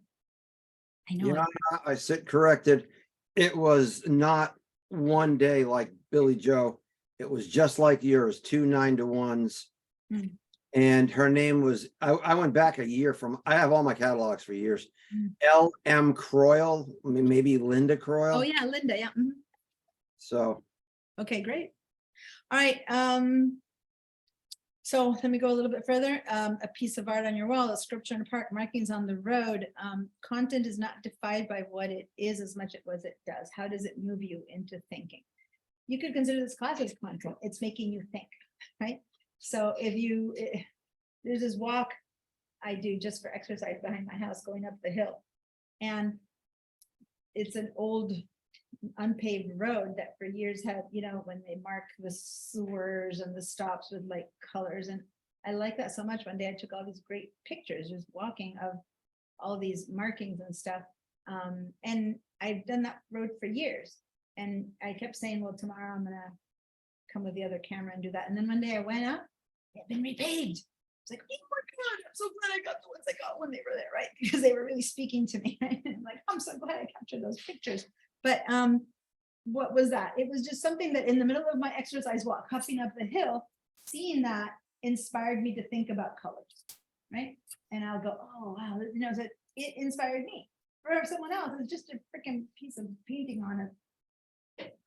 I know. Yeah, I sit corrected. It was not one day like Billy Joe. It was just like yours, 2 9-to-1s. Hmm. And her name was, I went back a year I have all my catalogs for years. Hmm. L.M. Croyle, maybe Linda Croyle. Oh, yeah, Linda, yeah. Mhm. So Okay, great. All right, so let me go a little bit further. A piece of art on your wall, a scripture in a park, markings on the road. Content is not defined by what it is as much as it does. How does it move you into thinking? You could consider this class as content. It's making you think, right? So if there's this walk I do just for exercise behind my house going up the hill. And it's an old unpaved road that for years had, when they mark the sewers and the stops with like colors. And I like that so much. One day I took all these great pictures just walking of all these markings and stuff. And I've done that road for years. And I kept saying, well, tomorrow I'm gonna come with the other camera and do that. And then one day I went up, it had been repaved. It's like, oh my God, I'm so glad I got the ones I got when they were there, right? Because they were really speaking to me. Right? I'm like, I'm so glad I captured those pictures. But what was that? It was just something that in the middle of my exercise walk, huffing up the hill, seeing that inspired me to think about colors, right? And I'll go, oh wow, so it inspired me. For someone else, it's just a freaking piece of painting on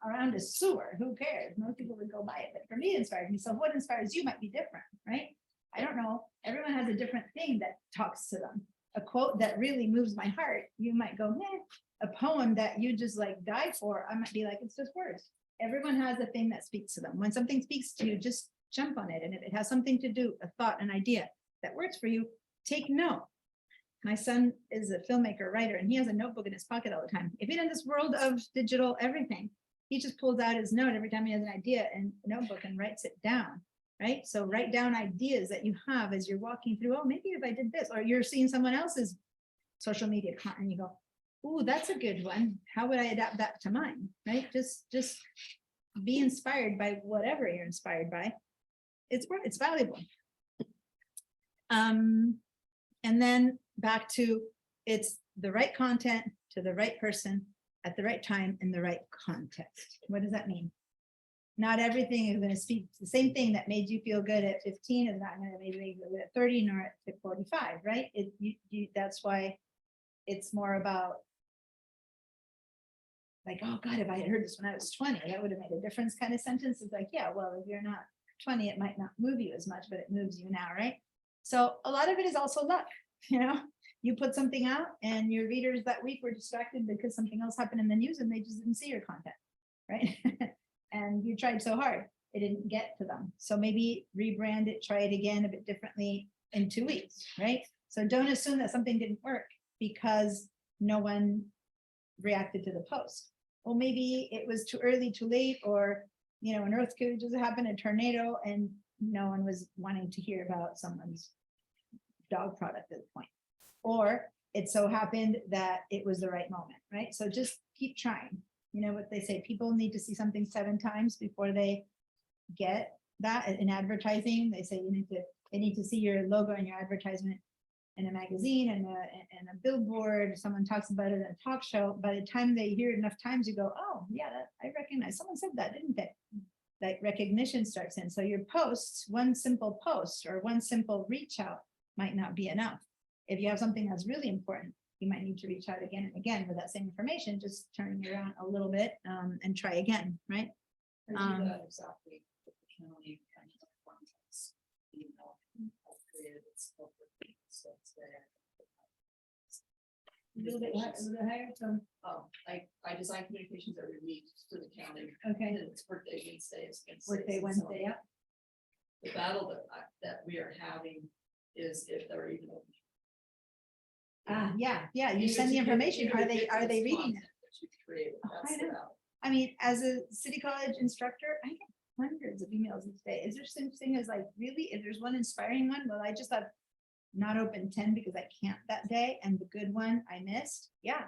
around a sewer. Who cares? Most people would go by it, but for me, it inspired me. So what inspires you might be different, right? I don't know. Everyone has a different thing that talks to them. A quote that really moves my heart, you might go, eh. A poem that you just like die for, I might be like, it's just words. Everyone has a thing that speaks to them. When something speaks to you, just jump on it. And if it has something to do, a thought, an idea that works for you, take note. My son is a filmmaker, writer, and he has a notebook in his pocket all the time. If in this world of digital everything, he just pulls out his note every time he has an idea and notebook and writes it down, right? So write down ideas that you have as you're walking through, oh, maybe if I did this, or you're seeing someone else's social media content, you go, oh, that's a good one. How would I adapt that to mine, right? Just be inspired by whatever you're inspired by. It's valuable. And then back to, it's the right content to the right person at the right time in the right context. What does that mean? Not everything is going to speak the same thing that made you feel good at 15 is not going to make you feel good at 30 nor at 45, right? That's why it's more about like, oh God, if I had heard this when I was 20, that would have made a difference kind of sentence. It's like, yeah, well, if you're not 20, it might not move you as much, but it moves you now, right? So a lot of it is also luck, you put something out and your readers that week were distracted because something else happened in the news and they just didn't see your content, right? And you tried so hard, it didn't get to them. So maybe rebrand it, try it again a bit differently in 2 weeks, right? So don't assume that something didn't work because no one reacted to the post. Well, maybe it was too early, too late, or an earthquake just happened, a tornado, and no one was wanting to hear about someone's dog product at the point. Or it so happened that it was the right moment, right? So just keep trying. What they say, people need to see something 7 times before they get that. In advertising, they say they need to see your logo and your advertisement in a magazine and a billboard. Someone talks about it in a talk show. By the time they hear it enough times, you go, oh yeah, I recognize someone said that, didn't they? Like recognition starts in. So your posts, one simple post or one simple reach out might not be enough. If you have something that's really important, you might need to reach out again and again with that same information, just turning it around a little bit and try again, right? I do that exactly. With the county kind of context, I've created this corporate, so it's there. A little bit higher, so, I design communications every week for the county. okay, And it's birthday Wednesday. It's birthday Wednesday, yeah. The battle that we are having is if they're even. Yeah, you Even send the to get- information. even Are to they get to are they this reading content it? that you've created, Oh, that's I the know. battle. I mean, as a city college instructor, I get hundreds of emails each day. Is there such thing as like, really, if there's one inspiring one, well, I just have not open 10 because I can't that day, and the good one I missed. Yeah.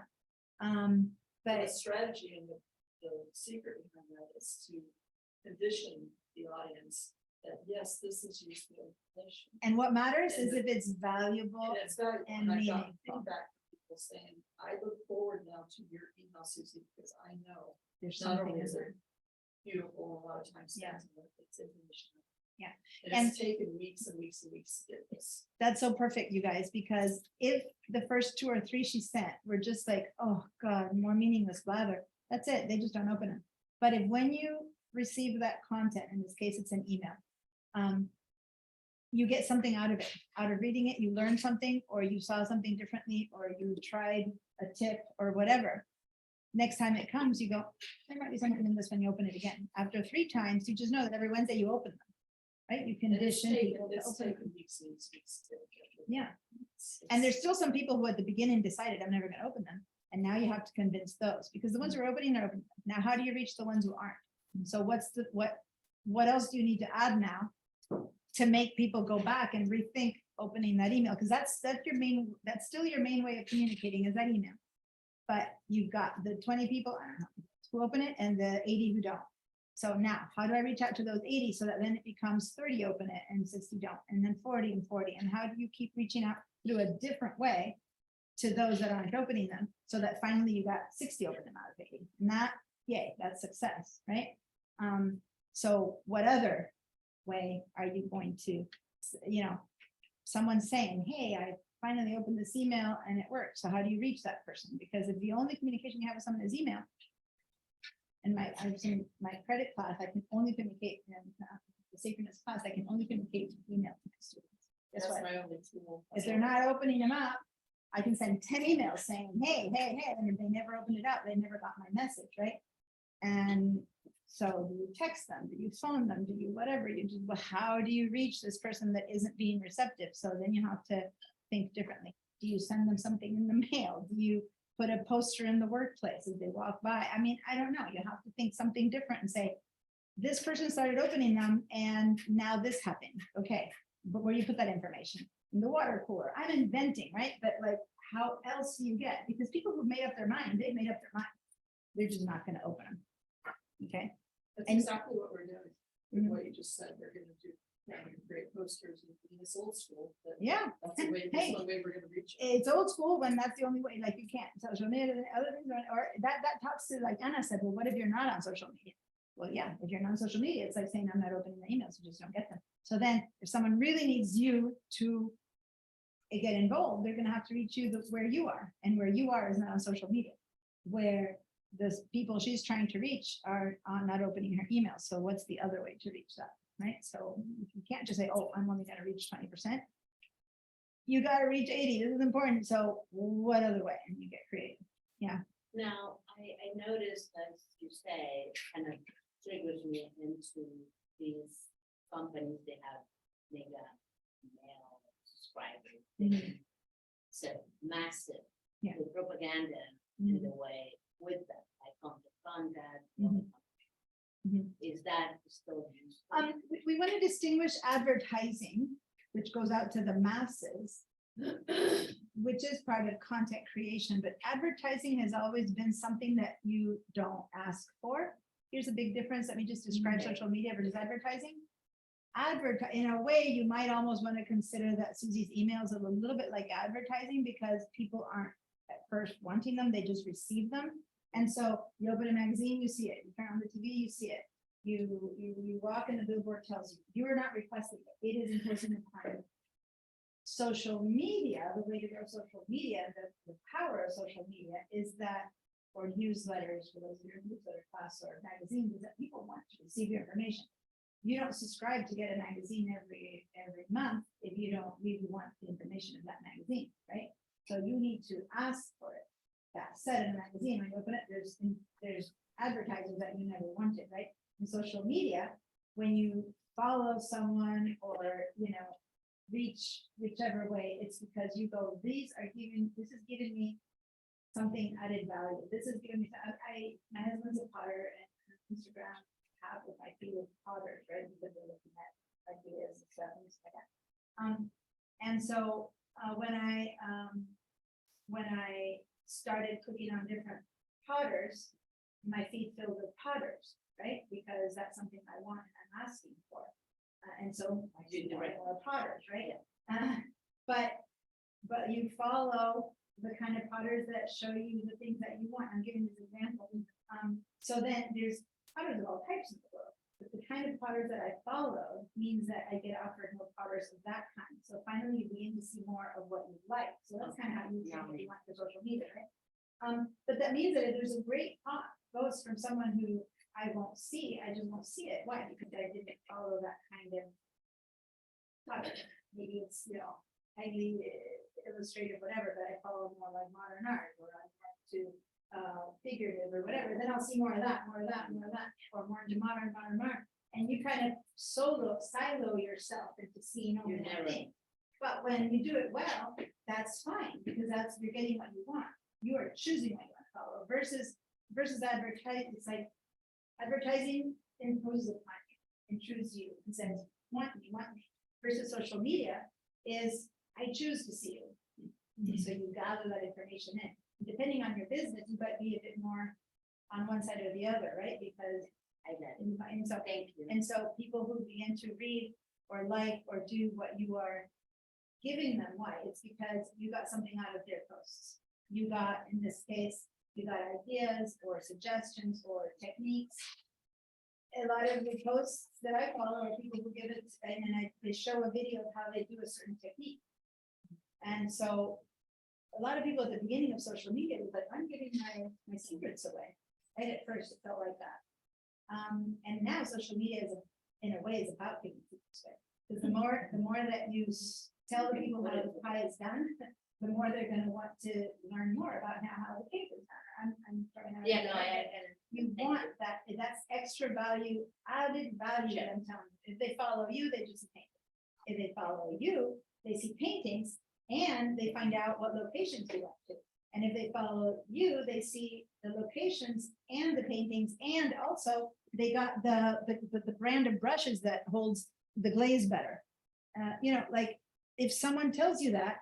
But But the strategy and the secret behind that is to condition the audience that, yes, this is useful information. and what matters is if it's valuable. And it's valuable, and and I got meaningful. feedback from people saying, I look forward now to your email, Susie, because I know there's Not something only in is there. it beautiful, a lot of times. Yeah. It's information. Yeah. And it's taken weeks and weeks and weeks to get this. That's so perfect, you guys, because if the first 2 or 3 she sent were just like, oh God, more meaningless blather, that's it. They just don't open them. But if when you receive that content, in this case, it's an email, you get something out of it, out of reading it, you learn something, or you saw something differently, or you tried a tip or whatever. Next time it comes, you go, there might be something in this when you open it again. After 3 times, you just know that every Wednesday you open them. Right? You And it's condition people to it's open them. taken weeks and weeks and weeks to get it. Yeah. It's- And there's it's- still some people who at the beginning decided, I'm never gonna open them. And now you have to convince those, because the ones who are opening, they're opening. Now, how do you reach the ones who aren't? So what else do you need to add now to make people go back and rethink opening that email? Because that's that's still your main way of communicating, is that email. But you've got the 20 people, I don't know, who open it and the 80 who don't. So now, how do I reach out to those 80 so that then it becomes 30 open it and 60 don't, and then 40 and 40? And how do you keep reaching out through a different way to those that aren't opening them, so that finally you got 60 open them out of 80? And that, yay, that's success, right? So what other way are you going to, someone's saying, hey, I finally opened this email and it works. So how do you reach that person? Because if the only communication you have with someone is email, in my credit class, I can only communicate in the synchronous class, I can only communicate through email to my students. Guess That's what? my only tool. If they're not opening them up, I can send 10 emails saying, hey, hey, hey, and if they never opened it up, they never got my message, right? And so do you text them? Do you phone them? Do you whatever? You do, well, how do you reach this person that isn't being receptive? So then you have to think differently. Do you send them something in the mail? Do you put a poster in the workplace as they walk by? I mean, I don't know. You have to think something different and say, this person started opening them and now this happened. Okay, but where do you put that information? In the water cooler. I'm inventing, right? But like, how else do you get? Because people who've made up their mind, they've made up their mind. They're just not going to open them. Okay. That's And- exactly what we're doing. With Mhm. what you just said, we're gonna do, create posters in this old school. but Yeah. That's the way, Hey. that's the way we're gonna reach. it. It's old school when that's the only way, like you can't social media, and other things, or that talks to, like Anna said, well, what if you're not on social media? Well, yeah, if you're not on social media, it's like saying I'm not opening the emails, you just don't get them. So then if someone really needs you to get involved, they're gonna have to reach you where you are, and where you are is not on social media. Where the people she's trying to reach are not opening her email. So what's the other way to reach that, right? So you can't just say, oh, I'm only gonna reach 20%. You gotta reach 80, this is important, so what other way? And you get creative. Now, I noticed, as you say, it kind of triggers me into these companies, they have mega mail subscribers. Mhm. So massive. Yeah. The propaganda Mhm. in the way with that, like contact contact. Mhm. Mhm. Is that still used? We want to distinguish advertising, which goes out to the masses, which is part of content creation, but advertising has always been something that you don't ask for. Here's a big difference. Let me just describe social media versus advertising. In a way, you might almost want to consider that Susie's emails are a little bit like advertising, because people aren't at first wanting them, they just receive them. And so you open a magazine, you see it. You turn on the TV, you see it. You walk and the billboard tells you, you are not requesting it. It is implicit in time. Social media, the way to go social media, the power of social media is that, or newsletters, for those of your newsletter class or magazines, is that people want to receive your information. You don't subscribe to get a magazine every month if you don't really want the information of that magazine, right? So you need to ask for it. That said, in a magazine, when you open it, there's advertisers that you never wanted, right? In social media, when you follow someone or, reach whichever way, it's because you go, this is giving me something added value. This is giving me, my husband's a potter, and Instagram have with my favorite potters, right? Because they're looking at ideas and stuff and stuff like that. And so when I started cooking on different potters, my feed filled with potters, right? Because that's something I want and I'm asking for. And so I do more potters, right? But you follow the kind of potters that show you the things that you want. I'm giving this example. So then there's potters of all types in the world. But the kind of potters that I follow means that I get offered more potters of that kind. So finally you begin to see more of what you like. So that's kind of how you say what you want for social media, right? But that means that if there's a great pot goes from someone who I won't see, I just won't see it. Why? Because I didn't follow that kind of potter. Maybe it's, highly illustrative, whatever, but I follow more like modern art, or I'm more to figurative or whatever, then I'll see more of that, more of that, more of that, or more into modern art. And you kind of silo yourself into seeing only You one never- thing. But when you do it well, that's fine, because you're getting what you want. You are choosing what you want to follow versus advertising. It's like advertising imposes upon you, intrudes you, and says, want me. Versus social media is, I choose to see you. So you gather that information in. Depending on your business, you might be a bit more on one side or the other, right? Because I got it. and so Thank you. and so people who begin to read or like or do what you are giving them, why? It's because you got something out of their posts. You got, in this case, you got ideas or suggestions or techniques. A lot of the posts that I follow are people who give it, and they show a video of how they do a certain technique. And so a lot of people at the beginning of social media was like, I'm giving my secrets away. Right at first, it felt like that. And now social media is, in a way, is about giving secrets away. Because the more that you tell the people how the pie is done, the more they're gonna want to learn more about how the cake is done. I'm throwing out. Yeah, no, You want that, that's extra value, added value that I'm telling you. If they follow you, they just paint. If they follow you, they see paintings and they find out what locations you went to. And if they follow you, they see the locations and the paintings, and also they got the brand of brushes that holds the glaze better. Like if someone tells you that,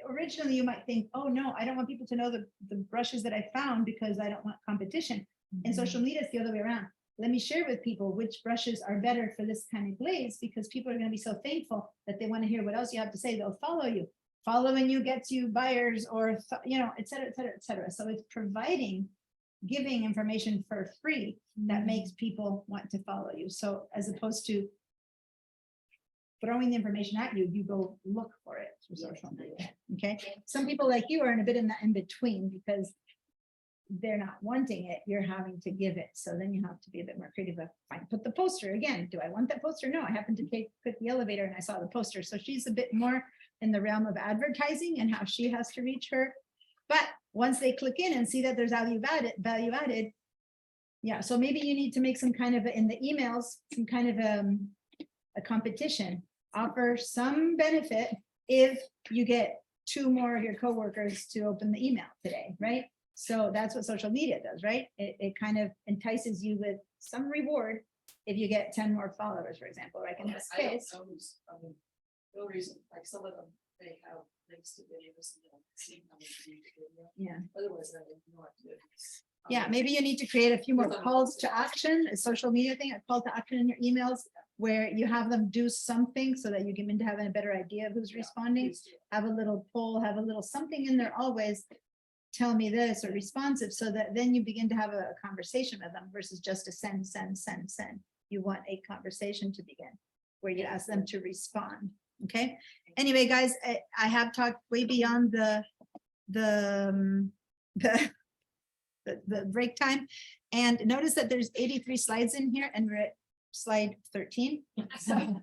originally you might think, oh no, I don't want people to know the brushes that I found because I don't want competition. And social media is the other way around. Let me share with people which brushes are better for this kind of glaze, because people are going to be so thankful that they want to hear what else you have to say. They'll follow you. Following you gets you buyers, or et cetera, et cetera, et cetera. So it's giving information for free that makes people want to follow you. So as opposed to throwing the information at you, you go look for it through social media. Okay. Some people like you are in a bit in between, because they're not wanting it, you're having to give it. So then you have to be a bit more creative. Fine, put the poster again. Do I want that poster? No, I happened to click the elevator and I saw the poster. So she's a bit more in the realm of advertising and how she has to reach her. But once they click in and see that there's value added. Yeah. So maybe you need to make some kind of in the emails, some kind of a competition, offer some benefit if you get 2 more of your coworkers to open the email today, right? So that's what social media does, right? It kind of entices you with some reward if you get 10 more followers, for example, like in this I don't case. know who's, no reason, like some of them, they have links to videos and they'll see how much you video. Yeah. Otherwise, I have no idea. Yeah, maybe you need to create a few more calls to action, a social media thing, a call to action in your emails where you have them do something so that you get into having a better idea of who's responding. Have a little poll, have a little something in there always. Tell me this, or responsive, so that then you begin to have a conversation with them versus just a send. You want a conversation to begin where you ask them to respond. Okay. Anyway, guys, I have talked way beyond the break time, and notice that there's 83 slides in here and we're at slide 13. So,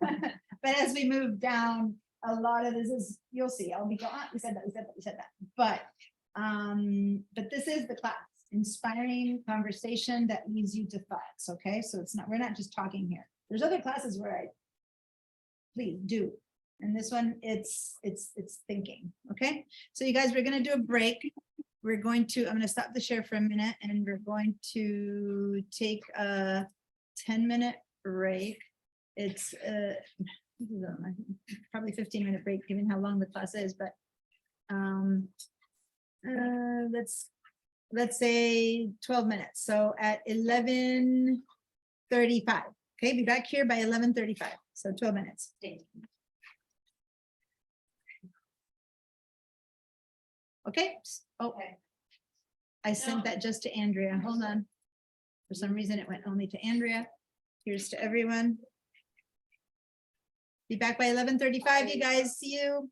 but as we move down, a lot of this is, you'll see, I'll be going, we said that. But this is the class, inspiring conversation that leads you to thoughts. Okay, so we're not just talking here. There's other classes where please do. And this one, it's thinking. Okay, so you guys, we're gonna do a break. I'm gonna stop the share for a minute and we're going to take a 10-minute break. It's probably 15-minute break given how long the class is, but let's say 12 minutes. So at 11:35. Okay, be back here by 11:35. So 12 minutes. Thank you. Okay, oh, I sent that just to Andrea. Hold on. For some reason, it went only to Andrea. Here's to everyone. Be back by 11:35, you guys. See you.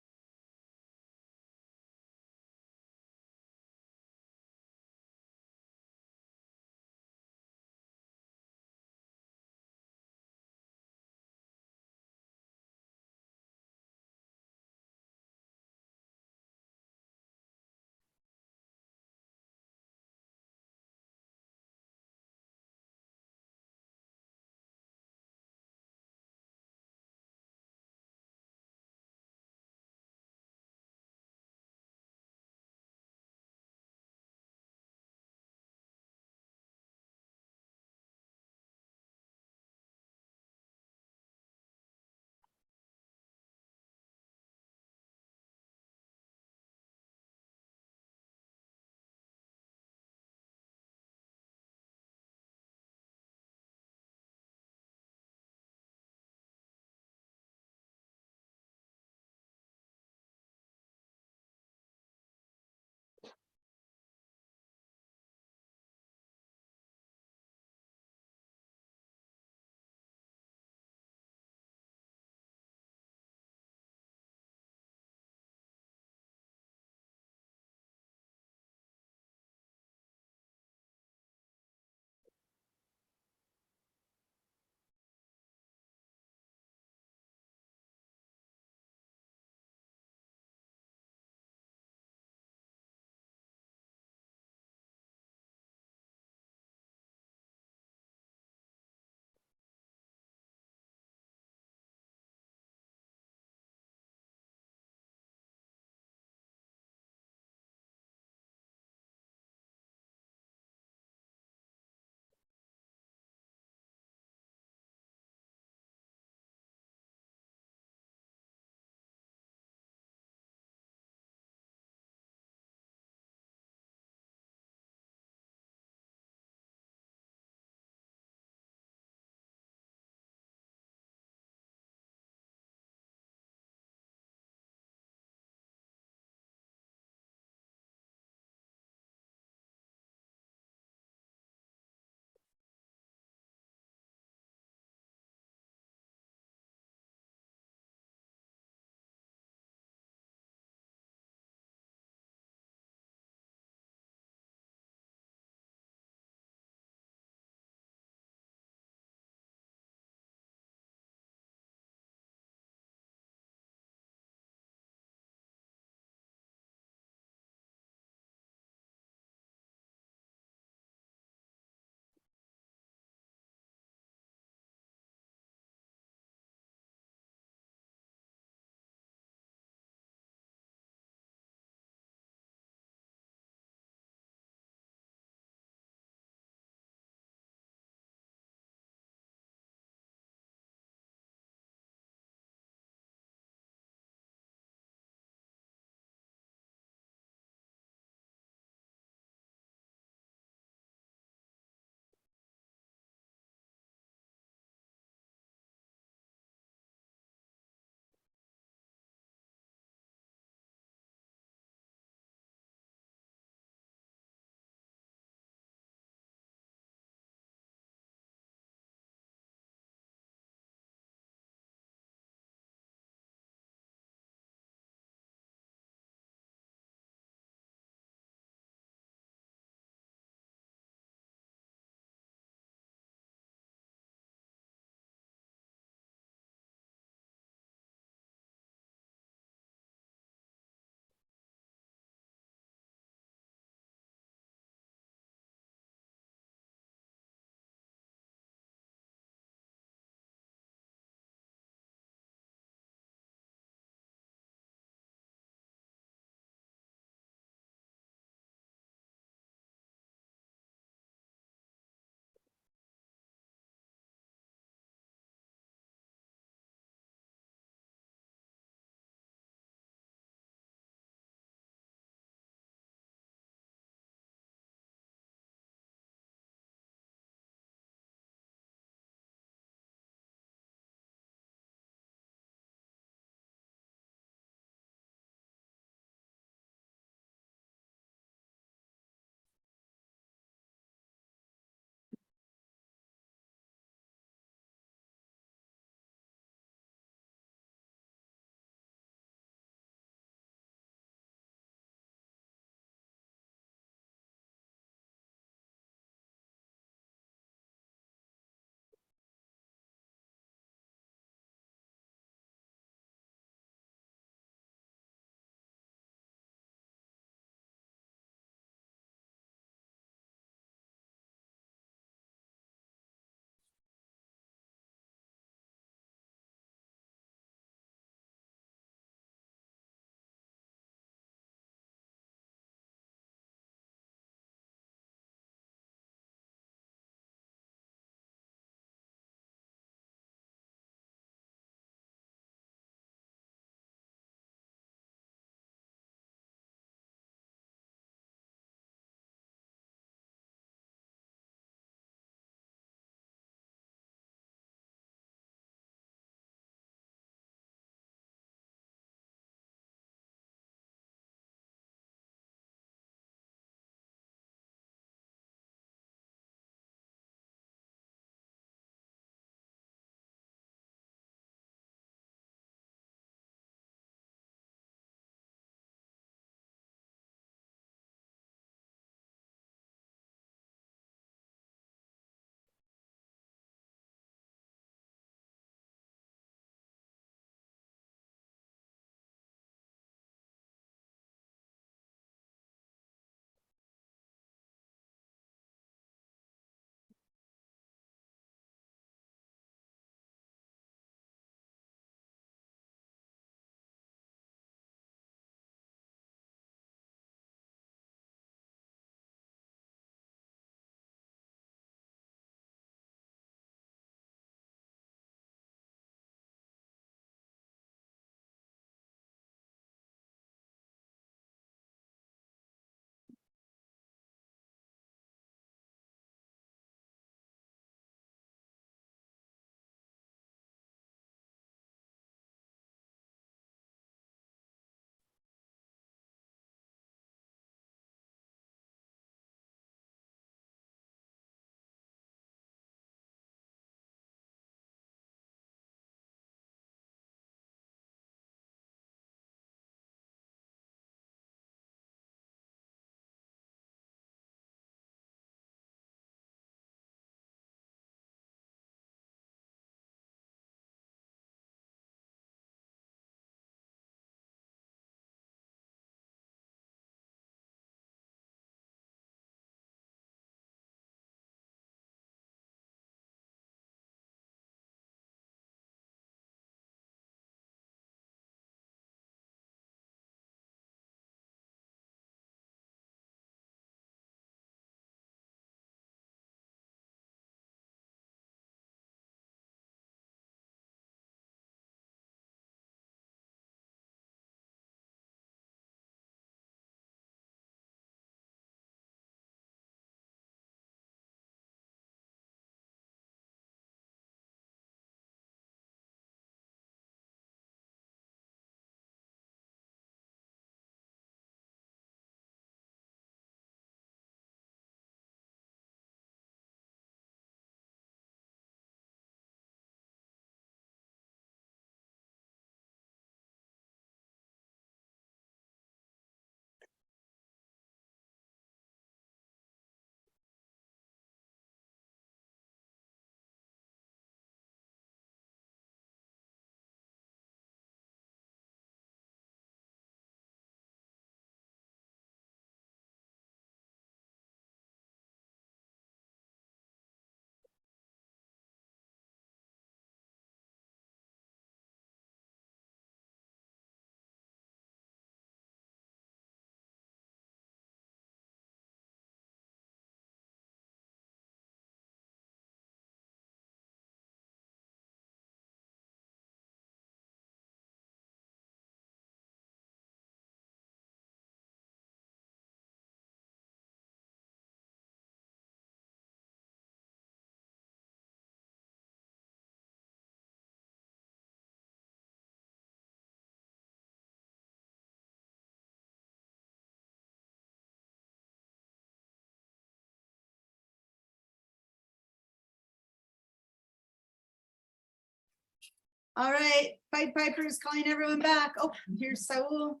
All right, Pied Piper is calling everyone back. Oh, here's Saul.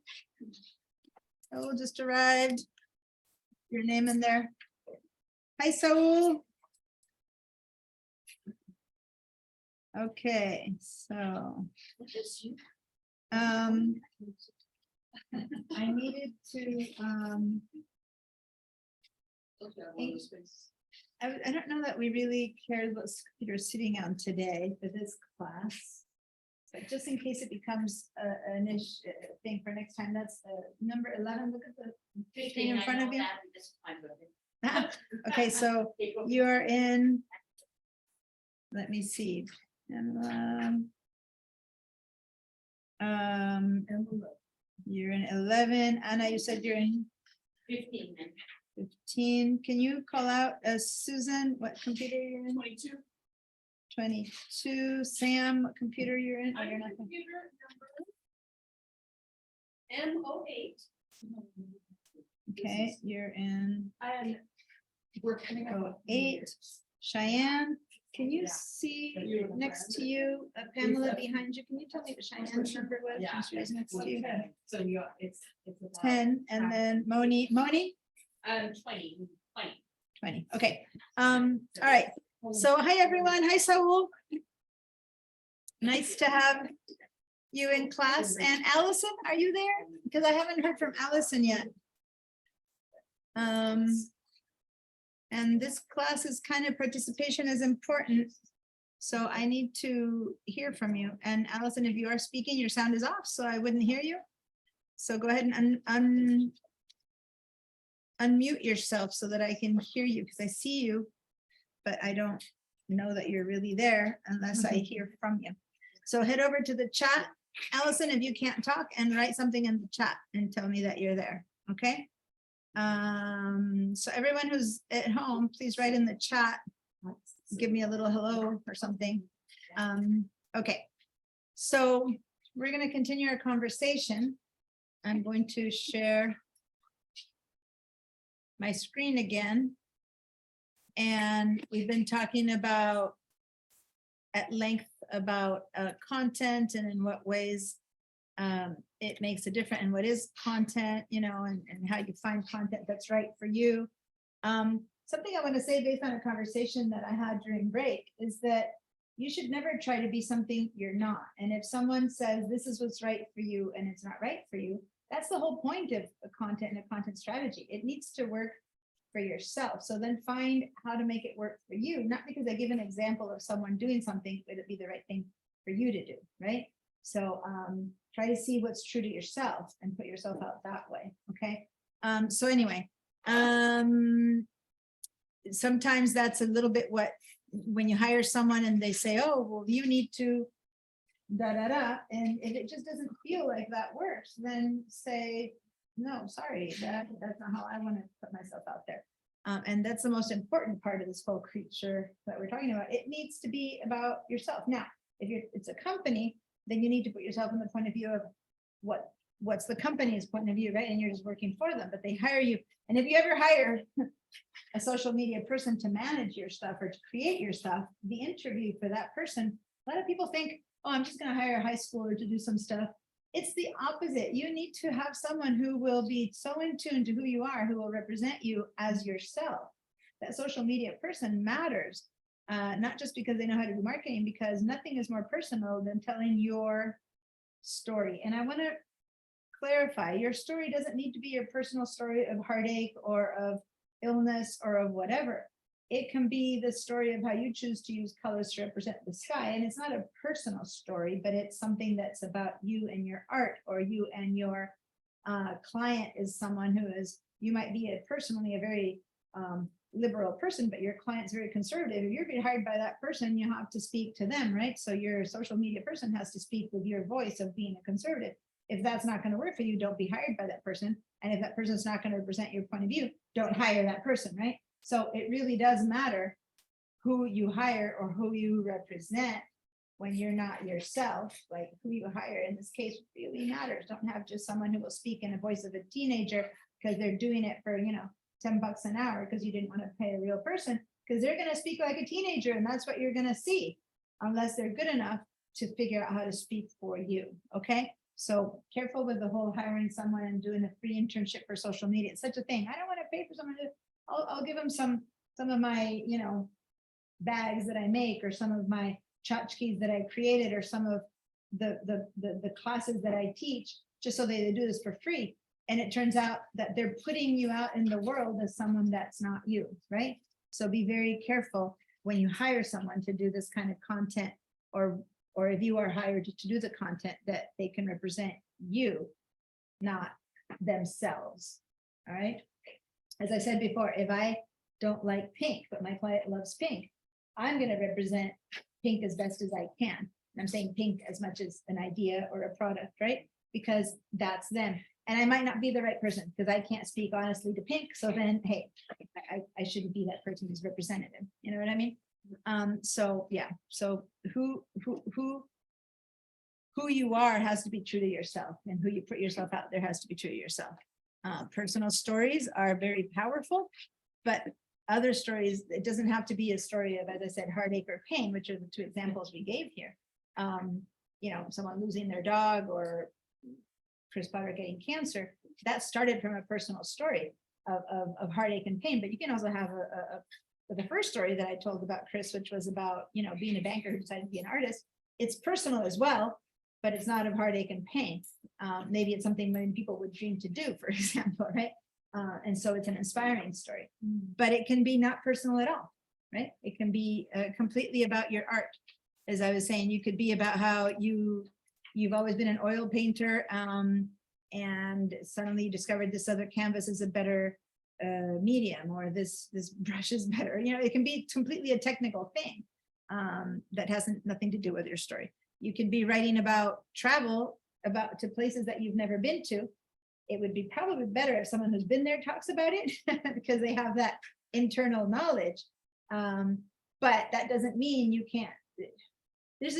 Saul just arrived. Your name in there. Hi, Saul. Okay, so. I needed to, I don't know that we really cared what you're sitting on today for this class. But just in case it becomes an issue thing for next time, that's number 11. Look at the thing in front of you. Okay, so you're in, let me see. You're in 11. Anna, you said you're in 15. 15. Can you call out Susan, what computer you're in? 22. 22. Sam, what computer you're in? Oh, you're not. Computer number M08. Okay, you're in And we're coming up. 08. Cheyenne, can you see next to you, Pamela behind you? Can you tell me what Cheyenne's number was? Yeah. when she was next to you. So you, it's. about 10, and then Moni, 20. 20. Okay, all right. So hi, everyone. Hi, Saul. Nice to have you in class. And Allison, are you there? Because I haven't heard from Allison yet. And this class is kind of participation is important. So I need to hear from you. And Allison, if you are speaking, your sound is off, so I wouldn't hear you. So go ahead and unmute yourself so that I can hear you, because I see you, but I don't know that you're really there unless I hear from you. So head over to the chat, Allison, if you can't talk, and write something in the chat and tell me that you're there, okay? So everyone who's at home, please write in the chat, give me a little hello or something. Okay, so we're going to continue our conversation. I'm going to share my screen again. And we've been talking about at length about content and in what ways it makes a difference and what is content, you know, and how you find content that's right for you. Something I want to say based on a conversation that I had during break is that you should never try to be something you're not. And if someone says this is what's right for you and it's not right for you, that's the whole point of a content and a content strategy. It needs to work for yourself. So then find how to make it work for you, not because I give an example of someone doing something, but it'd be the right thing for you to do, right? So try to see what's true to yourself and put yourself out that way, okay? So anyway, sometimes that's a little bit what, when you hire someone and they say, oh, well, you need to da da da, and if it just doesn't feel like that works, then say, no, sorry, that's not how I want to put myself out there. And that's the most important part of this whole creature that we're talking about. It needs to be about yourself. Now, if it's a company, then you need to put yourself in the point of view of what's the company's point of view, right? And you're just working for them, but they hire you. And if you ever hire a social media person to manage your stuff or to create your stuff, the interview for that person, a lot of people think, oh, I'm just going to hire a high schooler to do some stuff. It's the opposite. You need to have someone who will be so in tune to who you are, who will represent you as yourself. That social media person matters, not just because they know how to do marketing, because nothing is more personal than telling your story. And I want to clarify, your story doesn't need to be your personal story of heartache or of illness or of whatever. It can be the story of how you choose to use colors to represent the sky. And it's not a personal story, but it's something that's about you and your art, or you and your client is someone who is, you might be personally a very liberal person, but your client's very conservative. If you're being hired by that person, you have to speak to them, right? So your social media person has to speak with your voice of being a conservative. If that's not going to work for you, don't be hired by that person. And if that person's not going to represent your point of view, don't hire that person, right? So it really does matter who you hire or who you represent when you're not yourself. Like who you hire in this case really matters. Don't have just someone who will speak in the voice of a teenager because they're doing it for, you know, $10 an hour because you didn't want to pay a real person, because they're going to speak like a teenager and that's what you're going to see unless they're good enough to figure out how to speak for you, okay? So careful with the whole hiring someone and doing a free internship for social media. It's such a thing. I don't want to pay for someone to, I'll give them some of my, bags that I make, or some of my tchotchkes that I created, or some of the classes that I teach, just so they do this for free. And it turns out that they're putting you out in the world as someone that's not you, right? So be very careful when you hire someone to do this kind of content, or if you are hired to do the content, that they can represent you, not themselves. All right. As I said before, if I don't like pink, but my client loves pink, I'm going to represent pink as best as I can. And I'm saying pink as much as an idea or a product, right? Because that's them. And I might not be the right person, because I can't speak honestly to pink. So then, hey, I shouldn't be that person who's representative. You know what I mean? So yeah. So who you are has to be true to yourself, and who you put yourself out there has to be true to yourself. Personal stories are very powerful, but other stories, it doesn't have to be a story of, as I said, heartache or pain, which are the two examples we gave here. Someone losing their dog, or Chris Potter getting cancer, that started from a personal story of heartache and pain. But you can also have the first story that I told about Chris, which was about, being a banker who decided to be an artist. It's personal as well, but it's not of heartache and pain. Maybe it's something many people would dream to do, for example, right? And so it's an inspiring story, but it can be not personal at all, right? It can be completely about your art. As I was saying, you could be about how you've always been an oil painter, and suddenly you discovered this other canvas is a better medium, or this brush is better. It can be completely a technical thing that has nothing to do with your story. You can be writing about travel, to places that you've never been to. It would be probably better if someone who's been there talks about it, because they have that internal knowledge. But that doesn't mean you can't. There's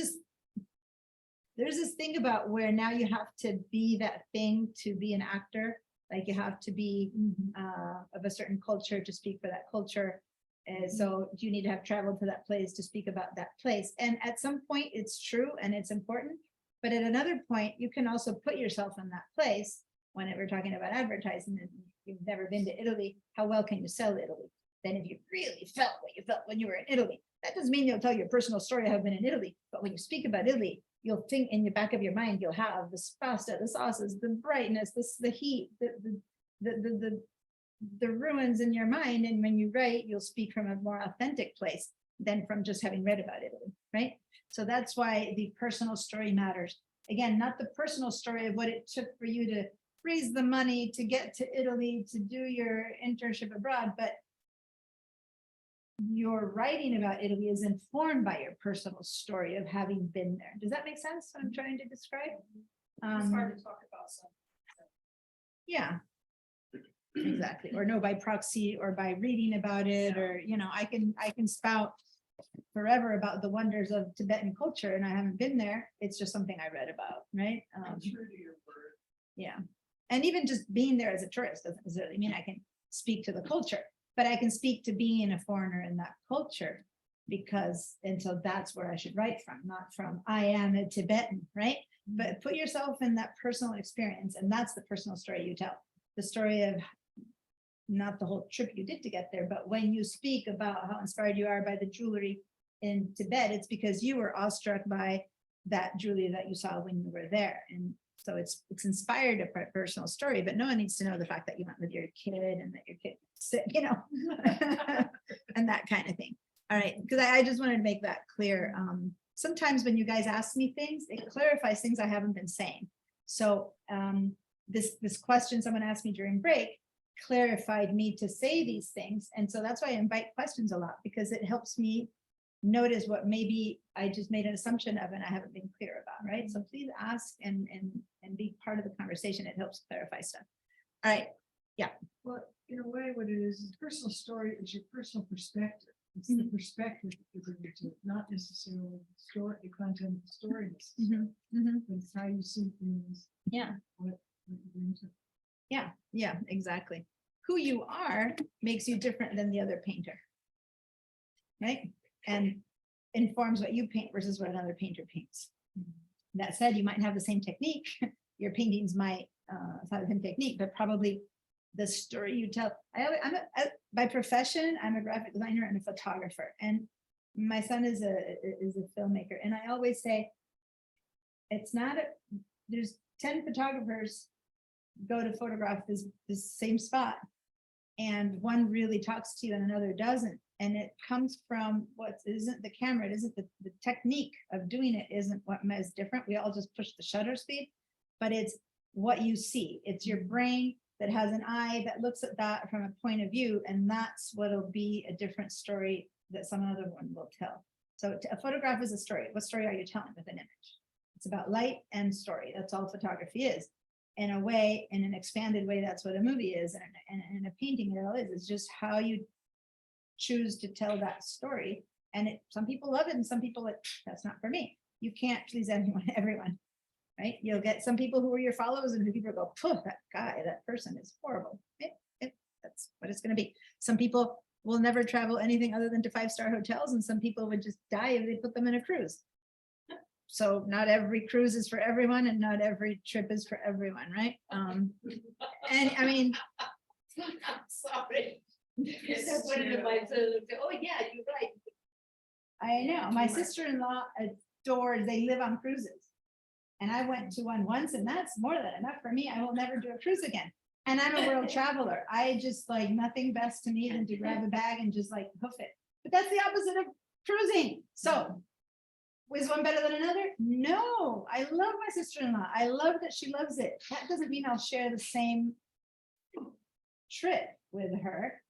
this thing about where now you have to be that thing to be an actor. Like you have to be of a certain culture to speak for that culture. And so you need to have traveled to that place to speak about that place. And at some point it's true and it's important. But at another point, you can also put yourself in that place. When we're talking about advertising, and you've never been to Italy, how well can you sell Italy? Then if you really felt what you felt when you were in Italy, that doesn't mean you'll tell your personal story of having been in Italy. But when you speak about Italy, you'll think in the back of your mind, you'll have this pasta, the sauces, the brightness, the heat, the ruins in your mind. And when you write, you'll speak from a more authentic place than from just having read about Italy, right? So that's why the personal story matters. Again, not the personal story of what it took for you to raise the money to get to Italy to do your internship abroad, but your writing about Italy is informed by your personal story of having been there. Does that make sense? What I'm trying to describe? It's hard to talk about some. Yeah, exactly. Or no, by proxy, or by reading about it, or, I can spout forever about the wonders of Tibetan culture, and I haven't been there. It's just something I read about, right? True to your word. Yeah. And even just being there as a tourist doesn't necessarily mean I can speak to the culture, but I can speak to being a foreigner in that culture, and so that's where I should write from, not from I am a Tibetan, right? But put yourself in that personal experience, and that's the personal story you tell. The story of not the whole trip you did to get there, but when you speak about how inspired you are by the jewelry in Tibet, it's because you were awestruck by that jewelry that you saw when you were there. And so it's inspired a personal story, but no one needs to know the fact that you went with your kid and that your kid, and that kind of thing. All right, because I just wanted to make that clear. Sometimes when you guys ask me things, it clarifies things I haven't been saying. So this question someone asked me during break clarified me to say these things. And so that's why I invite questions a lot, because it helps me notice what maybe I just made an assumption of and I haven't been clear about, right? So please ask and be part of the conversation. It helps clarify stuff. All right. Yeah. Well, in a way, what it is personal story is your personal perspective. It's the perspective that you bring to it, not necessarily the story, the content of the story, necessarily, but it's how you see things. Yeah. What you bring to it. Yeah, exactly. Who you are makes you different than the other painter, right? And informs what you paint versus what another painter paints. That said, you might have the same technique. Your paintings might have the same technique, but probably the story you tell. By profession, I'm a graphic designer and a photographer, and my son is a filmmaker. And I always say, it's not there's 10 photographers go to photograph this same spot, and one really talks to you and another doesn't. And it comes from what isn't the camera, it isn't the technique of doing it isn't what is different. We all just push the shutter speed, but it's what you see. It's your brain that has an eye that looks at that from a point of view, and that's what'll be a different story that some other one will tell. So a photograph is a story. What story are you telling with an image? It's about light and story. That's all photography is. In a way, in an expanded way, that's what a movie is. And in a painting, it all is. It's just how you choose to tell that story. And some people love it and some people, that's not for me. You can't please everyone, right? You'll get some people who are your followers and people go, that guy, that person is horrible. That's what it's going to be. Some people will never travel anything other than to 5-star hotels, and some people would just die if they put them in a cruise. So not every cruise is for everyone, and not every trip is for everyone, right? And I mean, Sorry. It's One of true. my sons would say, oh, yeah, you're right. I know, my sister-in-law adores, they live on cruises. And I went to one once, and that's more than enough for me. I will never do a cruise again. And I'm a world traveler. I just like nothing best to me than to grab a bag and just like hoof it. But that's the opposite of cruising. So was one better than another? No, I love my sister-in-law. I love that she loves it. That doesn't mean I'll share the same trip with her.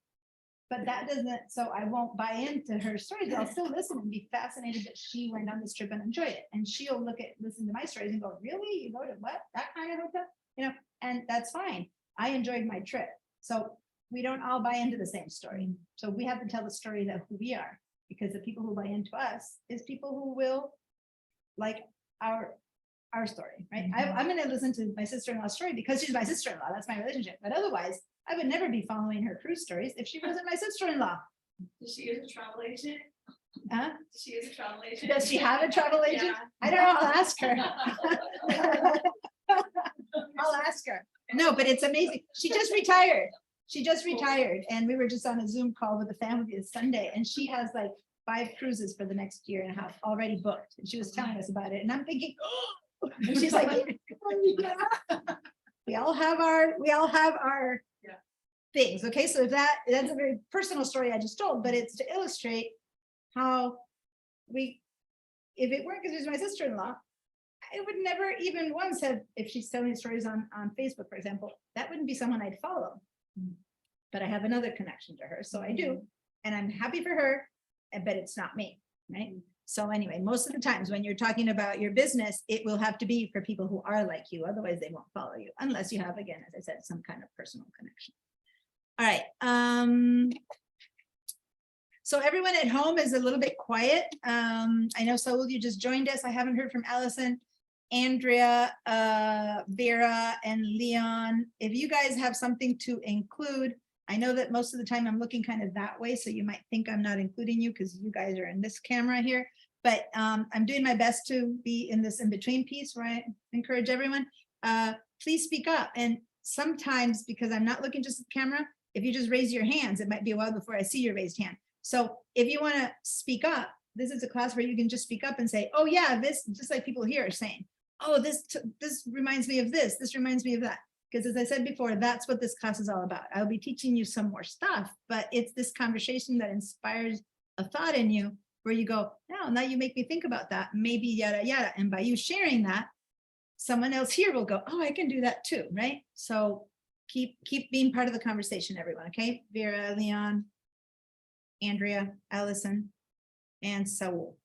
But that doesn't, so I won't buy into her stories. I'll still listen and be fascinated that she went on this trip and enjoy it. And she'll listen to my stories and go, really? You go to what? That kind of hotel? You know, and that's fine. I enjoyed my trip. So we don't all buy into the same story. So we have to tell the story of who we are, because the people who buy into us is people who will like our story, right? I'm going to listen to my sister-in-law's story because she's my sister-in-law. That's my relationship. But otherwise, I would never be following her cruise stories if she wasn't my sister-in-law. Does she use a travel agent? Huh? Does she use a travel agent? Does she have a travel agent? Yeah. I don't know. I'll ask her. I'll ask her. No, but it's amazing. She just retired. She just retired, and we were just on a Zoom call with the family this Sunday, and she has like 5 cruises for the next year and a half already booked. And she was telling us about it, and I'm thinking, and she's like, we all have our things. Okay, so that's a very personal story I just told, but it's to illustrate how if it weren't because she's my sister-in-law, I would never even once have, if she's telling stories on Facebook, for example, that wouldn't be someone I'd follow. But I have another connection to her, so I do, and I'm happy for her, but it's not me, right? So anyway, most of the times when you're talking about your business, it will have to be for people who are like you, otherwise they won't follow you, unless you have, again, as I said, some kind of personal connection. All right. So everyone at home is a little bit quiet. I know Saul, you just joined us. I haven't heard from Allison, Andrea, Vera, and Leon. If you guys have something to include, I know that most of the time I'm looking kind of that way, so you might think I'm not including you because you guys are in this camera here. But I'm doing my best to be in this in-between piece where I encourage everyone. Please speak up. And sometimes, because I'm not looking just at the camera, if you just raise your hands, it might be a while before I see your raised hand. So if you want to speak up, this is a class where you can just speak up and say, oh yeah, this, just like people here are saying, oh, this reminds me of this, this reminds me of that. Because as I said before, that's what this class is all about. I'll be teaching you some more stuff, but it's this conversation that inspires a thought in you where you go, no, now you make me think about that, maybe yada, yada. And by you sharing that, someone else here will go, oh, I can do that too, right? So keep being part of the conversation, everyone, okay? Vera, Leon, Andrea, Allison, and Saul.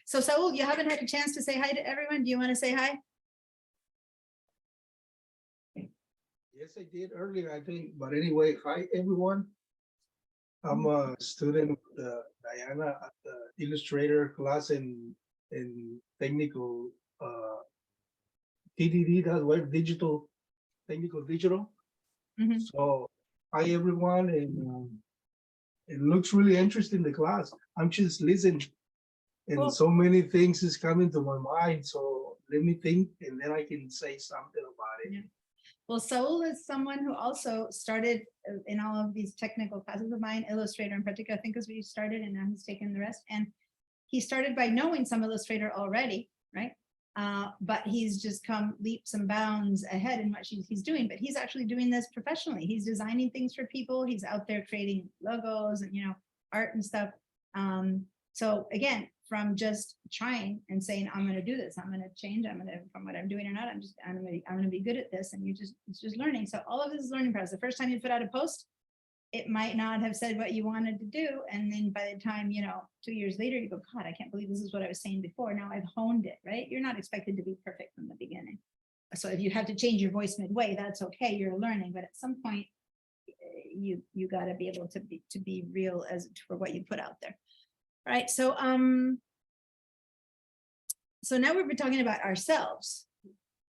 So Saul, you haven't had a chance to say hi to everyone. Do you want to say hi? Yes, I did earlier, I think, but anyway, hi, everyone. I'm a student of Diana at the Illustrator class in technical TDD, that's what, technical digital. Mhm. So, hi, everyone, and it looks really interesting, the class. I'm just listening, Cool. And so many things is coming to my mind, so let me think, and then I can say something about it. Yeah. Well, Saul is someone who also started in all of these technical classes of mine, Illustrator in particular, I think is where you started, and now he's taken the rest. And he started by knowing some Illustrator already, right? But he's just come leaps and bounds ahead in what he's doing, but he's actually doing this professionally. He's designing things for people. He's out there creating logos and, art and stuff. So again, from just trying and saying, I'm going to do this, I'm going to change, from what I'm doing or not, I'm going to be good at this. And it's just learning. So all of this is learning process. The first time you put out a post, it might not have said what you wanted to do. And then by the time, 2 years later, you go, God, I can't believe this is what I was saying before. Now I've honed it, right? You're not expected to be perfect from the beginning. So if you have to change your voice midway, that's okay. You're learning, but at some point you got to be able to be real as for what you put out there. All right. So, so now we've been talking about ourselves,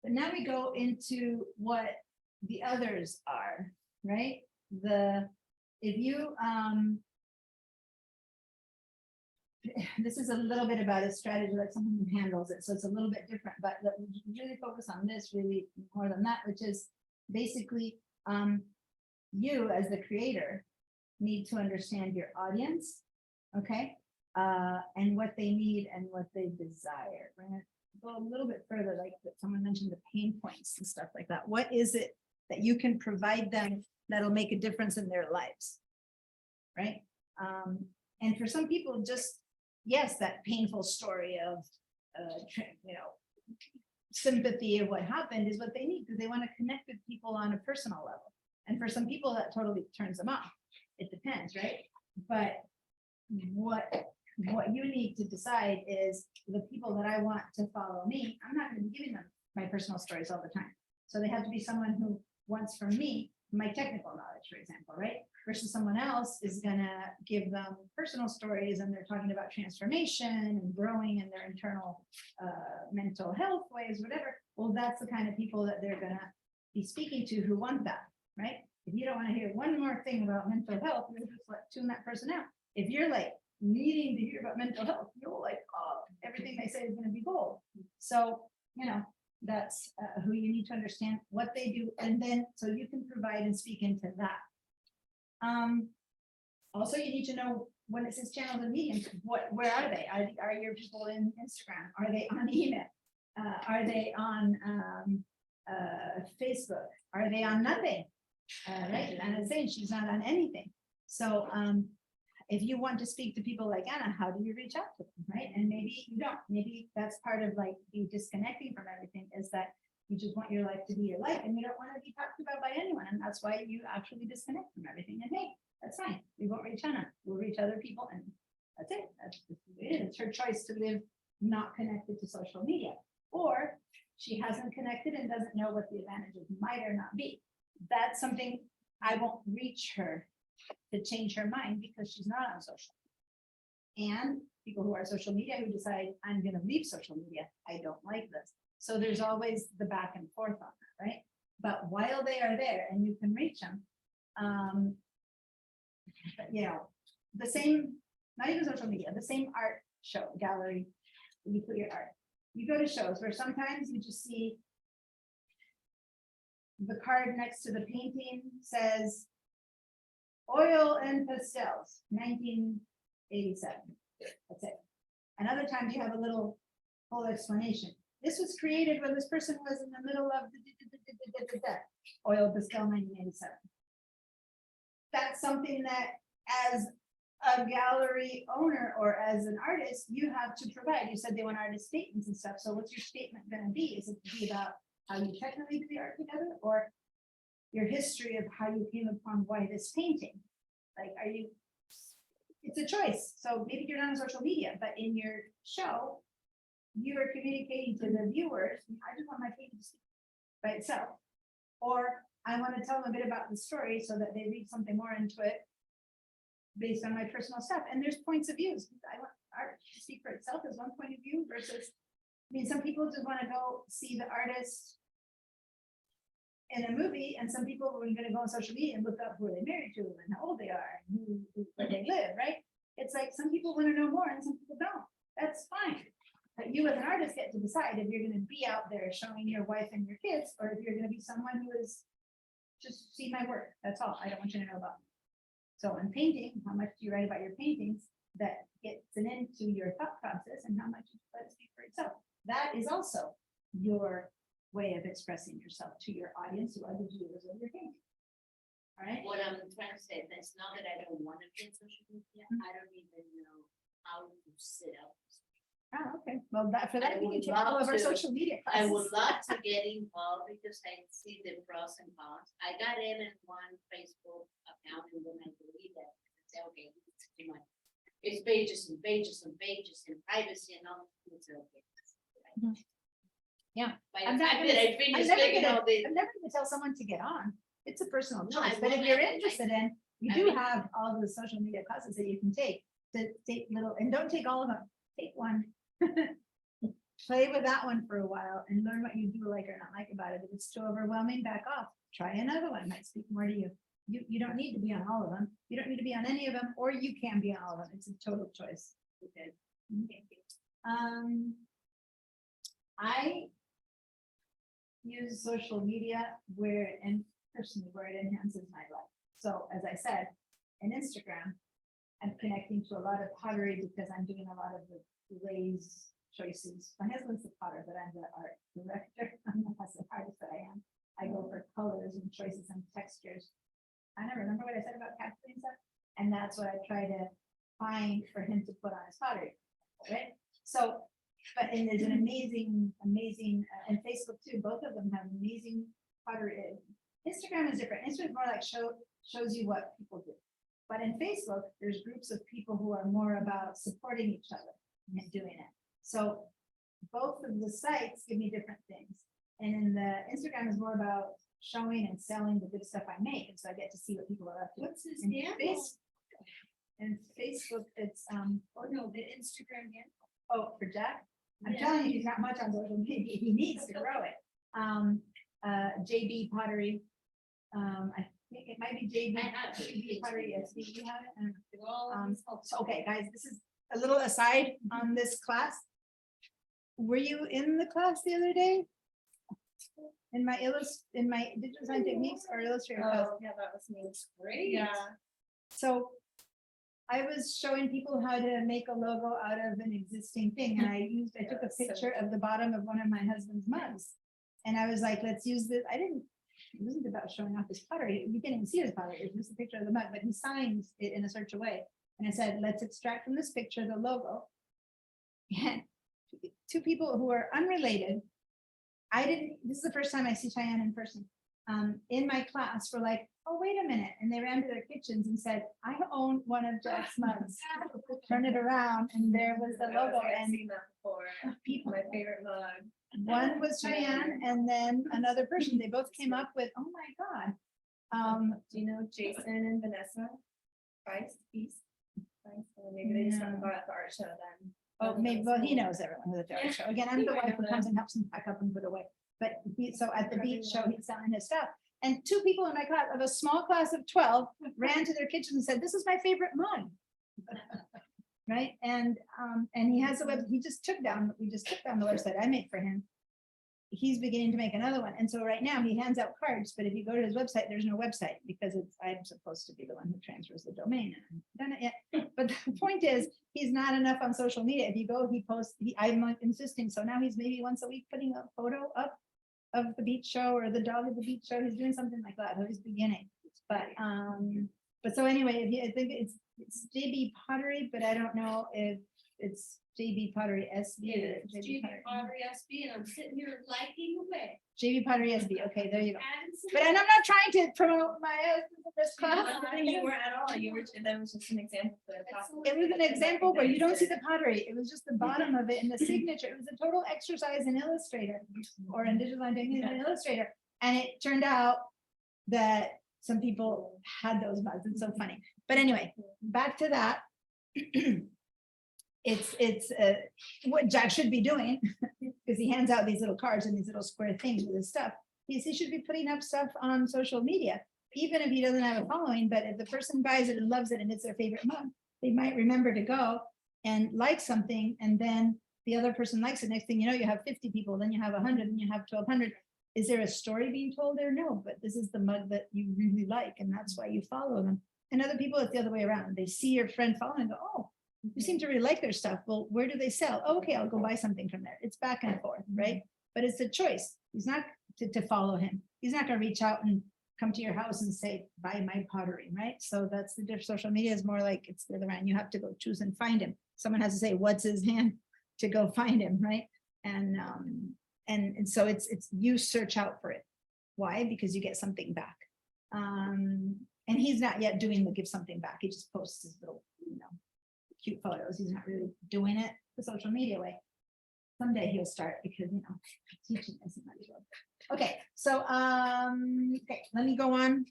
but now we go into what the others are, right? If you, this is a little bit about a strategy, like someone who handles it. So it's a little bit different, but really focus on this really more than that, which is basically you as the creator need to understand your audience, okay? And what they need and what they desire. We're gonna go a little bit further, like someone mentioned the pain points and stuff like that. What is it that you can provide them that'll make a difference in their lives, right? And for some people, just, yes, that painful story of, sympathy of what happened is what they need, because they want to connect with people on a personal level. And for some people, that totally turns them off. It depends, right? But what you need to decide is the people that I want to follow me, I'm not going to be giving them my personal stories all the time. So they have to be someone who wants from me my technical knowledge, for example, right? Versus someone else is going to give them personal stories and they're talking about transformation and growing in their internal mental health ways, whatever. Well, that's the kind of people that they're going to be speaking to who want that, right? If you don't want to hear one more thing about mental health, you'll just tune that person out. If you're like needing to hear about mental health, you'll like, oh, everything they say is going to be gold. So, that's who you need to understand what they do. And then, so you can provide and speak into that. Also, you need to know when it says channels and mediums, where are they? Are your people in Instagram? Are they on email? Are they on Facebook? Are they on nothing? Right? And I'm saying she's not on anything. So, if you want to speak to people like Anna, how do you reach out to them, right? And maybe you don't. Maybe that's part of like the disconnecting from everything, is that you just want your life to be your life and you don't want to be talked about by anyone. And that's why you actually disconnect from everything. And hey, that's fine. We won't reach Anna. We'll reach other people, and that's it. That's just the way it is. It's her choice to live not connected to social media, or she hasn't connected and doesn't know what the advantages might or not be. That's something I won't reach her to change her mind, because she's not on social media. And people who are social media who decide, I'm going to leave social media, I don't like this. So there's always the back and forth on that, right? But while they are there and you can reach them, the same, not even social media, the same art show gallery, you put your art. You go to shows where sometimes you just see the card next to the painting says oil and pastels, 1987. That's it. And other times you have a little full explanation. This was created when this person was in the middle of the oil pastel 1987. That's something that as a gallery owner or as an artist, you have to provide. You said they want artist statements and stuff. So what's your statement going to be? Is it to be about how you technically do the art together, or your history of how you came upon why this painting? Like, it's a choice. So maybe you're not on social media, but in your show, you are communicating to the viewers, I just want my painting to speak by itself. Or I want to tell them a bit about the story so that they read something more into it based on my personal stuff. And there's points of views. I want art to speak for itself as one point of view versus, some people just want to go see the artist in a movie, and some people are going to go on social media and look up who they're married to and how old they are and where they live, right? It's like some people want to know more and some people don't. that's fine. But you as an artist get to decide if you're gonna be out there showing your wife and your kids, or if you're gonna be someone who is just see my work, that's all, I don't want you to know about. So in painting, how much do you write about your paintings that gets an into your thought process, and how much you let it speak for itself? That is also your way of expressing yourself to your audience, who are the viewers of your painting. All right? What I'm trying to say, that's not that I don't want to be on social media, I don't even know how to set up. Oh, okay, well, that, for that, I we can would take all love of our to- social media I would classes. love to get involved because I see the pros and cons. I got in one Facebook account and then I deleted it. I said, okay, it's too much. It's pages and pages and pages and privacy and all. It's okay. Mhm. Yeah. By I'm the not time gonna- that I I'm finish never taking gonna, all the. I'm never gonna tell someone to get on. It's a personal No, I choice, but if won't. you're I- interested in, you I do mean- have all the social media classes that you can take. To take little, and don't take all of them, take one. Play with that one for a while and learn what you do like or not like about it. If it's too overwhelming, back off. Try another one, might speak more to you. You don't need to be on all of them. You don't need to be on any of them, or you can be on all of them. It's a total choice. Okay. I use social media where, and personally, where it enhances my life. So as I said, in Instagram, I'm connecting to a lot of pottery because I'm doing a lot of the glaze choices. My husband's the potter, but I'm the art director. I'm not the artist that I am. I go for colors and choices and textures. I don't remember what I said about Kathleen stuff, and that's what I try to find for him to put on his pottery, right? So, but, and there's an amazing, and Facebook too, both of them have amazing pottery. Instagram is different. Instagram is more like shows you what people do. But in Facebook, there's groups of people who are more about supporting each other and doing it. So both of the sites give me different things. And in the Instagram is more about showing and selling the good stuff I make. And so I get to see what people are up to. What's his And handle? And Facebook, it's, Oh, no, the Instagram handle. oh, for Jack, I'm Yeah. telling you, he's not much on social media. He needs to grow it. JB Pottery. I think it might be JB. I have it. JB Pottery, yes, do you have it? I don't know. Do all of Um, these help. So, okay, guys, this is a little aside on this class. Were you in the class the other day? In my digital design techniques or Illustrator class? Oh, yeah, that was me. Great. Yeah. So I was showing people how to make a logo out of an existing thing, and I took a So picture of the bottom of one of my husband's mugs. And I was like, let's use this. It wasn't about showing off his pottery. You can't even see his pottery. It was just a picture of the mug, but he signs it in a certain way. And I said, let's extract from this picture the logo. And two people who are unrelated. This is the first time I see Cheyenne in person. In my class were like, oh, wait a minute. And they ran to their kitchens and said, I own one of Jack's mugs. Turn it around and there was the logo, I've and seen that before. people, My favorite mug. one was Cheyenne and then another person. They both came up with, oh my God. Do you know Jason and Vanessa? Price, East. Price, or maybe they just No. haven't got at the art show then. Oh, maybe, well, he knows everyone with the art show. Again, I'm the wife who comes and helps him pack up and put away. But so at the beach show, he's selling his stuff. And two people in my class, of a small class of 12, ran to their kitchen and said, this is my favorite mug. Right? And he has a web, we just took down the website I made for him. He's beginning to make another one. And so right now he hands out cards, but if you go to his website, there's no website because I'm supposed to be the one who transfers the domain. And I haven't done it yet. But the point is, he's not enough on social media. If you go, he posts, I'm like insisting. So now he's maybe once a week putting a photo up of the beach show or the dog at the beach show. He's doing something like that. He's beginning. But so anyway, I think it's JB Pottery, but I don't know if it's JB Pottery SB. or It's JB Pottery SB, and I'm sitting here liking away. JB Pottery SB. Okay, there you go. Adding some- But I'm not trying to promote my husband in this class. You weren't at all. You were, that was just an example. for the possible- It was an example where you don't see the pottery. It was just the bottom of it and the signature. It was a total exercise in Illustrator or in digital techniques in Illustrator. And it turned out that some people had those bugs. It's so funny. But anyway, back to that. It's what Jack should be doing because he hands out these little cards and these little square things with his stuff. He should be putting up stuff on social media, even if he doesn't have a following. But if the person buys it and loves it and it's their favorite mug, they might remember to go and like something, and then the other person likes it. Next thing you know, you have 50 people, then you have 100, and you have 1,200. Is there a story being told there? No, but this is the mug that you really like, and that's why you follow them. And other people, it's the other way around. They see your friend following and go, oh, you seem to really like their stuff. Well, where do they sell? Oh, okay, I'll go buy something from there. It's back and forth, right? But it's a choice. He's not to follow him. He's not gonna reach out and come to your house and say, buy my pottery, right? So that's the difference. Social media is more like it's the other way. You have to go choose and find him. Someone has to say, what's his hand to go find him, right? And so it's you search out for it. Why? Because you get something back. And he's not yet doing the give something back. He just posts his little, cute photos. He's not really doing it the social media way. Someday he'll start because, teaching is not his role. Okay, so, okay, let me go on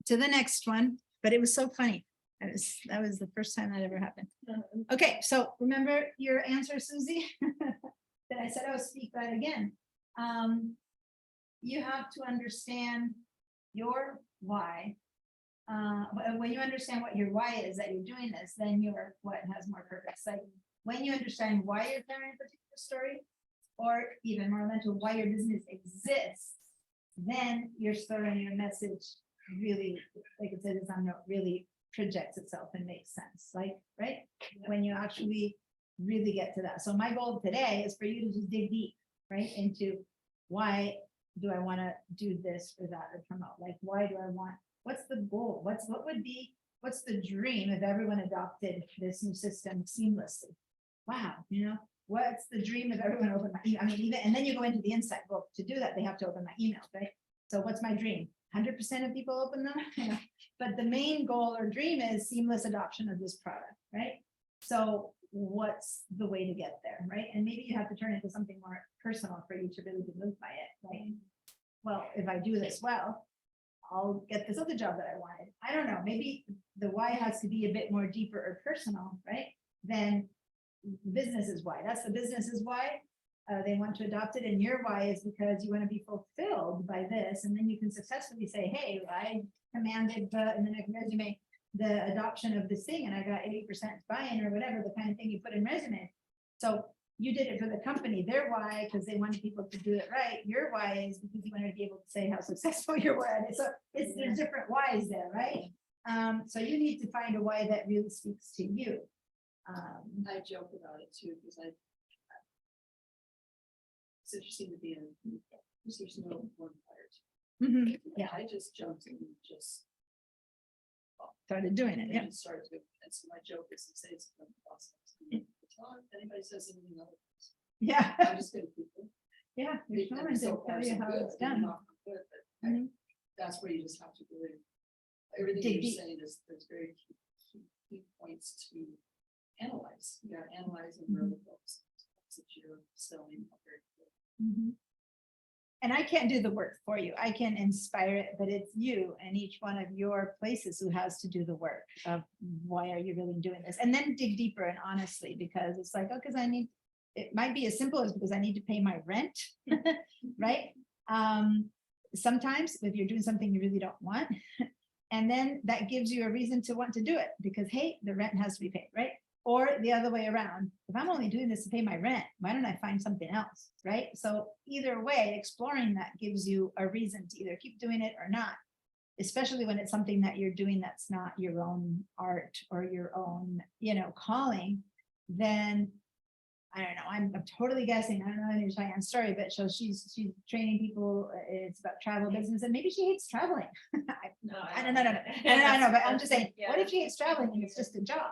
to the next one, but it was so funny. That was the first time that ever happened. Okay, so remember your answer, Susie? That I said I would speak that again. You have to understand your why. When you understand what your why is that you're doing this, then your what has more purpose. Like when you understand why you're telling a particular story, or even more mental, why your business exists, then your story and your message really, like it said, is on note, really projects itself and makes sense. Like, right? When you actually really get to that. So my goal today is for you to just dig deep, right? Into why do I want to do this or that or promote? Like, why do I want, what's the goal? What's the dream if everyone adopted this new system seamlessly? Wow, what's the dream if everyone opened my email? I mean, even, and then you go into the insight. Well, to do that, they have to open my email, right? So what's my dream? 100% of people open them, but the main goal or dream is seamless adoption of this product, right? So what's the way to get there, right? And maybe you have to turn it into something more personal for you to really be moved by it. Like, well, if I do this well, I'll get this other job that I wanted. I don't know, maybe the why has to be a bit more deeper or personal, right? Then business is why. That's the business's why. They want to adopt it, and your why is because you want to be fulfilled by this, and then you can successfully say, hey, I commanded in the next resume the adoption of this thing, and I got 80% buy-in or whatever, the kind of thing you put in resume. So you did it for the company. Their why, because they wanted people to do it right. Your why is because you wanted to be able to say how successful you were at it. So there's different whys there, right? So you need to find a why that really speaks to you. I joke about it too, because it's interesting to be in, because there's no one prior to. Yeah, I just jumped in and just started doing it. Yeah. and started to, and so my joke is to say it's a process. If anybody says anything else, Yeah. I'm just gonna keep it. Yeah. You're Because trying to so far tell you so how good, it's and done. not good, but Mhm. that's where you just have to really, everything Dig you're deep. saying is, there's very key points to analyze. You gotta analyze and really focus. That you're selling. Mhm. And I can't do the work for you. I can inspire it, but it's you and each one of your places who has to do the work of why are you really doing this? And then dig deeper and honestly, because it's like, oh, because it might be as simple as because I need to pay my rent, right? Sometimes if you're doing something you really don't want, and then that gives you a reason to want to do it because, hey, the rent has to be paid, right? Or the other way around, if I'm only doing this to pay my rent, why don't I find something else, right? So either way, exploring that gives you a reason to either keep doing it or not, especially when it's something that you're doing that's not your own art or your own, calling, then I don't know, I'm totally guessing. I don't know any Cheyenne's story, but so she's training people. It's about travel business, and maybe she hates traveling. I don't know, but I'm just saying, what if she hates traveling and it's just a job?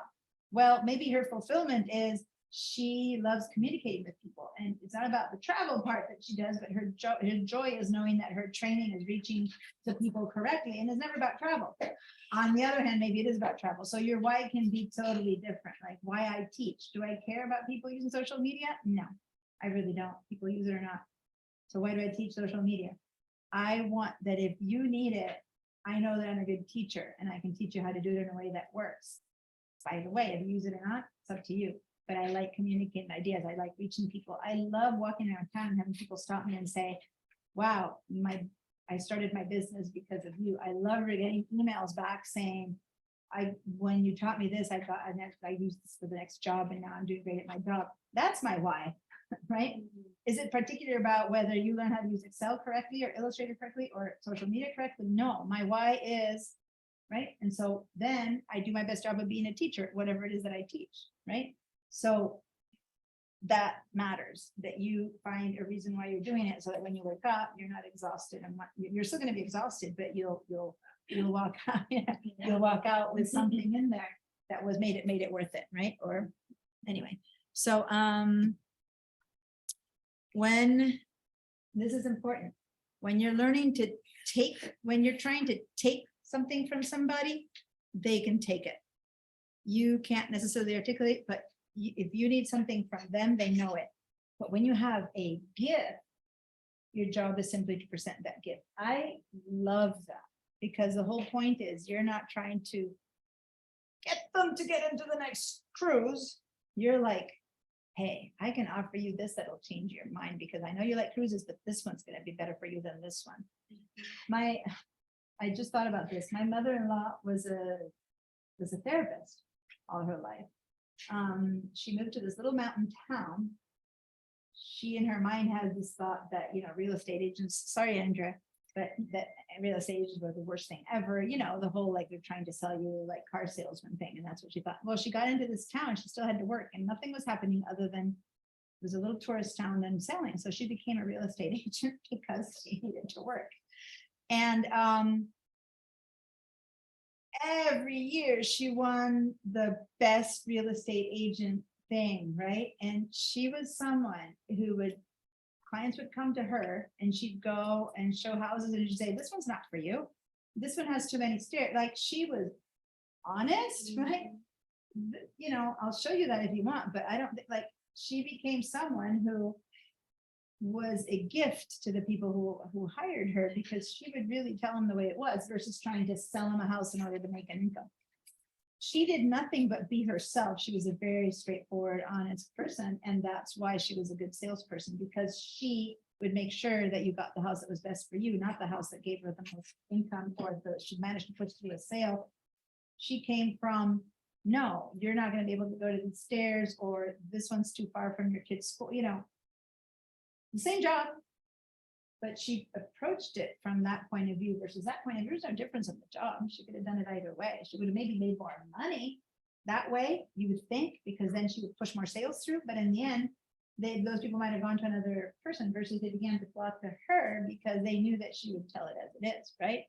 Well, maybe her fulfillment is she loves communicating with people, and it's not about the travel part that she does, but her joy is knowing that her training is reaching the people correctly, and it's never about travel. On the other hand, maybe it is about travel. So your why can be totally different. Like why I teach. Do I care about people using social media? No, I really don't. People use it or not. So why do I teach social media? I want that if you need it, I know that I'm a good teacher and I can teach you how to do it in a way that works. By the way, if you use it or not, it's up to you. But I like communicating ideas. I like reaching people. I love walking around town and having people stop me and say, wow, I started my business because of you. I love getting emails back saying, when you taught me this, I thought, I used this for the next job and now I'm doing great at my job. That's my why, right? Is it particular about whether you learn how to use Excel correctly or Illustrator correctly or social media correctly? No, my why is, right? And so then I do my best job of being a teacher, whatever it is that I teach, right? So that matters, that you find a reason why you're doing it so that when you wake up, you're not exhausted and you're still going to be exhausted, but you'll walk out, you'll walk out with something in there that was made it worth it, right? Or anyway, so when this is important, when you're learning to take, when you're trying to take something from somebody, they can take it. You can't necessarily articulate, but if you need something from them, they know it. But when you have a gift, your job is simply to present that gift. I love that because the whole point is you're not trying to get them to get into the next cruise. You're like, hey, I can offer you this that'll change your mind because I know you like cruises, but this one's going to be better for you than this one. I just thought about this. My mother-in-law was a therapist all her life. She moved to this little mountain town. She in her mind had this thought that, real estate agents, sorry, Andrea, but that real estate agents were the worst thing ever. The whole, like, they're trying to sell you like car salesman thing. And that's what she thought. Well, she got into this town, she still had to work and nothing was happening other than it was a little tourist town and selling. So she became a real estate agent because she needed to work. And every year she won the best real estate agent thing, right? And she was someone who clients would come to her and she'd go and show houses and she'd say, this one's not for you. This one has too many stairs. Like, she was honest, right? I'll show you that if you want, but I don't think, like, she became someone who was a gift to the people who hired her because she would really tell them the way it was versus trying to sell them a house in order to make an income. She did nothing but be herself. She was a very straightforward, honest person. And that's why she was a good salesperson, because she would make sure that you got the house that was best for you, not the house that gave her the most income or she managed to push through a sale. She came from, no, you're not going to be able to go to the stairs, or this one's too far from your kid's school, the same job, but she approached it from that point of view versus that point of view. There's no difference in the job. She could have done it either way. She would have maybe made more money that way, you would think, because then she would push more sales through. But in the end, those people might have gone to another person versus they began to flock to her because they knew that she would tell it as it is, right?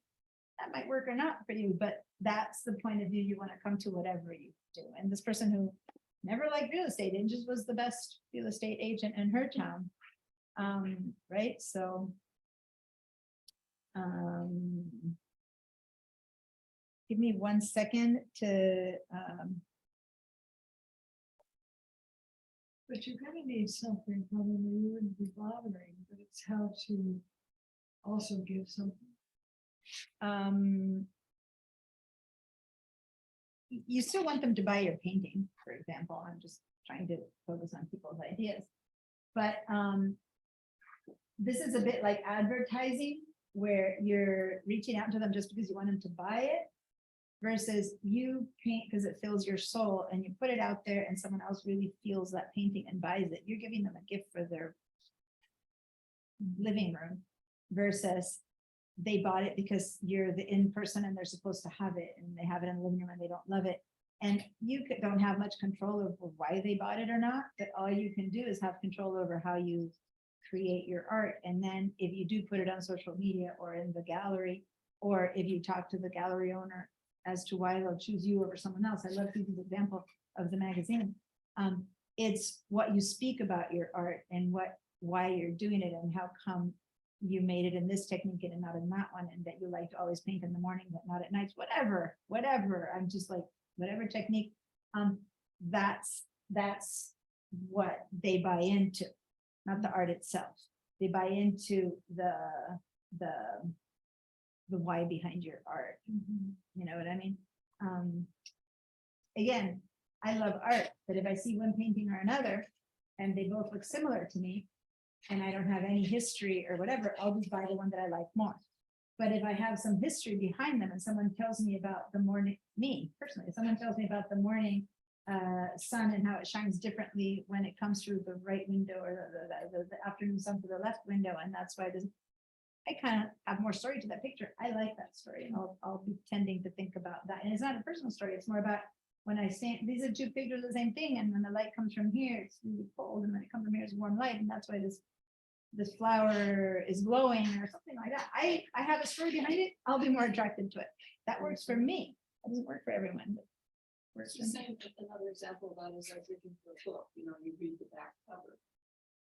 That might work or not for you, but that's the point of view you want to come to whatever you do. And this person who never liked real estate agents was the best real estate agent in her town. Right, so give me 1 second to But you're gonna need something from them, you wouldn't be bothering, but it's how to also give something. you still want them to buy your painting, for example. I'm just trying to focus on people's ideas, but this is a bit like advertising where you're reaching out to them just because you want them to buy it versus you paint because it fills your soul and you put it out there and someone else really feels that painting and buys it. You're giving them a gift for their living room versus they bought it because you're the in person and they're supposed to have it and they have it in the living room and they don't love it. And you don't have much control over why they bought it or not, but all you can do is have control over how you create your art. And then if you do put it on social media or in the gallery, or if you talk to the gallery owner as to why they'll choose you over someone else. I love Phoebe's example of the magazine. It's what you speak about your art and why you're doing it and how come you made it in this technique and not in that one, and that you like to always paint in the morning but not at nights, whatever. I'm just like, whatever technique, that's what they buy into. Not the art itself. They buy into the why behind your art. You know what I mean? Again, I love art, but if I see one painting or another and they both look similar to me and I don't have any history or whatever, I'll just buy the one that I like more. But if I have some history behind them and someone tells me about the morning, me personally, if someone tells me about the morning sun and how it shines differently when it comes through the right window or the afternoon sun through the left window, and that's why this, I kind of have more story to that picture. I like that story, and I'll be tending to think about that. And it's not a personal story, it's more about when I stand, these are two pictures of the same thing, and when the light comes from here, it's really cold, and when it comes from here, it's warm light, and that's why this flower is glowing or something like that. I have a story behind it, I'll be more attracted to it. That works for me. That doesn't work for everyone, but works It's for the me. same, another example of that is like looking for a book, you know, you read the back cover.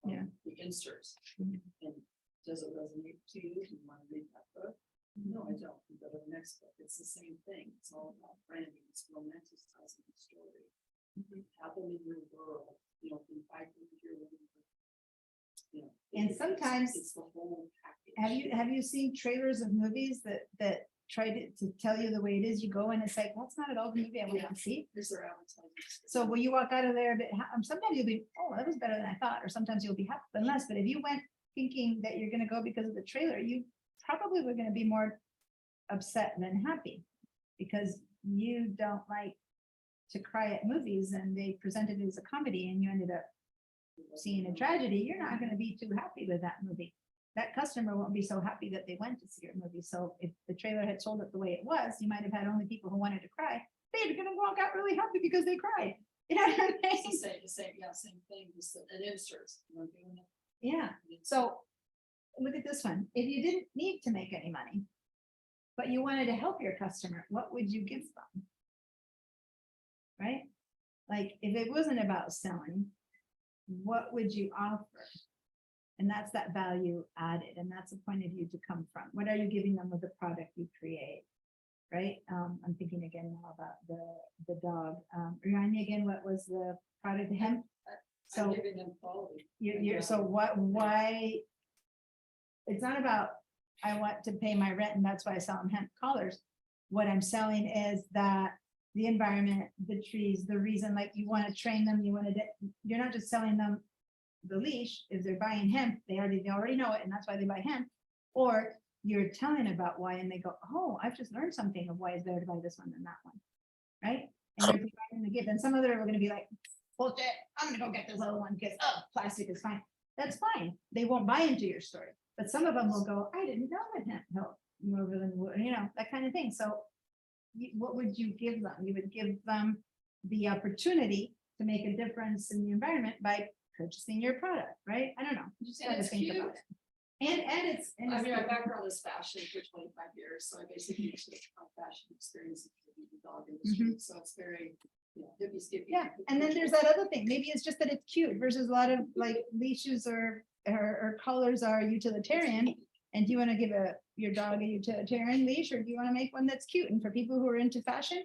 Yeah. The inserts. Mhm. And does it resonate to you? Do you want to read that book? No, I don't. You go to the next book. It's the same thing. It's all about branding. It's romanticizing the story. Have them in your world, you know, invite them to your living room. You know, And it's- sometimes- It's the whole package. Have you seen trailers of movies that try to tell you the way it is? You go and it's like, that's not at all the movie I want to see. Is there advertising? So will you walk out of there a bit, sometimes you'll be, oh, that was better than I thought, or sometimes you'll be happy than less, but if you went thinking that you're gonna go because of the trailer, you probably were gonna be more upset than happy. Because you don't like to cry at movies and they presented it as a comedy and you ended up seeing a tragedy, you're not gonna be too happy with that movie. That customer won't be so happy that they went to see your movie. So if the trailer had sold it the way it was, you might have had only people who wanted to cry. They're gonna walk out really happy because they cried. You know what I It's mean? the same, yeah, same thing, just an inserts. You know, doing it. Yeah, so look at this one. If you didn't need to make any money, but you wanted to help your customer, what would you give them? Right? Like, if it wasn't about selling, what would you offer? And that's that value added, and that's the point of view to come from. What are you giving them with the product you create? Right? I'm thinking again now about the dog. Remind me again, what was the product, the hemp? I'm So giving them quality. you're, so why? It's not about, I want to pay my rent and that's why I sell them hemp collars. What I'm selling is that the environment, the trees, the reason, like you want to train them, you're not just selling them the leash. If they're buying hemp, they already know it and that's why they buy hemp. Or you're telling about why and they go, oh, I've just learned something of why it's better to buy this one than that one. Right? And you're providing the gift. And some other are gonna be like, bullshit, I'm gonna go get this other one because, oh, plastic is fine. That's fine. They won't buy into your story. But some of them will go, I didn't know that hemp helped more than, you know, that kind of thing. So what would you give them? You would give them the opportunity to make a difference in the environment by purchasing your product, right? I don't know. You just And gotta it's think cute. about it. And it's. I mean, my background is fashion for 25 years, so I basically took my fashion experience in the dog industry, so it's very, you know, hippie skippy. Yeah, and then there's that other thing. Maybe it's just that it's cute versus a lot of like leashes or collars are utilitarian. And do you want to give your dog a utilitarian leash, or do you want to make one that's cute? And for people who are into fashion,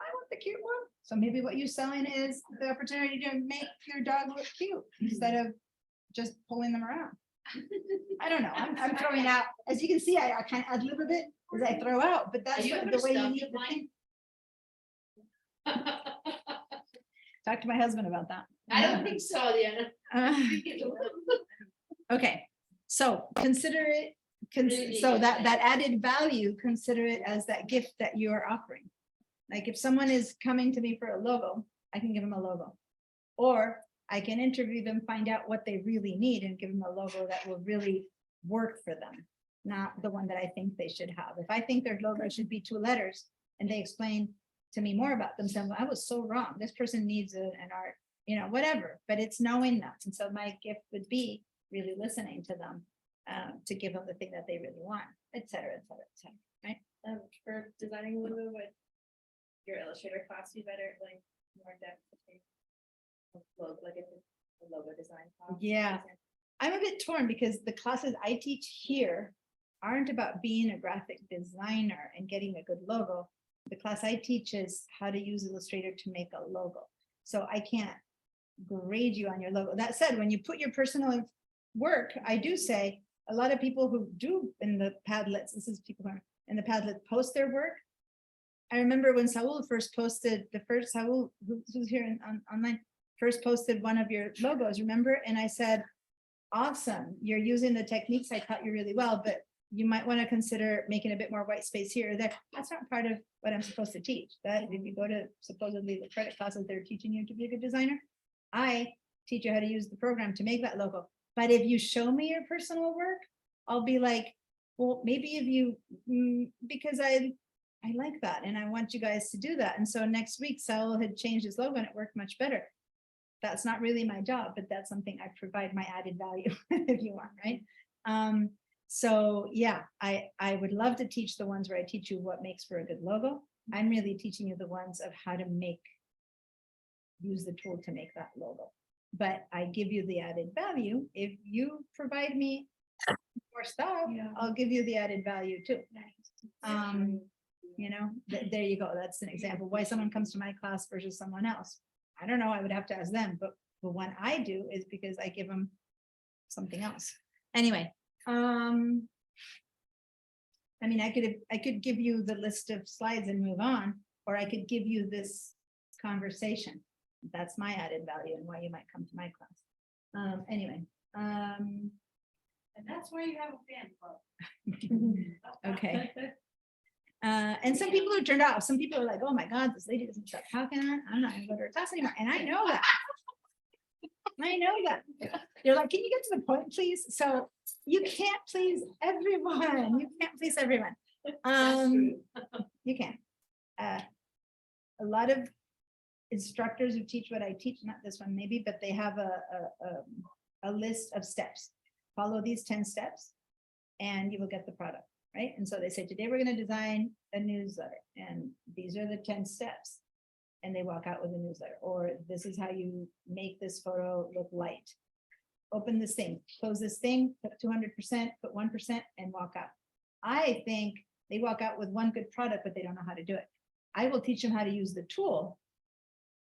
I want the cute one. So maybe what you're selling is the opportunity to make your dog look cute instead of just pulling them around. I don't know. I'm throwing out, as you can see, I kind of ad lib a bit as I throw out, but that's you what- gonna the way you stuff need your to mind? think. Talk to my husband about that. I don't think so, Diana. Okay, so consider it, Really so that good. that added value, consider it as that gift that you are offering. Like if someone is coming to me for a logo, I can give them a logo. Or I can interview them, find out what they really need and give them a logo that will really work for them, not the one that I think they should have. If I think their logo should be 2 letters and they explain to me more about themselves, I was so wrong. This person needs an art, you know, whatever, but it's knowing that. And so my gift would be really listening to them to give them the thing that they really want, et cetera, et cetera, et cetera. For designing a logo, would your Illustrator class be better, like more depth? Logo, like if it's a logo design class? Yeah. I'm a bit torn because the classes I teach here aren't about being a graphic designer and getting a good logo. The class I teach is how to use Illustrator to make a logo. So I can't grade you on your logo. That said, when you put your personal work, I do say a lot of people who do in the Padlets, this is people who are in the Padlet, post their work. I remember when Saul first posted, Saul, who's here online, first posted one of your logos, remember? And I said, awesome, you're using the techniques I taught you really well, but you might want to consider making a bit more white space here or there. That's not part of what I'm supposed to teach. That if you go to supposedly the credit classes, they're teaching you to be a good designer. I teach you how to use the program to make that logo. But if you show me your personal work, I'll be like, well, maybe if you, because I like that and I want you guys to do that. And so next week, Saul had changed his logo and it worked much better. That's not really my job, but that's something I provide my added value if you want, right? So yeah, I would love to teach the ones where I teach you what makes for a good logo. I'm really teaching you the ones of how to use the tool to make that logo. But I give you the added value. If you provide me more stuff, I'll give you the added value too. You know, there you go. That's an example why someone comes to my class versus someone else. I don't know. I would have to ask them, but the one I do is because I give them something else. Anyway, I mean, I could give you the list of slides and move on, or I could give you this conversation. That's my added value and why you might come to my class. Anyway, And that's why you have a fan club. okay. And some people are turned off. Some people are like, oh my God, this lady doesn't stop talking. I'm not gonna go to her class anymore. And I know that. I know that. You're like, can you get to the point, please? So you can't please everyone. You can't please everyone. You can't. A lot of instructors who teach what I teach, not this one maybe, but they have a list of steps. Follow these 10 steps and you will get the product, right? And so they say, today we're going to design a newsletter and these are the 10 steps. And they walk out with a newsletter, or this is how you make this photo look light. Open this thing, close this thing, put 200%, put 1% and walk out. I think they walk out with one good product, but they don't know how to do it. I will teach them how to use the tool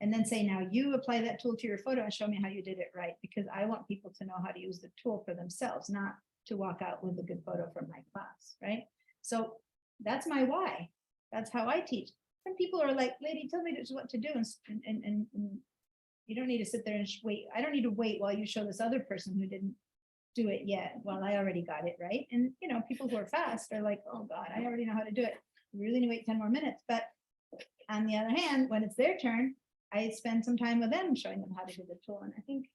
and then say, now you apply that tool to your photo and show me how you did it right, because I want people to know how to use the tool for themselves, not to walk out with a good photo from my class, right? So that's my why. That's how I teach. Some people are like, lady, tell me what to do. And you don't need to sit there and wait. I don't need to wait while you show this other person who didn't do it yet. Well, I already got it right. And you know, people who are fast are like, oh God, I already know how to do it. We really need to wait 10 more minutes. But on the other hand, when it's their turn, I spend some time with them showing them how to do the tool. And I think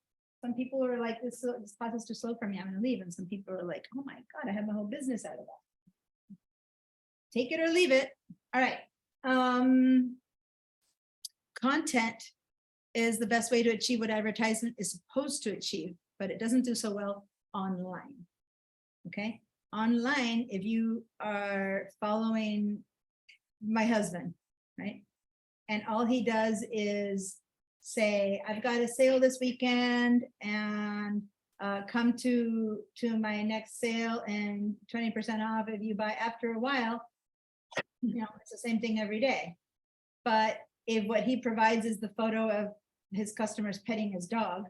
some people are like, this class is too slow for me, I'm gonna leave. And some people are like, oh my God, I have my whole business out of that. Take it or leave it. All right. Content is the best way to achieve what advertisement is supposed to achieve, but it doesn't do so well online. Okay. Online, if you are following my husband, right? And all he does is say, I've got a sale this weekend and come to my next sale and 20% off if you buy. After a while, you know, it's the same thing every day. But if what he provides is the photo of his customers petting his dog,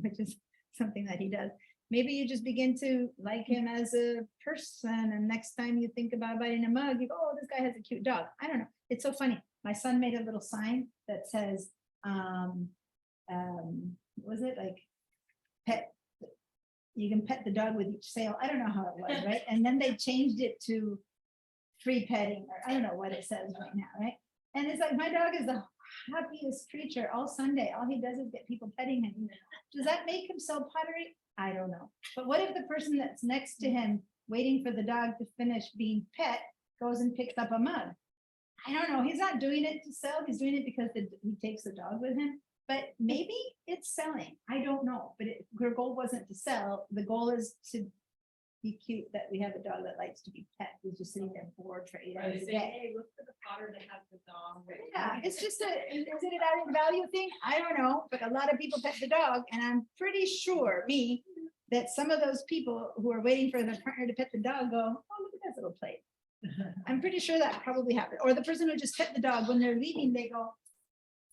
which is something that he does, maybe you just begin to like him as a person. And next time you think about buying a mug, you go, oh, this guy has a cute dog. I don't know. It's so funny. My son made a little sign that says, what was it, like, pet, you can pet the dog with each sale. I don't know how it was, right? And then they changed it to free petting, or I don't know what it says right now, right? And it's like, my dog is the happiest creature all Sunday. All he does is get people petting him. Does that make him so pottery? I don't know. But what if the person that's next to him waiting for the dog to finish being pet goes and picks up a mug? I don't know. He's not doing it to sell. He's doing it because he takes the dog with him. But maybe it's selling. I don't know. But her goal wasn't to sell. The goal is to be cute, that we have a dog that likes to be pet, who's just sitting there bored for 8 hours a day. Hey, look for the potter that has the dog. Yeah, it's just is it an added value thing? I don't know, but a lot of people pet the dog, and I'm pretty sure that some of those people who are waiting for their partner to pet the dog go, oh, look at that little plate. I'm pretty sure that probably happened. Or the person who just pet the dog, when they're leaving, they go,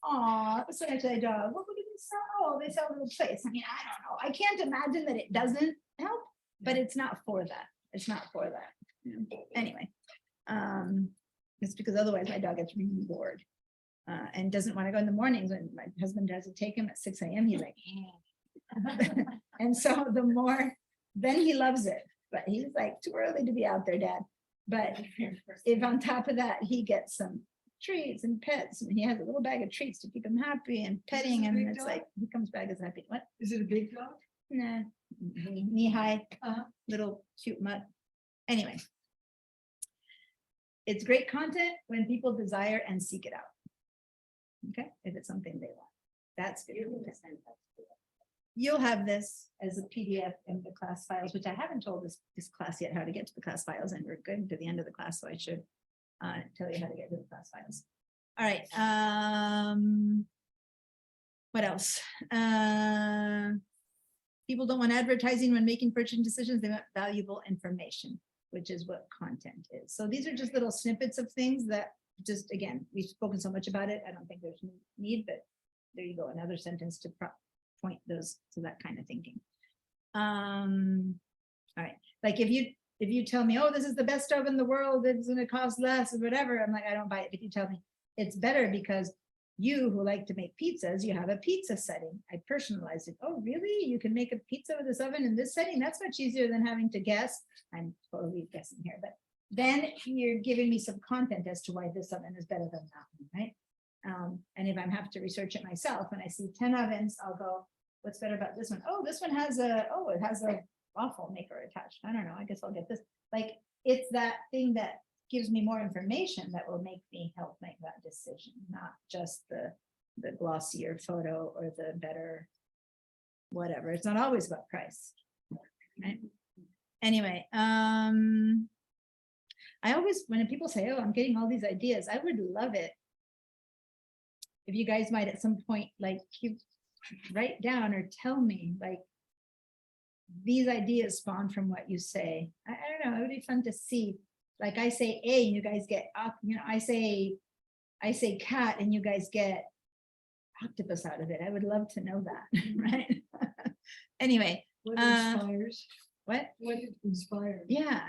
oh, it's so nice to the dog. What would they sell? Oh, they sell little plates. I mean, I don't know. I can't imagine that it doesn't help, but it's not for that. It's not for that. Anyway, it's because otherwise my dog gets really bored and doesn't want to go in the mornings when my husband has to take him at 6 a.m. He's like, and so the more, then he loves it. But he's like, too early to be out there, Dad. But if on top of that, he gets some treats and pets, and he has a little bag of treats to keep him happy and petting him, big and it's dog? like, he comes back as happy. What? Is it a big dog? Nah, knee high, little cute mutt. Anyway. It's great content when people desire and seek it out. Okay, if it's something they want, that's good. content. You'll have this as a PDF in the class files, which I haven't told this class yet how to get to the class files, and we're good to the end of the class, so I should tell you how to get to the class files. All right. What else? People don't want advertising when making purchasing decisions. They want valuable information, which is what content is. So these are just little snippets of things that just, again, we've spoken so much about it. I don't think there's need, but there you go. Another sentence to point those to that kind of thinking. All right. Like if you tell me, oh, this is the best stove in the world, it's going to cost less or whatever, I'm like, I don't buy it. If you tell me it's better because you who like to make pizzas, you have a pizza setting. I personalized it. Oh, really? You can make a pizza with this oven in this setting? That's much easier than having to guess. I'm totally guessing here, but then you're giving me some content as to why this oven is better than that one, right? And if I have to research it myself and I see 10 ovens, I'll go, what's better about this one? Oh, this one has it has a waffle maker attached. I don't know. I guess I'll get this. Like, it's that thing that gives me more information that will make me help make that decision, not just the glossier photo or the better whatever. It's not always about price. Right? Anyway, I always, when people say, oh, I'm getting all these ideas, I would love it if you guys might at some point, like, write down or tell me, like, these ideas spawn from what you say. I don't know, it would be fun to see. Like I say A, and you guys get up, I say cat and you guys get octopus out of it. I would love to know that, right? Anyway. What inspires? What? What inspires? Yeah.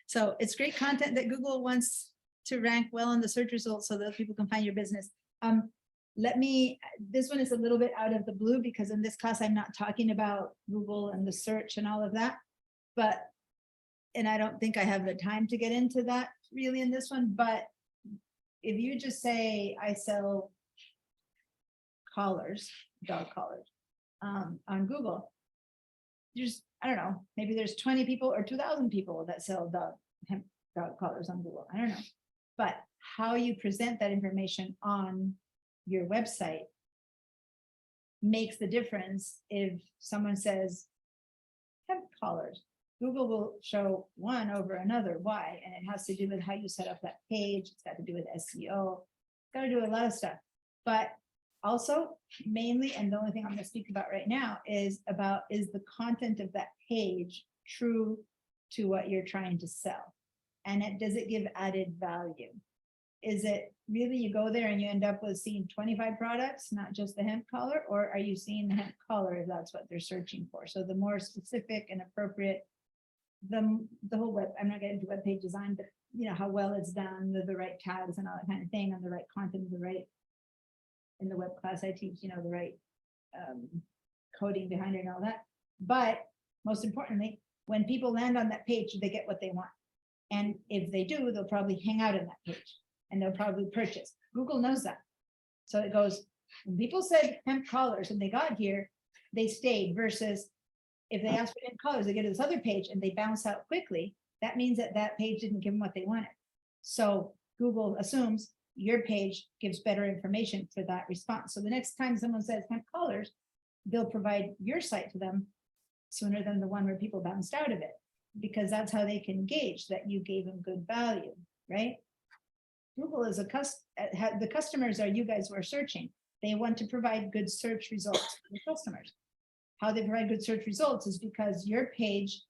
So it's great content that Google wants to rank well in the search results so that people can find your business. This one is a little bit out of the blue because in this class, I'm not talking about Google and the search and all of that, and I don't think I have the time to get into that really in this one, but if you just say, I sell collars, dog collars, on Google, I don't know, maybe there's 20 people or 2,000 people that sell dog collars on Google. I don't know, but how you present that information on your website makes the difference. If someone says hemp collars, Google will show one over another. Why? And it has to do with how you set up that page. It's got to do with SEO. It's got to do with a lot of stuff. But also, mainly, and the only thing I'm going to speak about right now is the content of that page true to what you're trying to sell? And does it give added value? Is it really you go there and you end up with seeing 25 products, not just the hemp collar, or are you seeing the hemp collar if that's what they're searching for? So the more specific and appropriate, the whole web, I'm not getting into web page design, but how well it's done, the right tags and all that kind of thing, and the right content, in the web class I teach, the right coding behind it and all that. But most importantly, when people land on that page, they get what they want. And if they do, they'll probably hang out in that page and they'll probably purchase. Google knows that. So it goes, when people said hemp collars and they got here, they stayed, versus if they ask for hemp collars, they get to this other page and they bounce out quickly. That means that page didn't give them what they wanted. So Google assumes your page gives better information for that response. So the next time someone says hemp collars, they'll provide your site to them sooner than the one where people bounced out of it, because that's how they can gauge that you gave them good value, right? Google is the customers are you guys who are searching. They want to provide good search results for the customers. How they provide good search results is because your page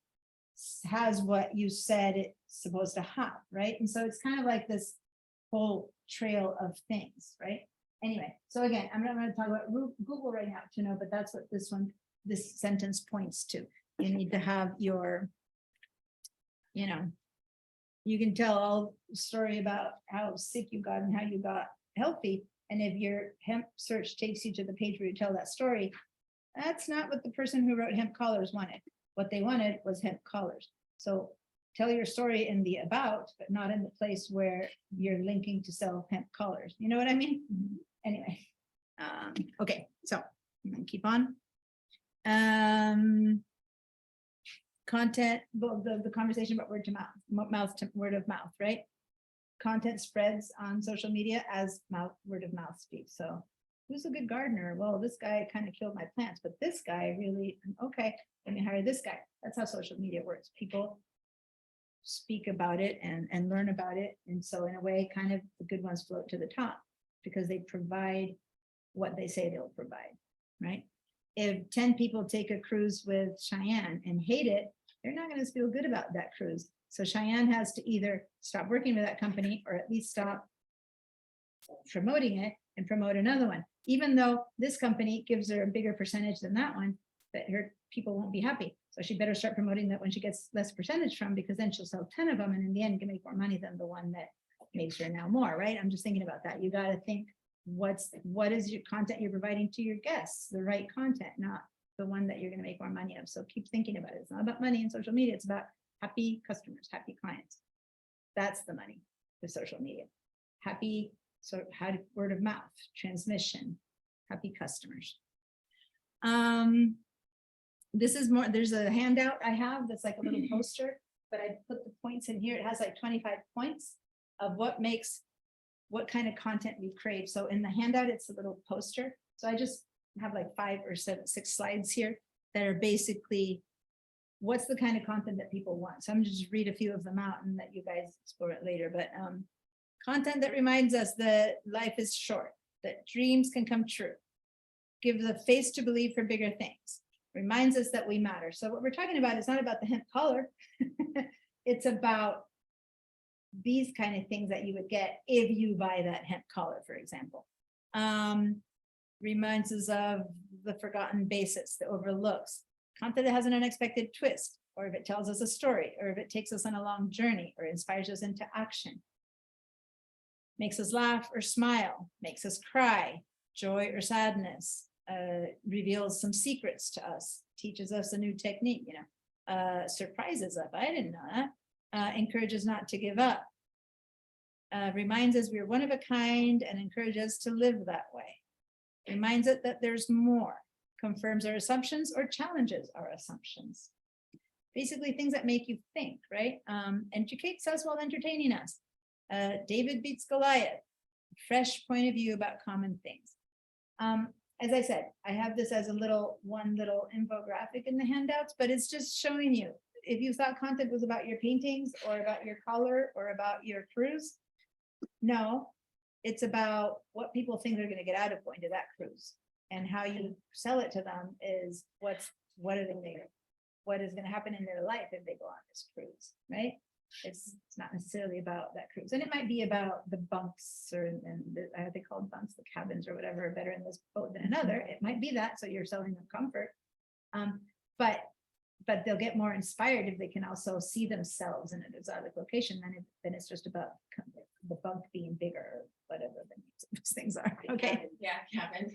has what you said it's supposed to have, right? And so it's kind of like this whole trail of things, right? Anyway, so again, I'm not going to talk about Google right now to know, but that's what this sentence points to. You need to have your, you can tell all the story about how sick you got and how you got healthy. And if your hemp search takes you to the page where you tell that story, that's not what the person who wrote hemp collars wanted. What they wanted was hemp collars. So tell your story in the about, but not in the place where you're linking to sell hemp collars. You know what I mean? Anyway, okay, so I'm gonna keep on. Content, well, the conversation about word to word of mouth, right? Content spreads on social media as word of mouth speaks. So who's a good gardener? Well, this guy kind of killed my plants, but this guy really, okay, let me hire this guy. That's how social media works. People speak about it and learn about it. And so in a way, kind of the good ones float to the top because they provide what they say they'll provide, right? If 10 people take a cruise with Cheyenne and hate it, they're not going to feel good about that cruise. So Cheyenne has to either stop working with that company or at least stop promoting it and promote another one, even though this company gives her a bigger percentage than that one, but her people won't be happy. So she better start promoting that when she gets less percentage from, because then she'll sell 10 of them and in the end can make more money than the one that makes her now more, right? I'm just thinking about that. You got to think what is your content you're providing to your guests, the right content, not the one that you're going to make more money of. So keep thinking about it. It's not about money in social media. It's about happy customers, happy clients. That's the money with social media. Happy, so how word of mouth, transmission, happy customers. This is more, there's a handout I have that's like a little poster, but I put the points in here. It has like 25 points of what kind of content we crave. So in the handout, it's a little poster. So I just have like 5 or 6 slides here that are basically what's the kind of content that people want. So I'm just read a few of them out and let you guys explore it later. But content that reminds us that life is short, that dreams can come true, give the face to believe for bigger things, reminds us that we matter. So what we're talking about is not about the hemp collar. It's about these kind of things that you would get if you buy that hemp collar, for example. Reminds us of the forgotten basics, the overlooks, content that has an unexpected twist, or if it tells us a story, or if it takes us on a long journey, or inspires us into action. Makes us laugh or smile, makes us cry, joy or sadness, reveals some secrets to us, teaches us a new technique, surprises us. I didn't know that. Encourages not to give up. Reminds us we're one of a kind and encourages us to live that way. Reminds us that there's more, confirms our assumptions or challenges our assumptions. Basically things that make you think, right? Educates us while entertaining us. David beats Goliath, fresh point of view about common things. As I said, I have this as one little infographic in the handouts, but it's just showing you, if you thought content was about your paintings or about your color or about your cruise, no, it's about what people think they're going to get out of going to that cruise, and how you sell it to them is what is going to happen in their life if they go on this cruise, right? It's not necessarily about that cruise, and it might be about the bunks and are they called bunks, the cabins or whatever, are better in this boat than another. It might be that, so you're selling them comfort, but they'll get more inspired if they can also see themselves in an exotic location. Then it's just about the bunk being bigger, or whatever the names of those things are. Okay. Yeah, cabin.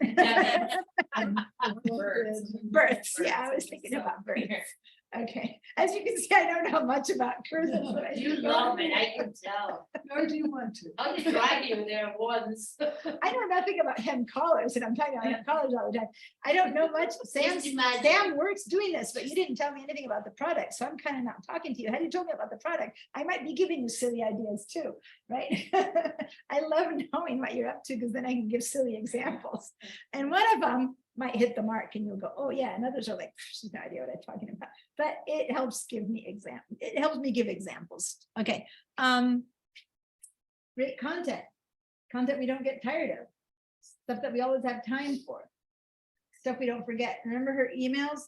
Births. Yeah, I was thinking about births. Okay. As you can see, I don't know much about cruises, but I You do love it, I can tell. Nor do you want to. I'll just drive you there once. I know nothing about hemp collars, and I'm talking about hemp collars all the time. I don't know much. Just imagine. Sam works doing this, but you didn't tell me anything about the product, so I'm kind of not talking to you. Had you told me about the product, I might be giving you silly ideas too, right? I love knowing what you're up to, because then I can give silly examples. And one of them might hit the mark and you'll go, oh yeah, and others are like, she's no idea what I'm talking about. But it helps give me examples. It helps me give examples. Okay. Great content we don't get tired of, stuff that we always have time for, stuff we don't forget. Remember her emails?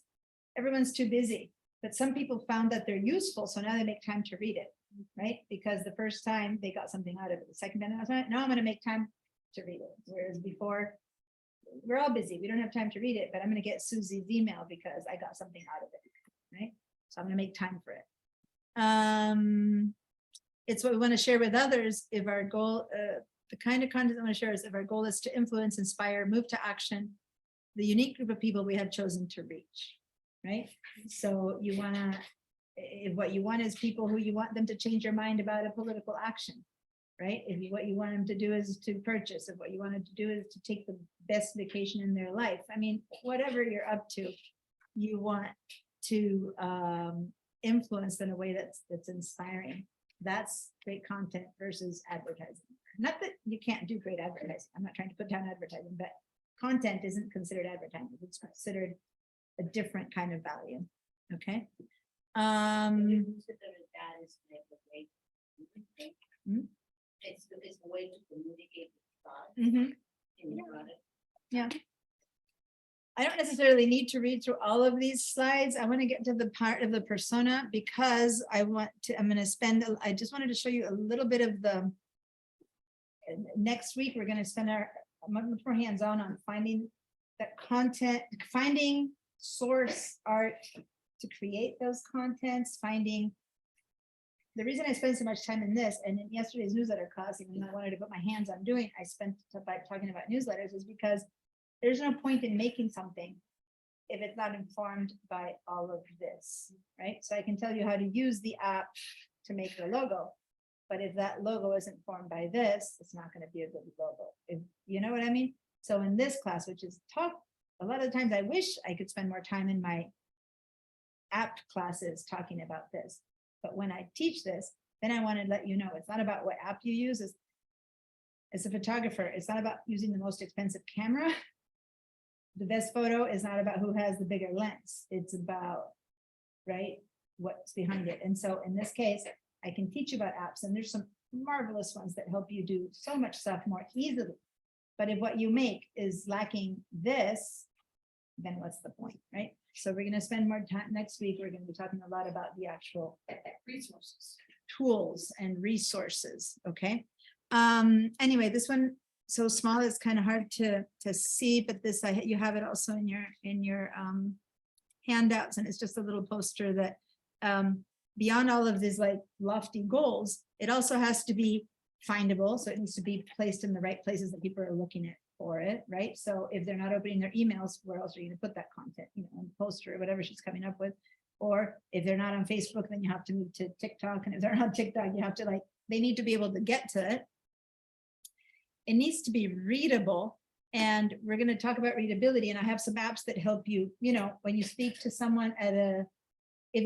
Everyone's too busy, but some people found that they're useful, so now they make time to read it, right? Because the first time they got something out of it, the second time, now I'm going to make time to read it. Whereas before, we're all busy, we don't have time to read it, but I'm going to get Susie's email because I got something out of it, right? So I'm going to make time for it. It's what we want to share with others if our goal, the kind of content I want to share is if our goal is to influence, inspire, move to action, the unique group of people we have chosen to reach. right? So you wanna, what you want is people who you want them to change your mind about a political action, right? If you, what you want them to do is to purchase, if what you want them to do is to take the best vacation in their life. I mean, whatever you're up to, you want to influence in a way that's inspiring. That's great content versus advertising. Not that you can't do great advertising. I'm not trying to put down advertising, but content isn't considered advertising. It's considered a different kind of value. Okay. You consider that is like a way to communicate. Hmm? It's a way to communicate the thought Mhm. in the product. Yeah. I don't necessarily need to read through all of these slides. I want to get to the part of the persona because I'm going to spend, I just wanted to show you a little bit of the, next week, we're going to spend much more hands-on on finding that content, finding source art to create those contents, finding the reason I spend so much time in this and in yesterday's newsletter class, even though I wanted to put my hands on doing, I spent by talking about newsletters is because there's no point in making something if it's not informed by all of this, right? So I can tell you how to use the app to make the logo, but if that logo isn't formed by this, it's not going to be a good logo. If you know what I mean? So in this class, which is a lot of times I wish I could spend more time in my app classes talking about this. But when I teach this, then I want to let you know, it's not about what app you use. As a photographer, it's not about using the most expensive camera. The best photo is not about who has the bigger lens. It's about, right, what's behind it. And so in this case, I can teach you about apps, and there's some marvelous ones that help you do so much stuff more easily. But if what you make is lacking this, then what's the point, right? So we're going to spend more time next week. We're going to be talking a lot about the actual Resources. tools and resources. Okay. Anyway, this one so small it's kind of hard to see, but this you have it also in your handouts, and it's just a little poster that beyond all of these like lofty goals, it also has to be findable. So it needs to be placed in the right places that people are looking at for it, right? So if they're not opening their emails, where else are you going to put that content, you know, on the poster or whatever she's coming up with? Or if they're not on Facebook, then you have to move to TikTok. And if they're on TikTok, you have to they need to be able to get to it. It needs to be readable. And we're going to talk about readability. And I have some apps that help you, you know, when you speak to someone if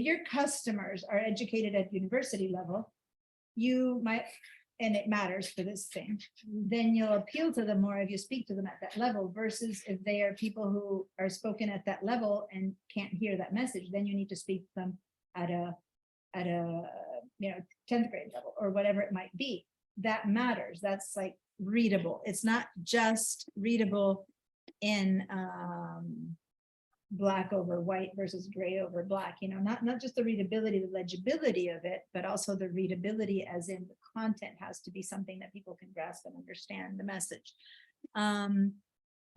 your customers are educated at university level, you might, and it matters for this thing, then you'll appeal to them more if you speak to them at that level versus if they are people who are spoken at that level and can't hear that message, then you need to speak to them at a 10th grade level or whatever it might be. That matters. That's like readable. It's not just readable in black over white versus gray over black, you know, not just the readability, the legibility of it, but also the readability as in the content has to be something that people can grasp and understand the message.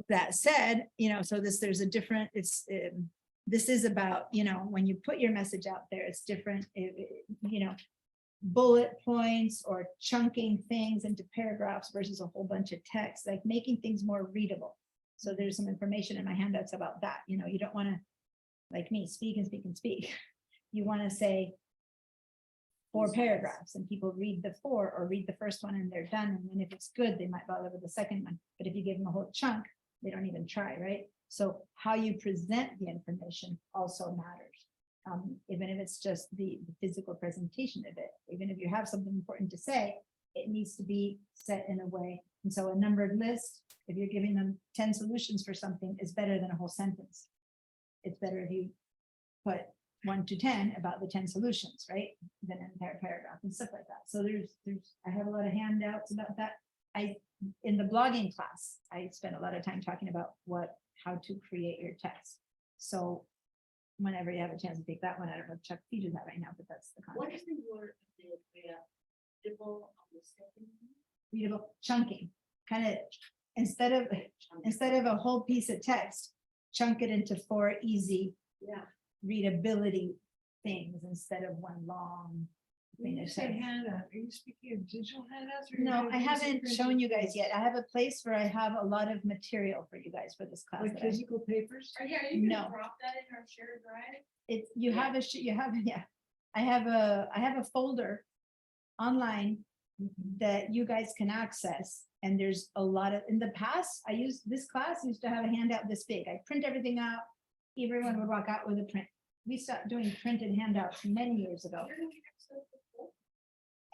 That said, you know, so there's a different, this is about, you know, when you put your message out there, it's different, you know, bullet points or chunking things into paragraphs versus a whole bunch of text, like making things more readable. So there's some information in my handouts about that. You know, you don't want to, like me, speak and speak and speak. You want to say 4 paragraphs and people read the 4 or read the first one and they're done. And then if it's good, they might bother with the second one. But if you give them a whole chunk, they don't even try, right? So how you present the information also matters. Even if it's just the physical presentation of it, even if you have something important to say, it needs to be set in a way. And so a numbered list, if you're giving them 10 solutions for something, is better than a whole sentence. It's better if you put 1 to 10 about the 10 solutions, right? Than in a paragraph and stuff like that. So I have a lot of handouts about that. In the blogging class, I spent a lot of time talking about how to create your text. So whenever you have a chance to take that one, I don't know if Chuck teaches that right now, but that's the What concept. is the word readable on the second? Readable chunking, kind of instead of a whole piece of text, chunk it into 4 easy Yeah. readability things instead of one long When thing you to say say. handout, are you speaking of digital handouts? or you're No, gonna I use a haven't printed shown you guys form? yet. I have a place where I have a lot of material for you guys for this class. Like that I- physical papers? Are you No. gonna drop that in our shared drive? It's, you have a, you have, yeah. I have a folder online that you guys can access. And there's a lot of, in the past, this class used to have a handout this big. I print everything out. Everyone would walk out with a print. We stopped doing printed handouts many years ago.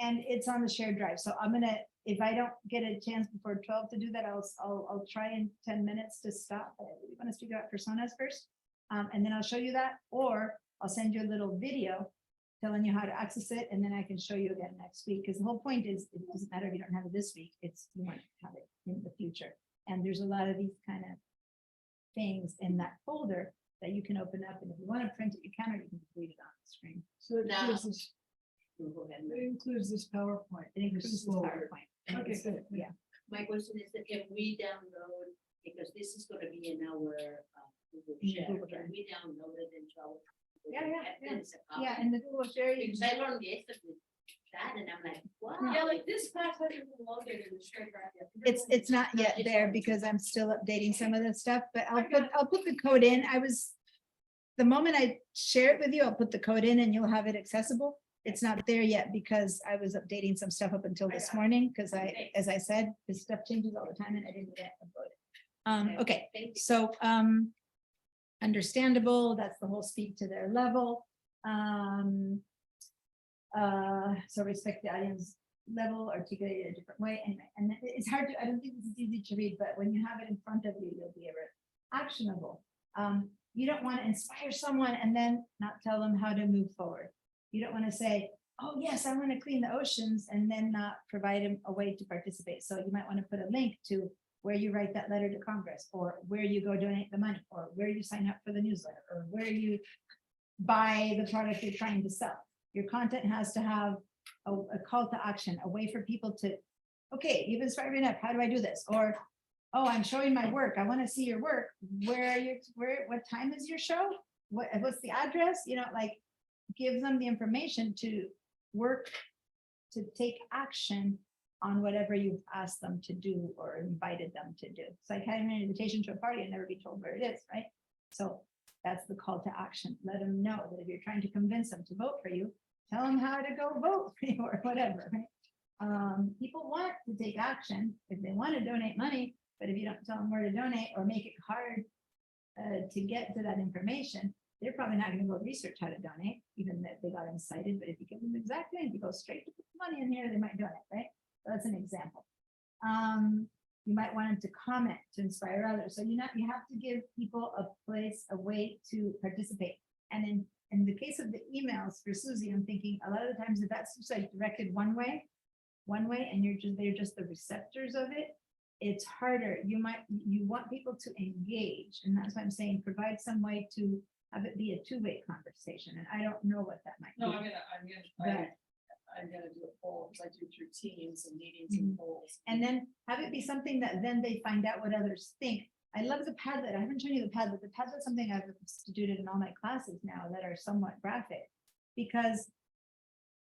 And it's on the shared drive. So I'm gonna, if I don't get a chance before 12 to do that, I'll try in 10 minutes to stop. But I really want to speak about personas first. And then I'll show you that, or I'll send you a little video telling you how to access it, and then I can show you again next week. Because the whole point is, it doesn't matter if you don't have it this week, it's you want to have it in the future. And there's a lot of these kind of things in that folder that you can open up, and if you want to print it, you can, or you can read it on the screen. So it Now- includes this, Go ahead. it includes this PowerPoint. It includes this this folder. PowerPoint. and Okay, it's- good. Yeah, My question is that if we download, because this is gonna be in our Google In the Share, Google can Drive. we download it into our? Yeah, yeah, yeah. It's a copy? yeah, and the Google Share. you Because can- I learned yesterday that, and I'm like, wow. Yeah, like this class hasn't been loaded in the shared drive yet. It's not yet there because I'm still updating some of the stuff, but I'll put the code in. The moment I share it with you, I'll put the code in and you'll have it accessible. It's not there yet because I was updating some stuff up until this morning, because as I said, this stuff changes all the time and I didn't get uploaded. Okay, Thank you. so, understandable, that's the whole speak to their level. So respect the audience level, articulate it a different way, anyway, and it's hard to, I don't think this is easy to read, but when you have it in front of you, you'll be able to actionable. You don't want to inspire someone and then not tell them how to move forward. You don't want to say, oh yes, I want to clean the oceans, and then not provide them a way to participate. So you might want to put a link to where you write that letter to Congress, or where you go donate the money, or where you sign up for the newsletter, or where you buy the product you're trying to sell. Your content has to have a call to action, a way for people to, okay, you've inspired me enough, how do I do this? Or, oh, I'm showing my work, I want to see your work. Where are you, what time is your show? What's the address? You know, like, give them the information to work, to take action on whatever you've asked them to do or invited them to do. It's like having an invitation to a party and never be told where it is, right? So that's the call to action. Let them know that if you're trying to convince them to vote for you, tell them how to go vote for you or whatever, right? People want to take action if they want to donate money, but if you don't tell them where to donate or make it hard to get to that information, they're probably not going to go research how to donate, even if they got incited. But if you give them the exact thing, if you go straight to put the money in here, they might donate, right? So that's an example. You might want them to comment to inspire others. So you have to give people a place, a way to participate. And in the case of the emails for Susie, I'm thinking a lot of the times if that's just like directed one way, and they're just the receptors of it, it's harder. You want people to engage, and that's why I'm saying provide some way to have it be a two-way conversation. And I don't know what that might No, be. I'm gonna do a poll, because I do through teams and meetings and polls. And then have it be something that then they find out what others think. I love the Padlet. I haven't shown you the Padlet. The Padlet's something I've instituted in all my classes now that are somewhat graphic, because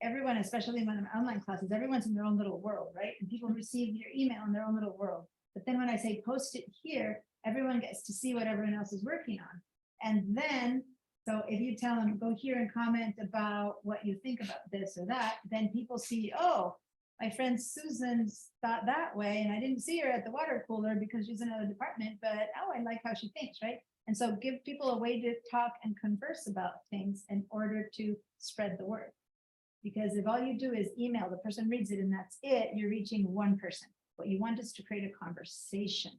everyone, especially when I'm online classes, everyone's in their own little world, right? And people receive your email in their own little world. But then when I say post it here, everyone gets to see what everyone else is working on. And then, so if you tell them, go here and comment about what you think about this or that, then people see, oh, my friend Susan's thought that way, and I didn't see her at the water cooler because she's in another department, but oh, I like how she thinks, right? And so give people a way to talk and converse about things in order to spread the word. Because if all you do is email, the person reads it and that's it, you're reaching one person. What you want is to create a conversation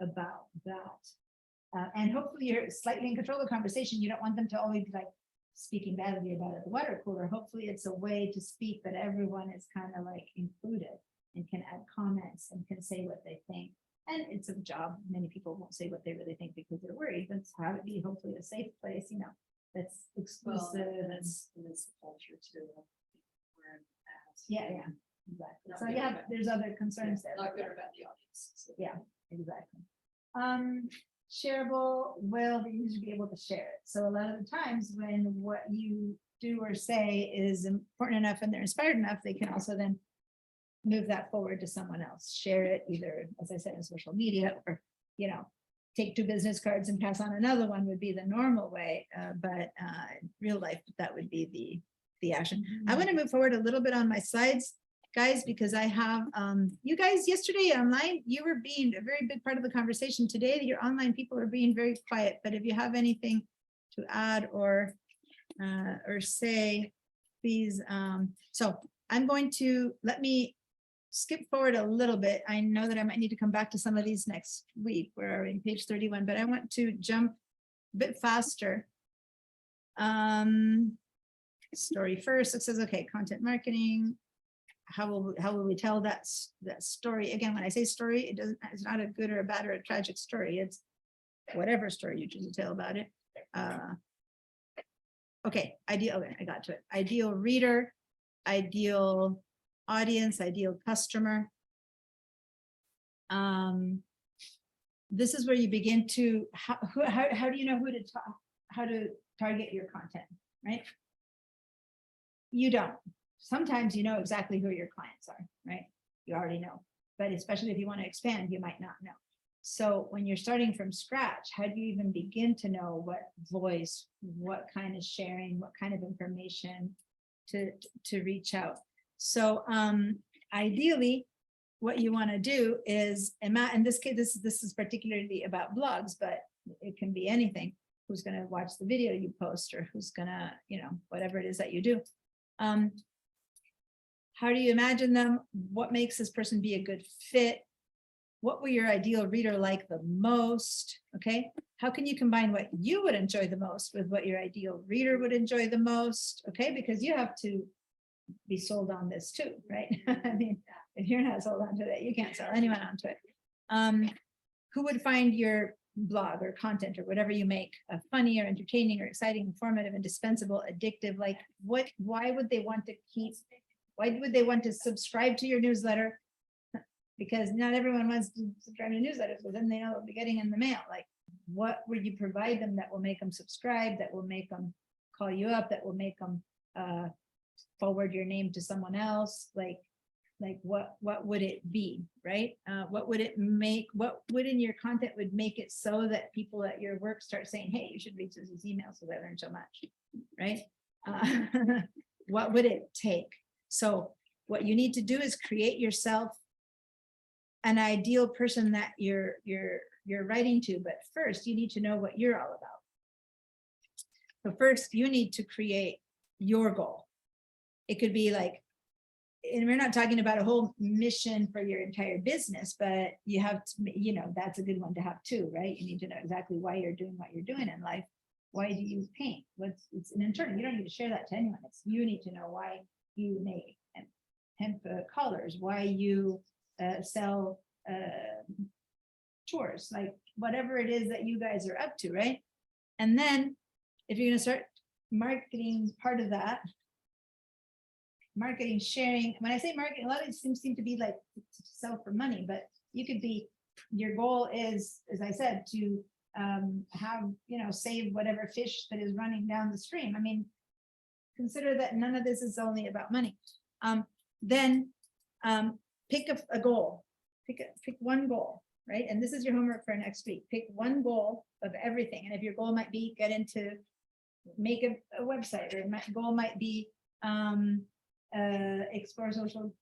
about that. And hopefully you're slightly in control of the conversation. You don't want them to always be like speaking badly about it at the water cooler. Hopefully it's a way to speak that everyone is kind of like included and can add comments and can say what they think. And it's a job. Many people won't say what they really think because they're worried. Let's have it be hopefully a safe place, you know, that's Well, exclusive. and and it's the culture too. Where it has- Yeah, exactly. Not So good or yeah, bad. there's other concerns there. Not good or bad, the audience. So- Yeah, exactly. Shareable, well, the user be able to share it. So a lot of the times when what you do or say is important enough and they're inspired enough, they can also then move that forward to someone else, share it either, as I said, in social media or, take 2 business cards and pass on another one would be the normal way. But in real life, that would be the action. I want to move forward a little bit on my slides, guys, because I have, you guys yesterday online, you were being a very big part of the conversation. Today, your online people are being very quiet, but if you have anything to add or say, please. So I'm going to, let me skip forward a little bit. I know that I might need to come back to some of these next week. We're in page 31, but I want to jump a bit faster. Story first, it says, okay, content marketing. How will we tell that story? Again, when I say story, it's not a good or a bad or a tragic story. It's whatever story you choose to tell about it. Okay, okay, I got to it. Ideal reader, ideal audience, ideal customer. This is where you begin to, how do you know how to target your content, right? You don't. Sometimes you know exactly who your clients are, right? You already know, but especially if you want to expand, you might not know. So when you're starting from scratch, how do you even begin to know what voice, what kind of sharing, what kind of information to reach out? So ideally, what you want to do is, in this case, this is particularly about blogs, but it can be anything. Who's going to watch the video you post, or who's going to, whatever it is that you do. How do you imagine them? What makes this person be a good fit? What will your ideal reader like the most? Okay. How can you combine what you would enjoy the most with what your ideal reader would enjoy the most? Okay. Because you have to be sold on this too, right? I mean, if you're not sold onto that, you can't sell anyone onto it. Who would find your blog or content or whatever you make funny or entertaining or exciting, informative, indispensable, addictive? Like why would they want to subscribe to your newsletter? Because not everyone wants to subscribe to newsletters, but then they know they'll be getting in the mail. Like, what would you provide them that will make them subscribe, that will make them call you up, that will make them forward your name to someone else? Like what would it be, right? What would it make? What would in your content would make it so that people at your work start saying, hey, you should read Susie's emails because I learned so much, right? What would it take? So what you need to do is create yourself an ideal person that you're writing to, but first you need to know what you're all about. So first you need to create your goal. It could be like, and we're not talking about a whole mission for your entire business, but you have to, that's a good one to have too, right? You need to know exactly why you're doing what you're doing in life. Why do you paint? It's an internal, you don't need to share that to anyone. You need to know why you make hemp collars, why you sell tours, like whatever it is that you guys are up to, right? And then if you're going to start marketing, part of that, marketing, sharing. When I say marketing, a lot of it seem to be like to sell for money, but you could be, your goal is, as I said, to have, save whatever fish that is running down the stream. I mean, consider that none of this is only about money. Then pick a goal, pick one goal, right? And this is your homework for next week. Pick one goal of everything. And if your goal might be make a website, or my goal might be explore social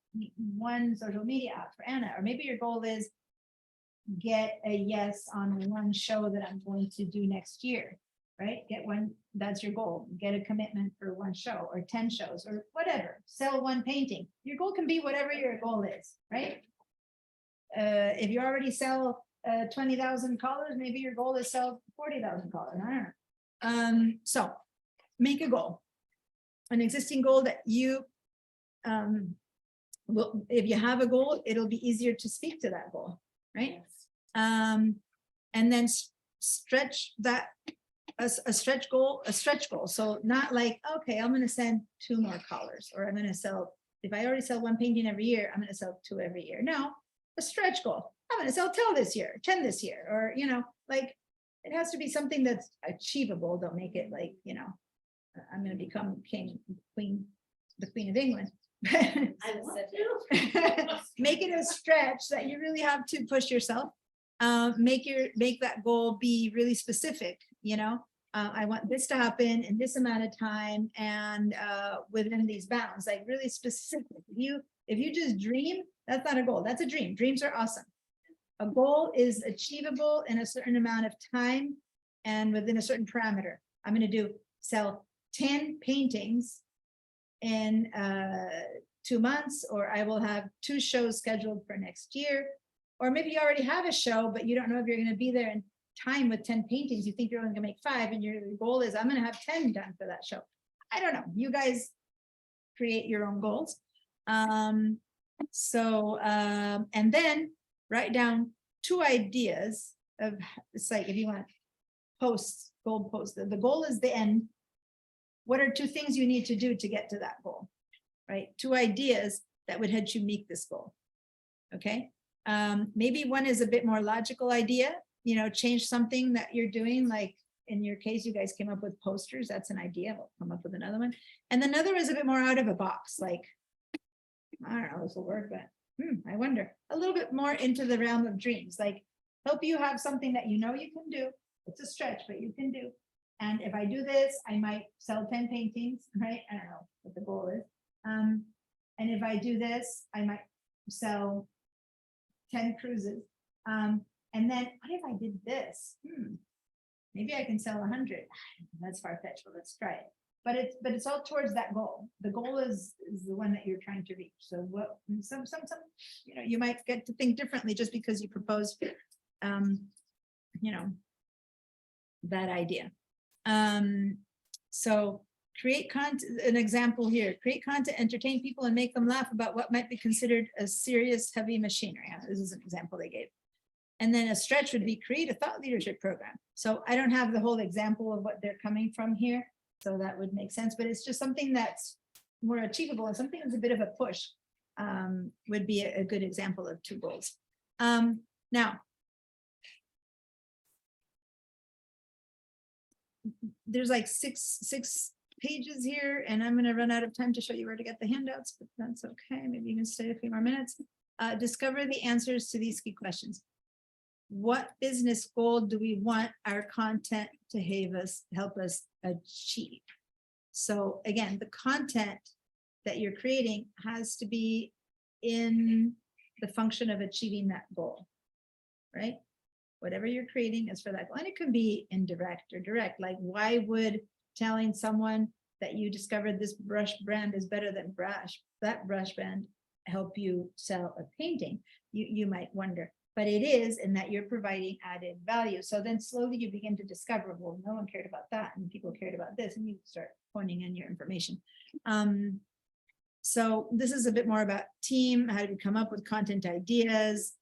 media app for Anna, or maybe your goal is get a yes on one show that I'm going to do next year, right? Get one, that's your goal. Get a commitment for one show or 10 shows or whatever. Sell one painting. Your goal can be whatever your goal is, right? If you already sell 20,000 collars, maybe your goal is sell 40,000 collars. I don't know. So make a goal, an existing goal that you if you have a goal, it'll be easier to speak to that goal, right? And then stretch that, a stretch goal. So not like, okay, I'm going to send 2 more collars, or I'm going to sell, if I already sell one painting every year, I'm going to sell 2 every year. No, a stretch goal. I'm going to sell 10 this year, or, like it has to be something that's achievable. Don't make it like, I'm gonna become king, queen, the Queen of England. I want to. Make it a stretch that you really have to push yourself. Make that goal be really specific, you know? I want this to happen in this amount of time and within these bounds, like really specific. If you just dream, that's not a goal, that's a dream. Dreams are awesome. A goal is achievable in a certain amount of time and within a certain parameter. I'm gonna sell 10 paintings in 2 months, or I will have 2 shows scheduled for next year. Or maybe you already have a show, but you don't know if you're gonna be there in time with 10 paintings. You think you're only gonna make 5 and your goal is I'm gonna have 10 done for that show. I don't know, you guys create your own goals. And then write down 2 ideas of, it's like if you want posts, goal posts, the goal is the end. What are 2 things you need to do to get to that goal, right? 2 ideas that would help you meet this goal, okay? Maybe one is a bit more logical idea, you know, change something that you're doing, like in your case, you guys came up with posters, that's an idea, we'll come up with another one. And another is a bit more out of a box, like, I don't know, this will work, but I wonder, a little bit more into the realm of dreams, like help you have something that you know you can do. It's a stretch, but you can do. And if I do this, I might sell 10 paintings, right? I don't know what the goal is. And if I do this, I might sell 10 cruises. And then what if I did this? Maybe I can sell 100. That's far-fetched, but let's try it. But it's all towards that goal. The goal is the one that you're trying to reach. So what some you know, you might get to think differently just because you propose you know, that idea. So create content, an example here, create content, entertain people and make them laugh about what might be considered a serious heavy machinery. This is an example they gave. And then a stretch would be create a thought leadership program. So I don't have the whole example of what they're coming from here. So that would make sense, but it's just something that's more achievable and something that's a bit of a push would be a good example of 2 goals. Now, there's like six pages here and I'm gonna run out of time to show you where to get the handouts, but that's okay. Maybe you can stay a few more minutes. Discover the answers to these key questions. What business goal do we want our content to help us achieve? So again, the content that you're creating has to be in the function of achieving that goal, right? Whatever you're creating is for that goal. And it could be indirect or direct. Like, why would telling someone that you discovered this brush brand is better than that brush brand help you sell a painting? You might wonder. But it is in that you're providing added value. So then slowly you begin to discover, well, no one cared about that and people cared about this, and you start pointing in your information. So this is a bit more about team, how do we come up with content ideas?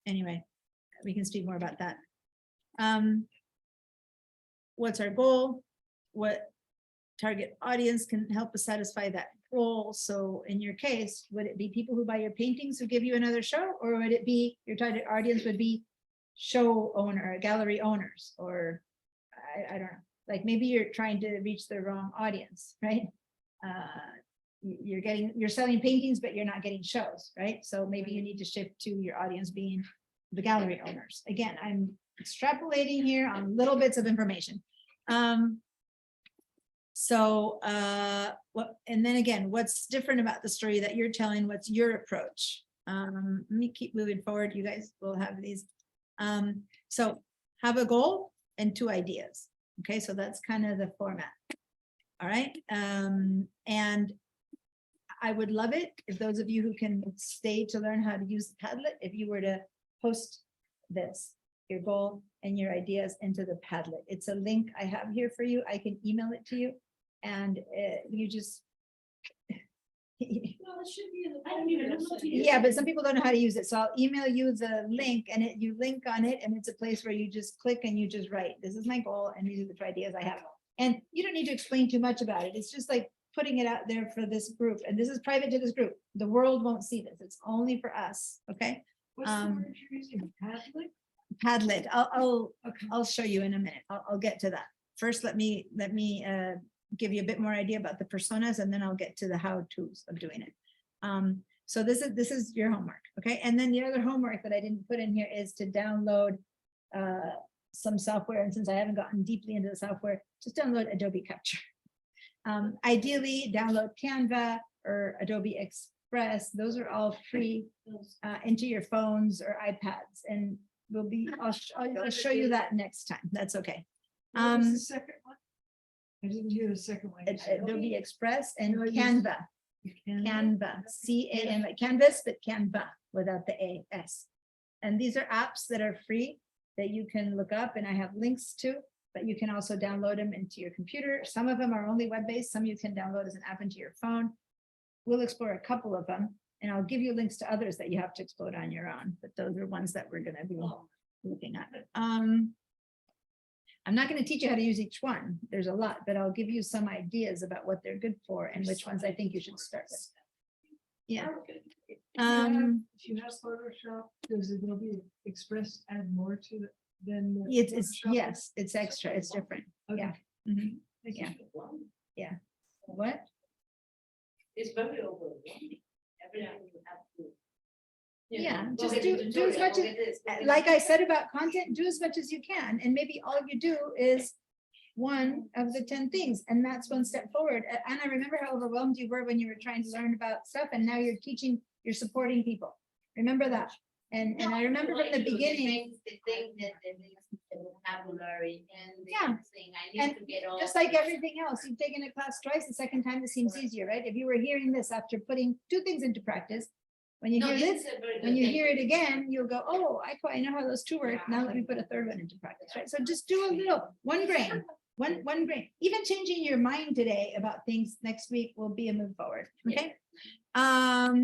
Anyway, we can speak more about that. What's our goal? What target audience can help us satisfy that goal? So in your case, would it be people who buy your paintings who give you another show, or would it be your target audience would be show owner, gallery owners, or I don't know, like maybe you're trying to reach the wrong audience, right? You're selling paintings, but you're not getting shows, right? So maybe you need to shift to your audience being the gallery owners. Again, I'm extrapolating here on little bits of information. And then again, what's different about the story that you're telling? What's your approach? Let me keep moving forward. You guys will have these. So have a goal and 2 ideas. Okay, so that's kind of the format. All right. And I would love it if those of you who can stay to learn how to use the Padlet, if you were to post this, your goal and your ideas into the Padlet. It's a link I have here for you. I can email it to you and you just. Well, it should be in the. I don't even know what to do. Yeah, but some people don't know how to use it. So I'll email you the link and you link on it and it's a place where you just click and you just write, this is my goal and these are the 2 ideas I have. And you don't need to explain too much about it. It's just like putting it out there for this group. And this is private to this group. The world won't see this. It's only for us. Okay. What's the word you're using? Padlet? Padlet. I'll show you in a minute. I'll get to that. First, let me give you a bit more idea about the personas, and then I'll get to the how-tos of doing it. So this is your homework, okay? And then the other homework that I didn't put in here is to download some software, and since I haven't gotten deeply into the software, just download Adobe Capture. Ideally, download Canva or Adobe Express. Those are all free into your phones or iPads, and I'll show you that next time. That's okay. What was the second one? I didn't hear the second one. You said Adobe Express and No, you- Canva. Canva? Canva, C-A-N, like Canvas, but Canva without the A-S. And these are apps that are free that you can look up, and I have links to, but you can also download them into your computer. Some of them are only web-based, some you can download as an app into your phone. We'll explore a couple of them, and I'll give you links to others that you have to explore on your own, but those are ones that we're gonna be looking at. I'm not going to teach you how to use each one. There's a lot, but I'll give you some ideas about what they're good for and which ones I think you should start with. Yeah. If you have Photoshop, does Adobe Express add more to it than? the It's, Photoshop? yes, it's extra, it's different. Okay. Yeah. Mhm. Thank Yeah. you. What? It's very overwhelming. Everything you have to. Yeah, Go just get do the as tutorial, much go as, get this, go get like I that. said about content, do as much as you can, and maybe all you do is one of the 10 things, and that's one step forward. And I remember how overwhelmed you were when you were trying to learn about stuff, and now you're teaching, you're supporting people. Remember that. And I remember from the beginning, The thing that the vocabulary and the Yeah. thing, I And need to get all. just like everything else, you've taken a class twice, the second time it seems easier, right? If you were hearing this after putting 2 things into practice, when you No, hear this this, is a very good when you thing. hear it again, you'll go, oh, I know how those 2 work. Now let me put a third one into practice, right? So just do a little, 1 grain, one grain. Even changing your mind today about things next week will be a move forward, okay? All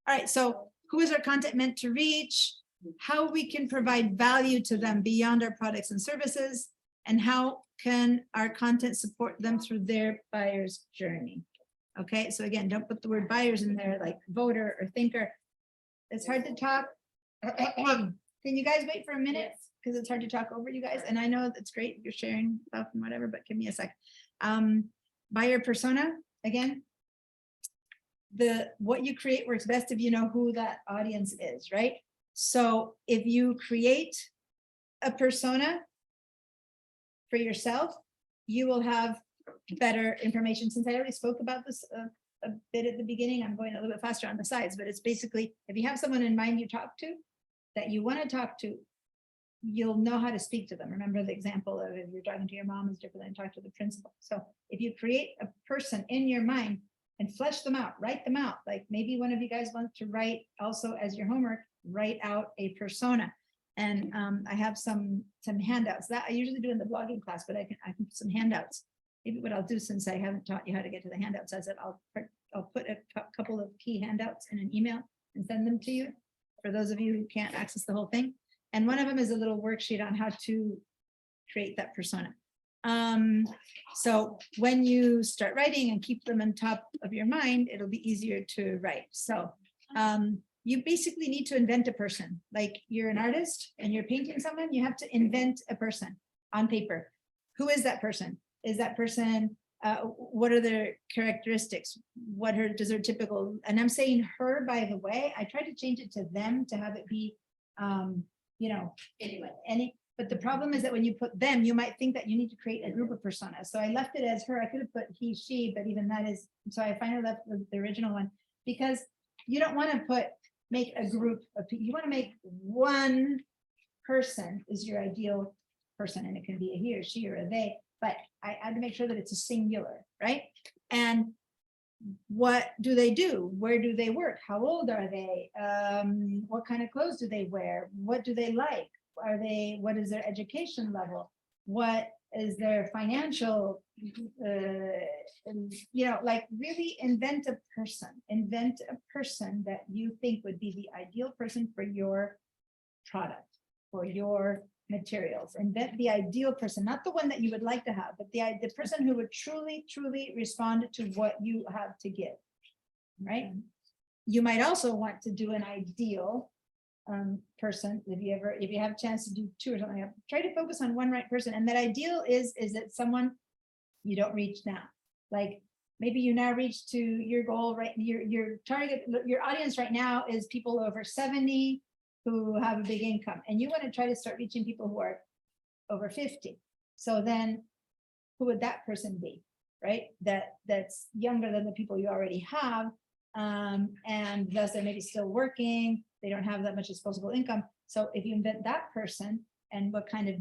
right, so who is our content meant to reach? How we can provide value to them beyond our products and services, and how can our content support them through their buyer's journey? Okay, so again, don't put the word buyers in there like voter or thinker. It's hard to talk. Can you guys wait for a minute? Because it's hard to talk over you guys, and I know that's great, you're sharing stuff and whatever, but give me a sec. Buyer persona, again. What you create works best if you know who that audience is, right? So if you create a persona for yourself, you will have better information. Since I already spoke about this a bit at the beginning, I'm going a little bit faster on the sides, but it's basically, if you have someone in mind you talk to, that you want to talk to, you'll know how to speak to them. Remember the example of if you're talking to your mom is different than talking to the principal. So if you create a person in your mind and flesh them out, write them out, like maybe one of you guys wants to write also as your homework, write out a persona. And I have some handouts that I usually do in the blogging class, but I can put some handouts. Maybe what I'll do, since I haven't taught you how to get to the handouts, I said I'll put a couple of key handouts in an email and send them to you for those of you who can't access the whole thing. And one of them is a little worksheet on how to create that persona. So when you start writing and keep them on top of your mind, it'll be easier to write. So you basically need to invent a person. Like you're an artist and you're painting someone, you have to invent a person on paper. Who is that person? Is that person, what are their characteristics? Does their typical, and I'm saying her, by the way, I try to change it to them to have it be, Anyway, but the problem is that when you put them, you might think that you need to create a group of personas. So I left it as her. I could have put he, she, but even that is, so I finally left with the original one, because you don't want to make a group of people. You want to make one person is your ideal person, and it can be a he or she or a they, but I had to make sure that it's a singular, right? And what do they do? Where do they work? How old are they? What kind of clothes do they wear? What do they like? What is their education level? What is their financial, like really invent a person that you think would be the ideal person for your product, for your materials. Invent the ideal person, not the one that you would like to have, but the person who would truly respond to what you have to give, right? You might also want to do an ideal person. If you have a chance to do 2 or something, try to focus on one right person. And that ideal is that someone you don't reach now. Like, maybe you now reach to your goal, right? Your target, your audience right now is people over 70 who have a big income, and you want to try to start reaching people who are over 50. So then who would that person be, right? That's younger than the people you already have. And thus they're maybe still working, they don't have that much disposable income. So if you invent that person and what kind of,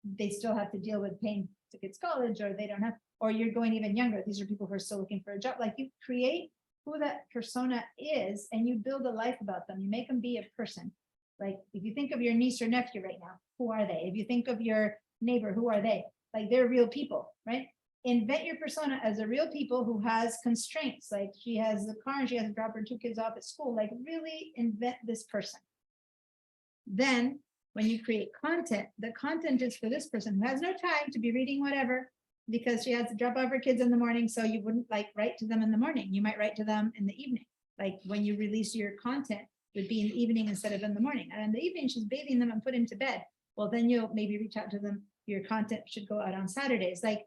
they still have to deal with paying to kids college, or they don't have, or you're going even younger, these are people who are still looking for a job. Like, you create who that persona is and you build a life about them. You make them be a person. Like, if you think of your niece or nephew right now, who are they? If you think of your neighbor, who are they? Like, they're real people, right? Invent your persona as a real people who has constraints. Like, she has a car and she has to drop her 2 kids off at school. Like, really invent this person. Then when you create content, the content is for this person who has no time to be reading whatever, because she has to drop off her kids in the morning. So you wouldn't like write to them in the morning. You might write to them in the evening. Like, when you release your content, would be in the evening instead of in the morning. And in the evening, she's bathing them and put them to bed. Well, then you'll maybe reach out to them. Your content should go out on Saturdays. Like,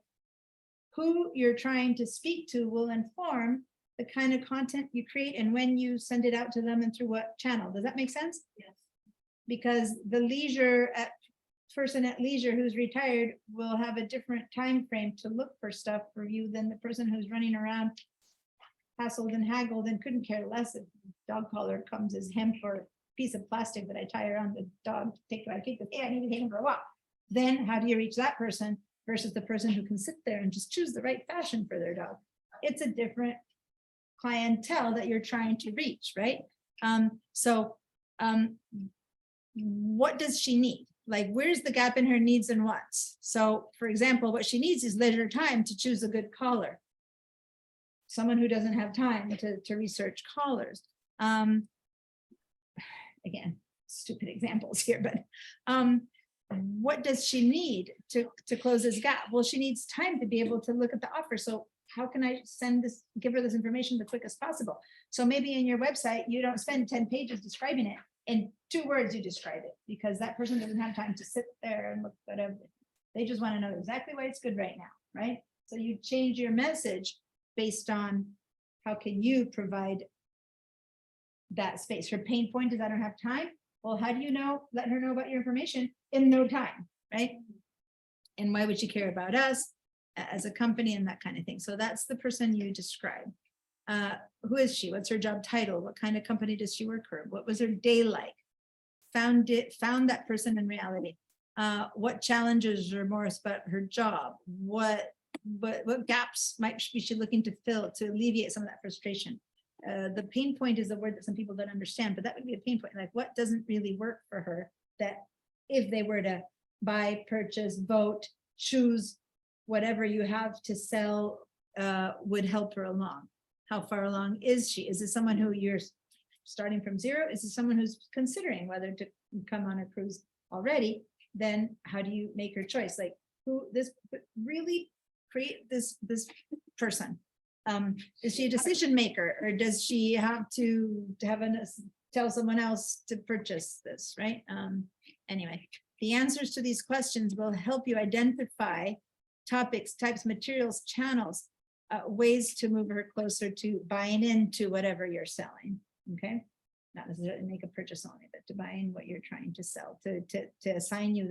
who you're trying to speak to will inform the kind of content you create and when you send it out to them and through what channel. Does that make sense? Yes. Because the person at leisure who's retired will have a different time frame to look for stuff for you than the person who's running around hassled and haggled and couldn't care less if dog collar comes as hemp or piece of plastic that I tie around the dog to take to my kid, hey, I need to take him for a walk. Then how do you reach that person versus the person who can sit there and just choose the right fashion for their dog? It's a different clientele that you're trying to reach, right? What does she need? Like, where's the gap in her needs and wants? So, for example, what she needs is leisure time to choose a good collar. Someone who doesn't have time to research collars. Again, stupid examples here, but what does she need to close this gap? Well, she needs time to be able to look at the offer. So how can I give her this information the quickest possible? So maybe in your website, you don't spend 10 pages describing it. In 2 words, you describe it, because that person doesn't have time to sit there and look at everything. They just want to know exactly why it's good right now, right? So you change your message based on how can you provide that space. Her pain point is I don't have time. Well, how do you know? Let her know about your information in no time, right? And why would she care about us as a company and that kind of thing? So that's the person you describe. Who is she? What's her job title? What kind of company does she work for? What was her day like? Found that person in reality. What challenges are more about her job? What gaps might be she looking to fill to alleviate some of that frustration? The pain point is a word that some people don't understand, but that would be a pain point. Like, what doesn't really work for her that if they were to buy, purchase, vote, choose whatever you have to sell would help her along? How far along is she? Is it someone who you're starting from zero? Is it someone who's considering whether to come on a cruise already? Then how do you make her choice? Like, who this really create this person? Is she a decision maker, or does she have to tell someone else to purchase this, right? Anyway, the answers to these questions will help you identify topics, types, materials, channels, ways to move her closer to buying into whatever you're selling, okay? Not necessarily make a purchase only, but to buy in what you're trying to sell, to assign you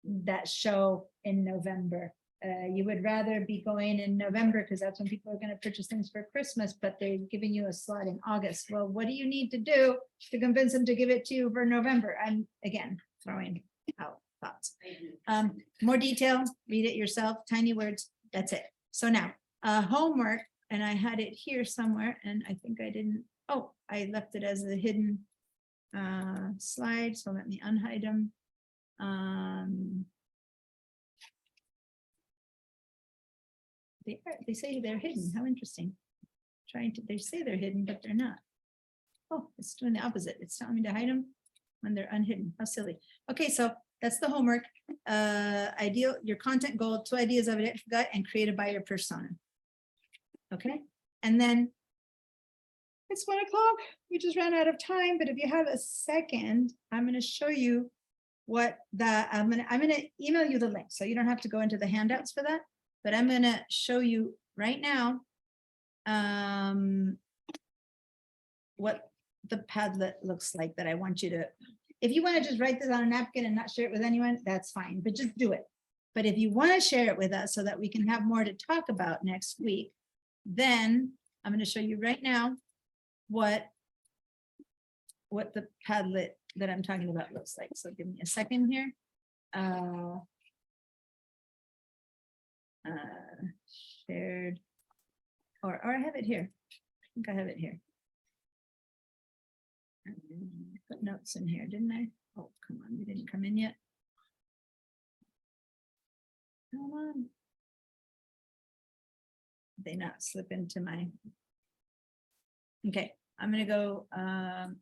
that show in November. You would rather be going in November because that's when people are going to purchase things for Christmas, but they're giving you a slot in August. Well, what do you need to do to convince them to give it to you for November? I'm, again, throwing out thoughts. More detail, read it yourself, tiny words, that's it. So now, homework, and I had it here somewhere, and I think I didn't, oh, I left it as a hidden slide, so let me unhide them. They say they're hidden. How interesting. They say they're hidden, but they're not. Oh, it's doing the opposite. It's telling me to hide them when they're unhidden. How silly. Okay, so that's the homework. Ideal, your content goal, 2 ideas of it, gut, and create a buyer persona. Okay, and then it's 1 o'clock. We just ran out of time, but if you have a second, I'm going to show you what I'm going to email you the link, so you don't have to go into the handouts for that. But I'm going to show you right now, what the Padlet looks like that I want you to, if you want to just write this on a napkin and not share it with anyone, that's fine, but just do it. But if you want to share it with us so that we can have more to talk about next week, then I'm going to show you right now what the Padlet that I'm talking about looks like. So give me a second here. Shared, or I have it here. I think I have it here. Put notes in here, didn't I? Oh, come on, you didn't come in yet. Come on. They not slip into my. Okay, I'm gonna go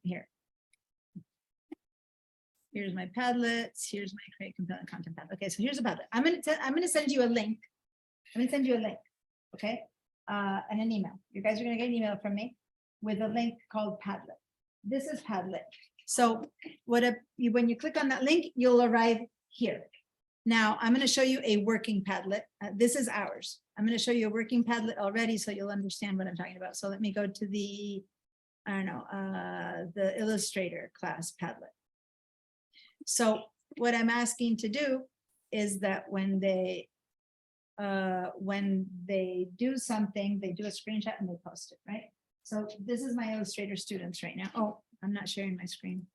here. Here's my Padlets. Here's my create compelling content Padlet. Okay, so here's a Padlet. I'm gonna send you a link. I'm gonna send you a link, okay? And an email. You guys are gonna get an email from me with a link called Padlet. This is Padlet. So when you click on that link, you'll arrive here. Now I'm going to show you a working Padlet. This is ours. I'm going to show you a working Padlet already, so you'll understand what I'm talking about. So let me go to the, I don't know, the Illustrator class Padlet. So what I'm asking to do is that when they do something, they do a screenshot and they post it, right? So this is my Illustrator students right now. Oh, I'm not sharing my screen.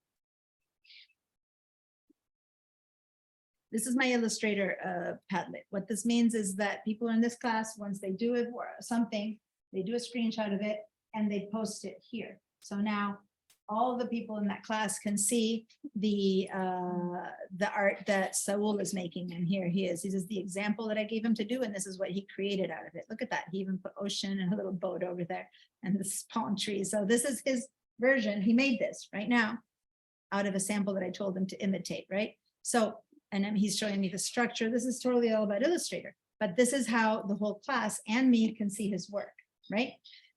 This is my Illustrator Padlet. What this means is that people in this class, once they do it or something, they do a screenshot of it and they post it here. So now all the people in that class can see the art that Saul is making. And here he is. This is the example that I gave him to do. And this is what he created out of it. Look at that. He even put ocean and a little boat over there and this palm tree. So this is his version. He made this right now out of a sample that I told him to imitate, right? So, and then he's showing me the structure. This is totally all about Illustrator, but this is how the whole class and me can see his work, right?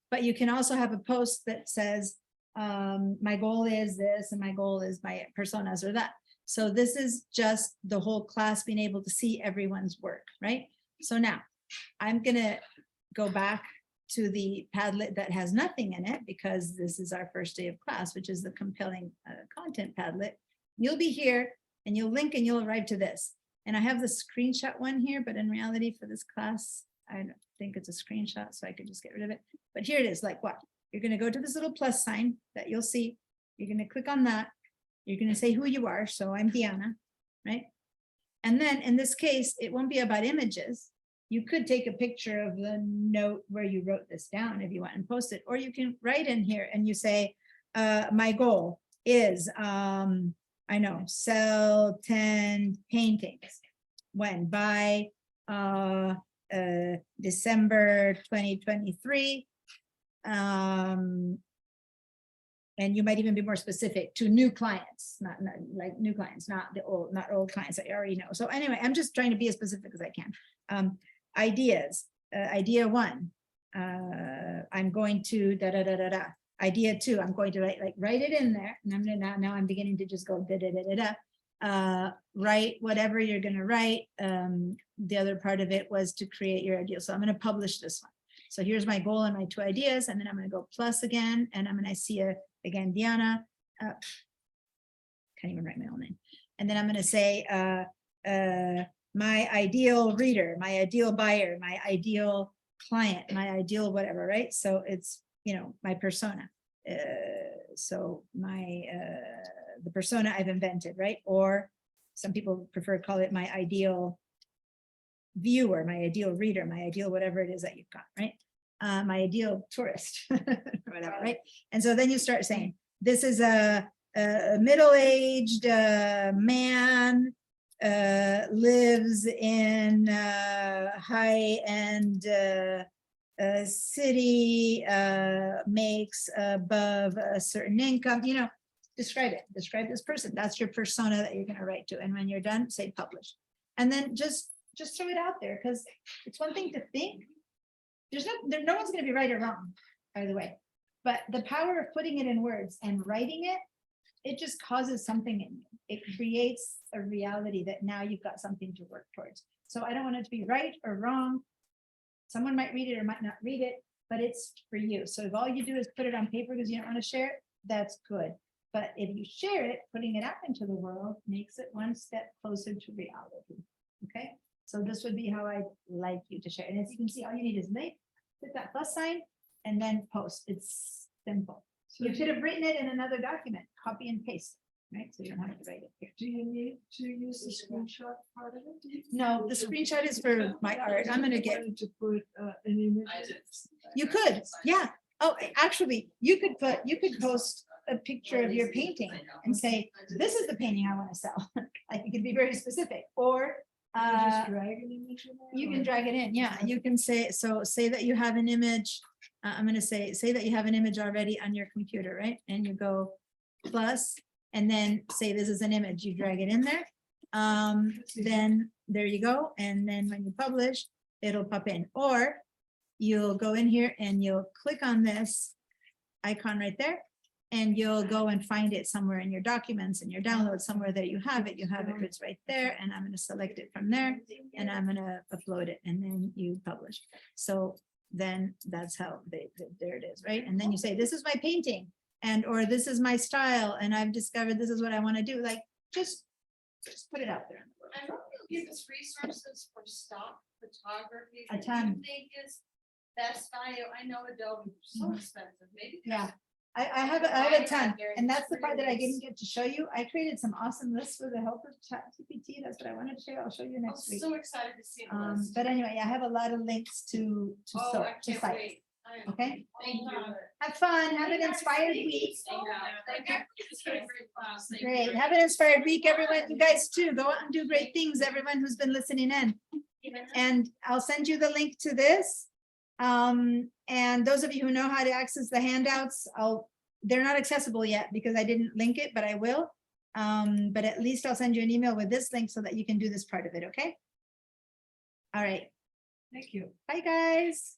But you can also have a post that says, my goal is this, and my goal is my personas or that. So this is just the whole class being able to see everyone's work, right? So now I'm gonna go back to the Padlet that has nothing in it because this is our first day of class, which is the compelling content Padlet. You'll be here and you'll link and you'll arrive to this. And I have the screenshot one here, but in reality for this class, I don't think it's a screenshot, so I could just get rid of it. But here it is, like what? You're gonna go to this little plus sign that you'll see. You're gonna click on that. You're gonna say who you are. So I'm Diana, right? And then in this case, it won't be about images. You could take a picture of the note where you wrote this down if you want and post it, or you can write in here and you say, my goal is, I know, sell 10 paintings. When? By December 2023. And you might even be more specific to new clients, not like new clients, not old clients that you already know. So anyway, I'm just trying to be as specific as I can. Ideas, idea one, I'm going to da da da da da. Idea two, I'm going to write it in there, and I'm gonna now I'm beginning to just go da da da da da. Write whatever you're gonna write. The other part of it was to create your ideal. So I'm gonna publish this one. So here's my goal and my 2 ideas, and then I'm gonna go plus again, and I'm gonna see again Diana. Can't even write my own name. And then I'm gonna say my ideal reader, my ideal buyer, my ideal client, my ideal whatever, right? So it's, you know, my persona. So my the persona I've invented, right? Or some people prefer to call it my ideal viewer, my ideal reader, my ideal whatever it is that you've got, right? My ideal tourist, whatever, right? And so then you start saying, this is a middle-aged man, lives in high-end city, makes above a certain income, you know, describe it, describe this person. That's your persona that you're gonna write to. And when you're done, say publish. And then just throw it out there, because it's one thing to think. No one's gonna be right or wrong, by the way. But the power of putting it in words and writing it, it just causes something in you. It creates a reality that now you've got something to work towards. So I don't want it to be right or wrong. Someone might read it or might not read it, but it's for you. So if all you do is put it on paper because you don't want to share it, that's good. But if you share it, putting it out into the world makes it one step closer to reality. Okay, so this would be how I'd like you to share. And as you can see, all you need is link, hit that plus sign, and then post. It's simple. You could have written it in another document, copy and paste, right? So you don't have to write it here. Do you need to use the screenshot part of it? No, the screenshot is for my art. I'm gonna get, To put an image. I did. you could, yeah. Oh, actually, you could post a picture of your painting and say, this is the painting I want to sell. Like, you could be very specific, or Just drag an image in there, you or- can drag it in, yeah, you can say, so say that you have an image. I'm gonna say that you have an image already on your computer, right? And you go plus, and then say this is an image, you drag it in there. Then there you go, and then when you publish, it'll pop in, or you'll go in here and you'll click on this icon right there, and you'll go and find it somewhere in your documents and your downloads, somewhere that you have it, it's right there, and I'm gonna select it from there, and I'm gonna upload it, and then you publish. So then that's how there it is, right? And then you say, this is my painting, and, or this is my style, and I've discovered this is what I wanna do, like, just put it out there. I'm hoping you'll give us resources for stock photography. A that ton. You think is best value. I know Adobe is so expensive, maybe. Yeah, I have a ton, and that's the part that I didn't get to show you. I created some awesome lists with the help of ChatGPT. That's what I wanted to share. I'll show you I'm next week. so excited to see the list. But anyway, I have a lot of links to Oh, I can't sites. wait. I am Okay, Thank you. have fun, have an inspired week. Thank you. It's been a great class. Thank you. Great, have an inspired week, everyone. You guys too, go out and do great things, everyone who's been listening in. And I'll send you the link to this. And those of you who know how to access the handouts, they're not accessible yet because I didn't link it, but I will. But at least I'll send you an email with this link so that you can do this part of it, okay? All right, Thank you. bye, guys.